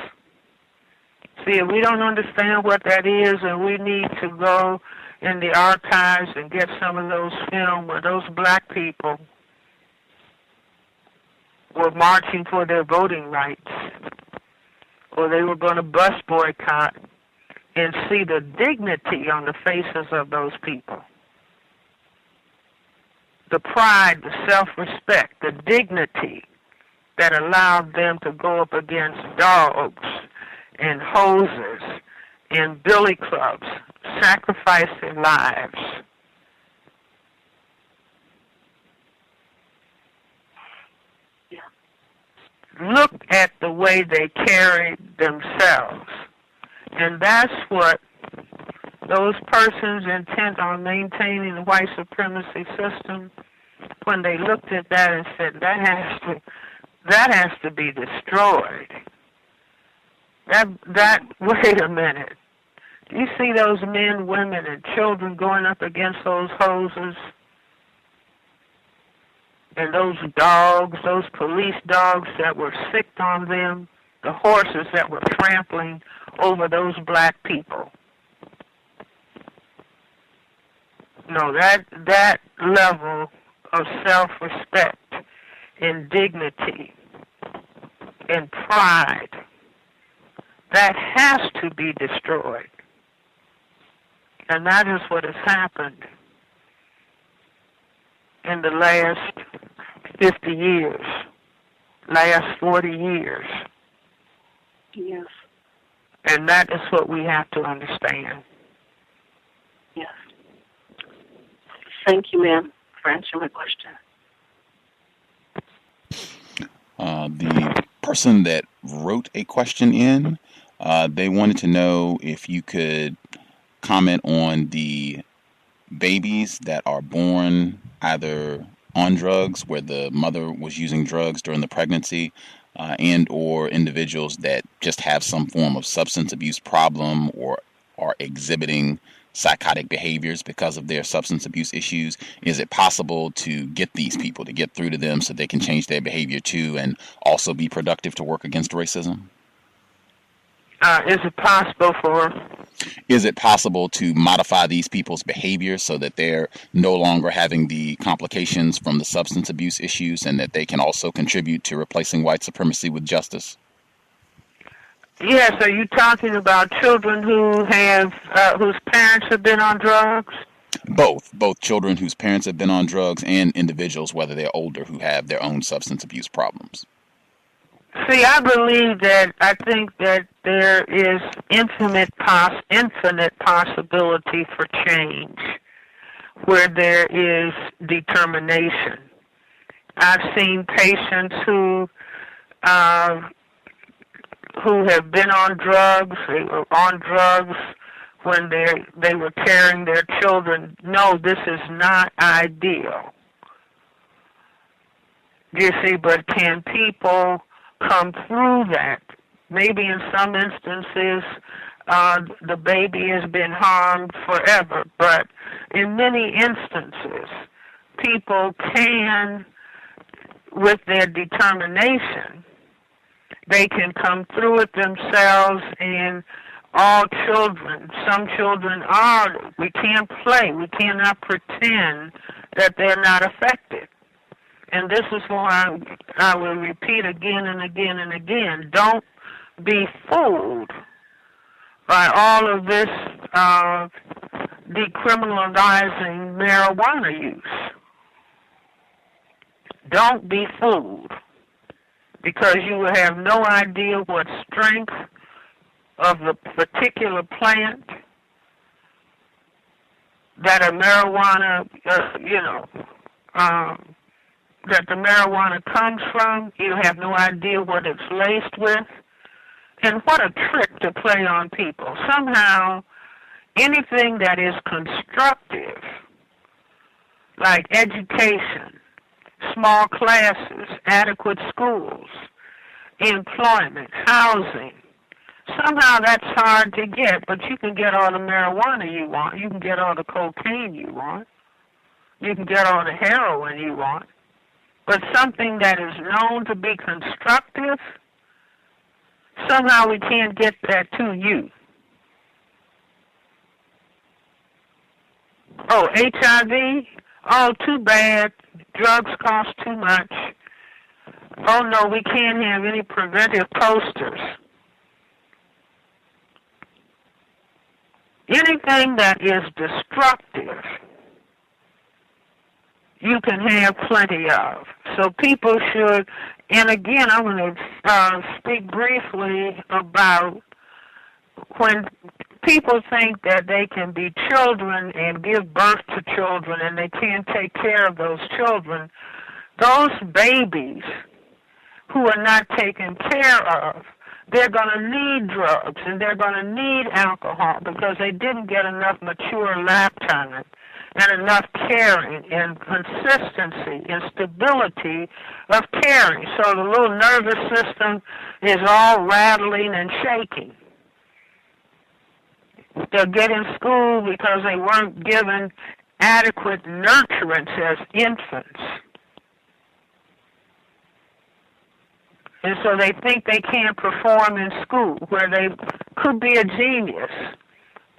Speaker 3: See, if we don't understand what that is, and we need to go in the archives and get some of those films where those black people were marching for their voting rights, or they were going to bus boycott, and see the dignity on the faces of those people. The pride, the self-respect, the dignity that allowed them to go up against dogs and hoses and billy clubs, sacrifice their lives. Look at the way they carried themselves. And that's what those persons intent on maintaining the white supremacy system, when they looked at that and said, that has to be destroyed. Wait a minute. You see those men, women, and children going up against those hoses? And those dogs, those police dogs that were sicked on them, the horses that were trampling over those black people. No, that level of self-respect and dignity and pride, that has to be destroyed. And that is what has happened in the last 50 years, last 40 years.
Speaker 10: Yes.
Speaker 3: And that is what we have to understand.
Speaker 10: Yes. Thank you, ma'am, for answering my question.
Speaker 2: The person that wrote a question in, they wanted to know if you could comment on the babies that are born either on drugs, where the mother was using drugs during the pregnancy, and or individuals that just have some form of substance abuse problem or are exhibiting psychotic behaviors because of their substance abuse issues. Is it possible to get these people, to get through to them so they can change their behavior too and also be productive to work against racism?
Speaker 3: Is it possible for...
Speaker 2: Is it possible to modify these people's behavior so that they're no longer having the complications from the substance abuse issues and that they can also contribute to replacing white supremacy with justice?
Speaker 3: Yes, are you talking about children who have, whose parents have been on drugs?
Speaker 2: Both children whose parents have been on drugs and individuals, whether they're older, who have their own substance abuse problems.
Speaker 3: See, I think that there is infinite possibility for change where there is determination. I've seen patients who have been on drugs. They were on drugs when they were carrying their children. No, this is not ideal. You see, but can people come through that? Maybe in some instances the baby has been harmed forever, but in many instances people can, with their determination, they can come through it themselves. And all children, some children are, we can't play, we cannot pretend that they're not affected. And this is why I will repeat again and again and again, don't be fooled by all of this decriminalizing marijuana use. Don't be fooled, because you will have no idea what strength of the particular plant that a marijuana, that the marijuana comes from. You have no idea what it's laced with. And what a trick to play on people. Somehow, anything that is constructive, like education, small classes, adequate schools, employment, housing, somehow that's hard to get, but you can get all the marijuana you want. You can get all the cocaine you want. You can get all the heroin you want. But something that is known to be constructive, somehow we can't get that to you. Oh, HIV? Oh, too bad. Drugs cost too much. Oh, no, we can't have any preventive posters. Anything that is destructive, you can have plenty of. So people should, and again, I'm going to speak briefly about when people think that they can be children and give birth to children and they can't take care of those children. Those babies who are not taken care of, they're going to need drugs and they're going to need alcohol because they didn't get enough mature lap time and enough caring and consistency and stability of caring. So the little nervous system is all rattling and shaking. They'll get in school because they weren't given adequate nurturance as infants. And so they think they can't perform in school, where they could be a genius,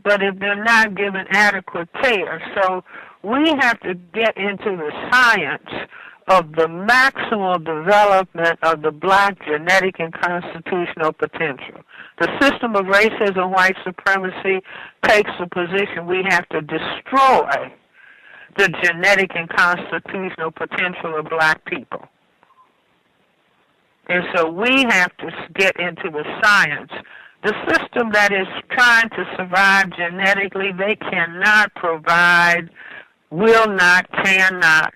Speaker 3: but if they're not given adequate care. So we have to get into the science of the maximal development of the black genetic and constitutional potential. The system of racism, white supremacy, takes the position we have to destroy the genetic and constitutional potential of black people. And so we have to get into the science. The system that is trying to survive genetically, they cannot provide, will not, cannot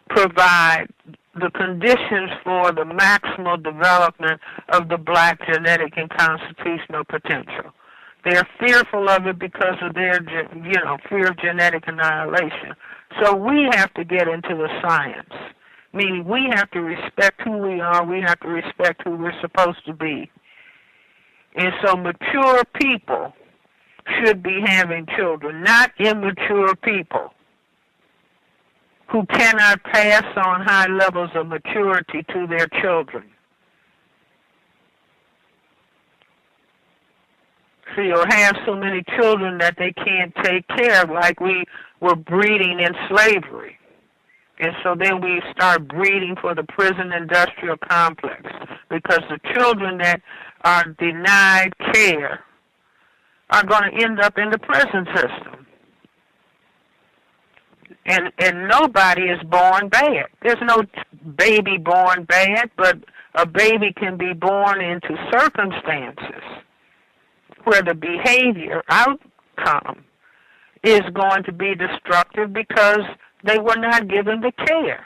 Speaker 3: provide the conditions for the maximal development of the black genetic and constitutional potential. They're fearful of it because of their, fear of genetic annihilation. So we have to get into the science. Meaning we have to respect who we are, we have to respect who we're supposed to be. And so mature people should be having children, not immature people who cannot pass on high levels of maturity to their children. So you'll have so many children that they can't take care of, like we were breeding in slavery. And so then we start breeding for the prison industrial complex because the children that are denied care are going to end up in the prison system. And nobody is born bad. There's no baby born bad, but a baby can be born into circumstances where the behavior outcome is going to be destructive because they were not given the care.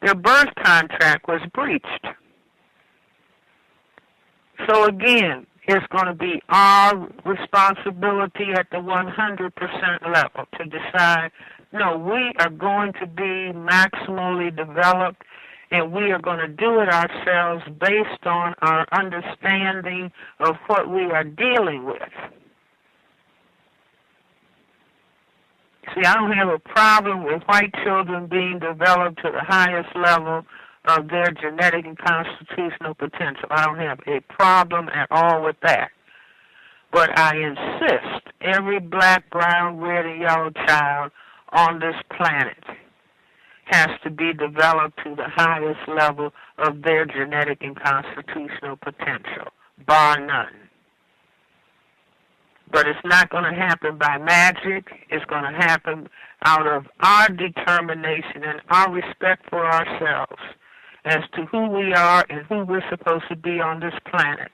Speaker 3: Their birth contract was breached. So again, it's going to be our responsibility at the 100% level to decide, no, we are going to be maximally developed and we are going to do it ourselves based on our understanding of what we are dealing with. See, I don't have a problem with white children being developed to the highest level of their genetic and constitutional potential. I don't have a problem at all with that. But I insist every black, brown, red, and yellow child on this planet has to be developed to the highest level of their genetic and constitutional potential, bar none. But it's not going to happen by magic. It's going to happen out of our determination and our respect for ourselves as to who we are and who we're supposed to be on this planet.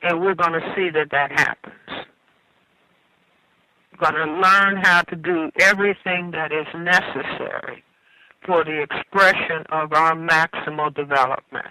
Speaker 3: And we're going to see that that happens. going to learn how to do everything that is necessary for the expression of our maximal development.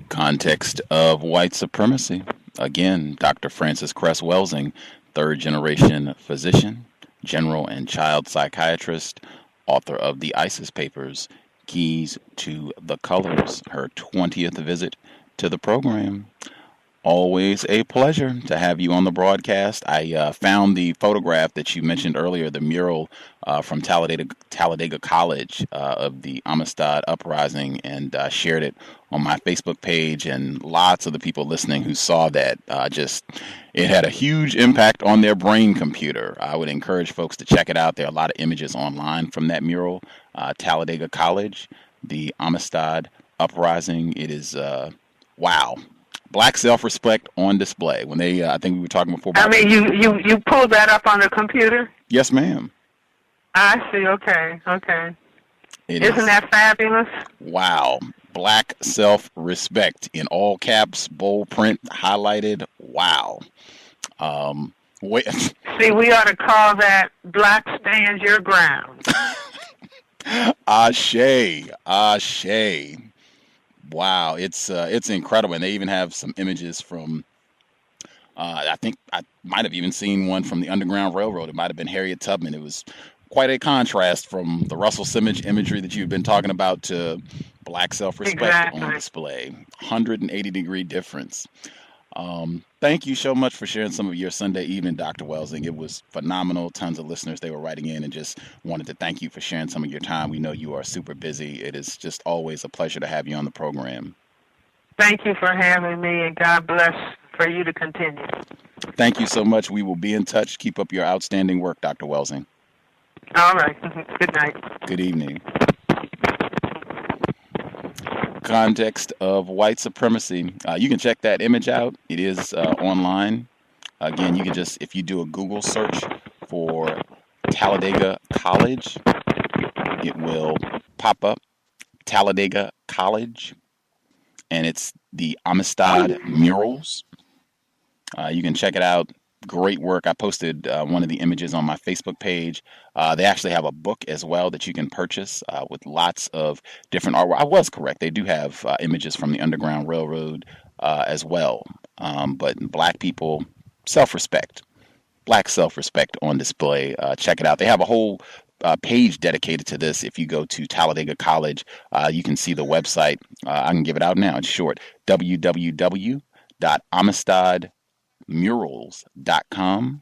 Speaker 2: Context of white supremacy. Again, Dr. Frances Cress Welsing, third-generation physician, general and child psychiatrist, author of the ISIS Papers, Keys to the Colors, her 20th visit to the program. Always a pleasure to have you on the broadcast. I found the photograph that you mentioned earlier, the mural from Talladega College of the Amistad Uprising, and shared it on my Facebook page, and lots of the people listening who saw that it had a huge impact on their brain computer. I would encourage folks to check it out. There are a lot of images online from that mural, Talladega College, the Amistad Uprising. It is, wow. Black self-respect on display. When they, I think we were talking before about...
Speaker 3: I mean, you pulled that up on the computer?
Speaker 2: Yes, ma'am.
Speaker 3: I see, okay. Isn't that fabulous?
Speaker 2: Wow. Black self-respect in all caps, bold print, highlighted. Wow.
Speaker 3: See, we ought to call that Black Stand Your Ground.
Speaker 2: Ashe. Wow, it's incredible, and they even have some images from. I think I might have even seen one from the Underground Railroad. It might have been Harriet Tubman. It was quite a contrast from the Russell Simmons imagery that you've been talking about to Black self-respect on display. 180-degree difference. Thank you so much for sharing some of your Sunday evening, Dr. Welsing. It was phenomenal. Tons of listeners, they were writing in and just wanted to thank you for sharing some of your time. We know you are super busy. It is just always a pleasure to have you on the program.
Speaker 3: Thank you for having me, and God bless for you to continue.
Speaker 2: Thank you so much. We will be in touch. Keep up your outstanding work, Dr. Welsing.
Speaker 3: All right. Good night.
Speaker 2: Good evening. Context of white supremacy. You can check that image out. It is online. Again, you can just, if you do a Google search for Talladega College, it will pop up. Talladega College. And it's the Amistad murals. You can check it out. Great work. I posted one of the images on my Facebook page. They actually have a book as well that you can purchase with lots of different artwork. I was correct. They do have images from the Underground Railroad as well. But Black people, self-respect. Black self-respect on display. Check it out. They have a whole page dedicated to this. If you go to Talladega College, you can see the website. I can give it out now. It's short. www.amistadmurals.com.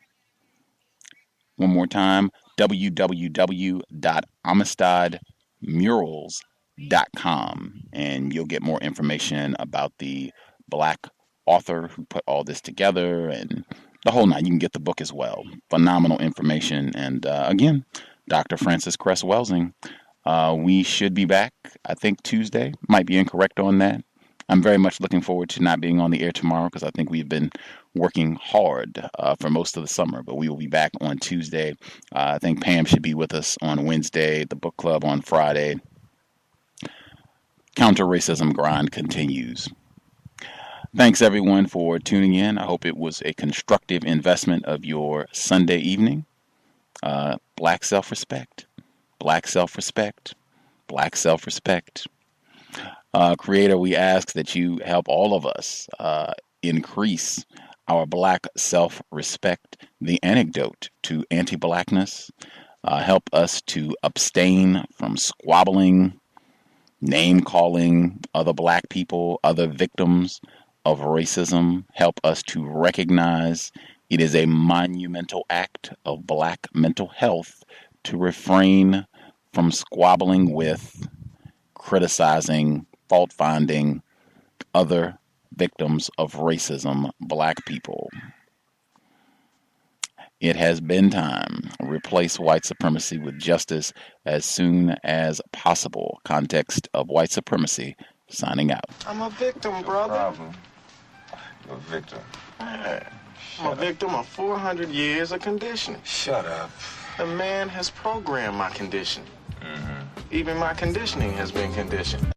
Speaker 2: One more time, www.amistadmurals.com. And you'll get more information about the Black author who put all this together and the whole nine. You can get the book as well. Phenomenal information. And again, Dr. Frances Cress Welsing. We should be back, I think, Tuesday. Might be incorrect on that. I'm very much looking forward to not being on the air tomorrow because I think we've been working hard for most of the summer, but we will be back on Tuesday. I think Pam should be with us on Wednesday, the book club on Friday. Counter-racism grind continues. Thanks, everyone, for tuning in. I hope it was a constructive investment of your Sunday evening. Black self-respect, Black self-respect, Black self-respect. Creator, we ask that you help all of us increase our Black self-respect, the antidote to anti-Blackness. Help us to abstain from squabbling, name-calling other Black people, other victims of racism. Help us to recognize it is a monumental act of Black mental health to refrain from squabbling with, criticizing, fault-finding other victims of racism, Black people. It has been time. Replace white supremacy with justice as soon as possible. Context of white supremacy, signing out.
Speaker 11: I'm a victim, brother.
Speaker 12: No problem. You're a victim.
Speaker 11: I'm a victim of 400 years of conditioning.
Speaker 12: Shut up.
Speaker 11: The man has programmed my conditioning. Even my conditioning has been conditioned.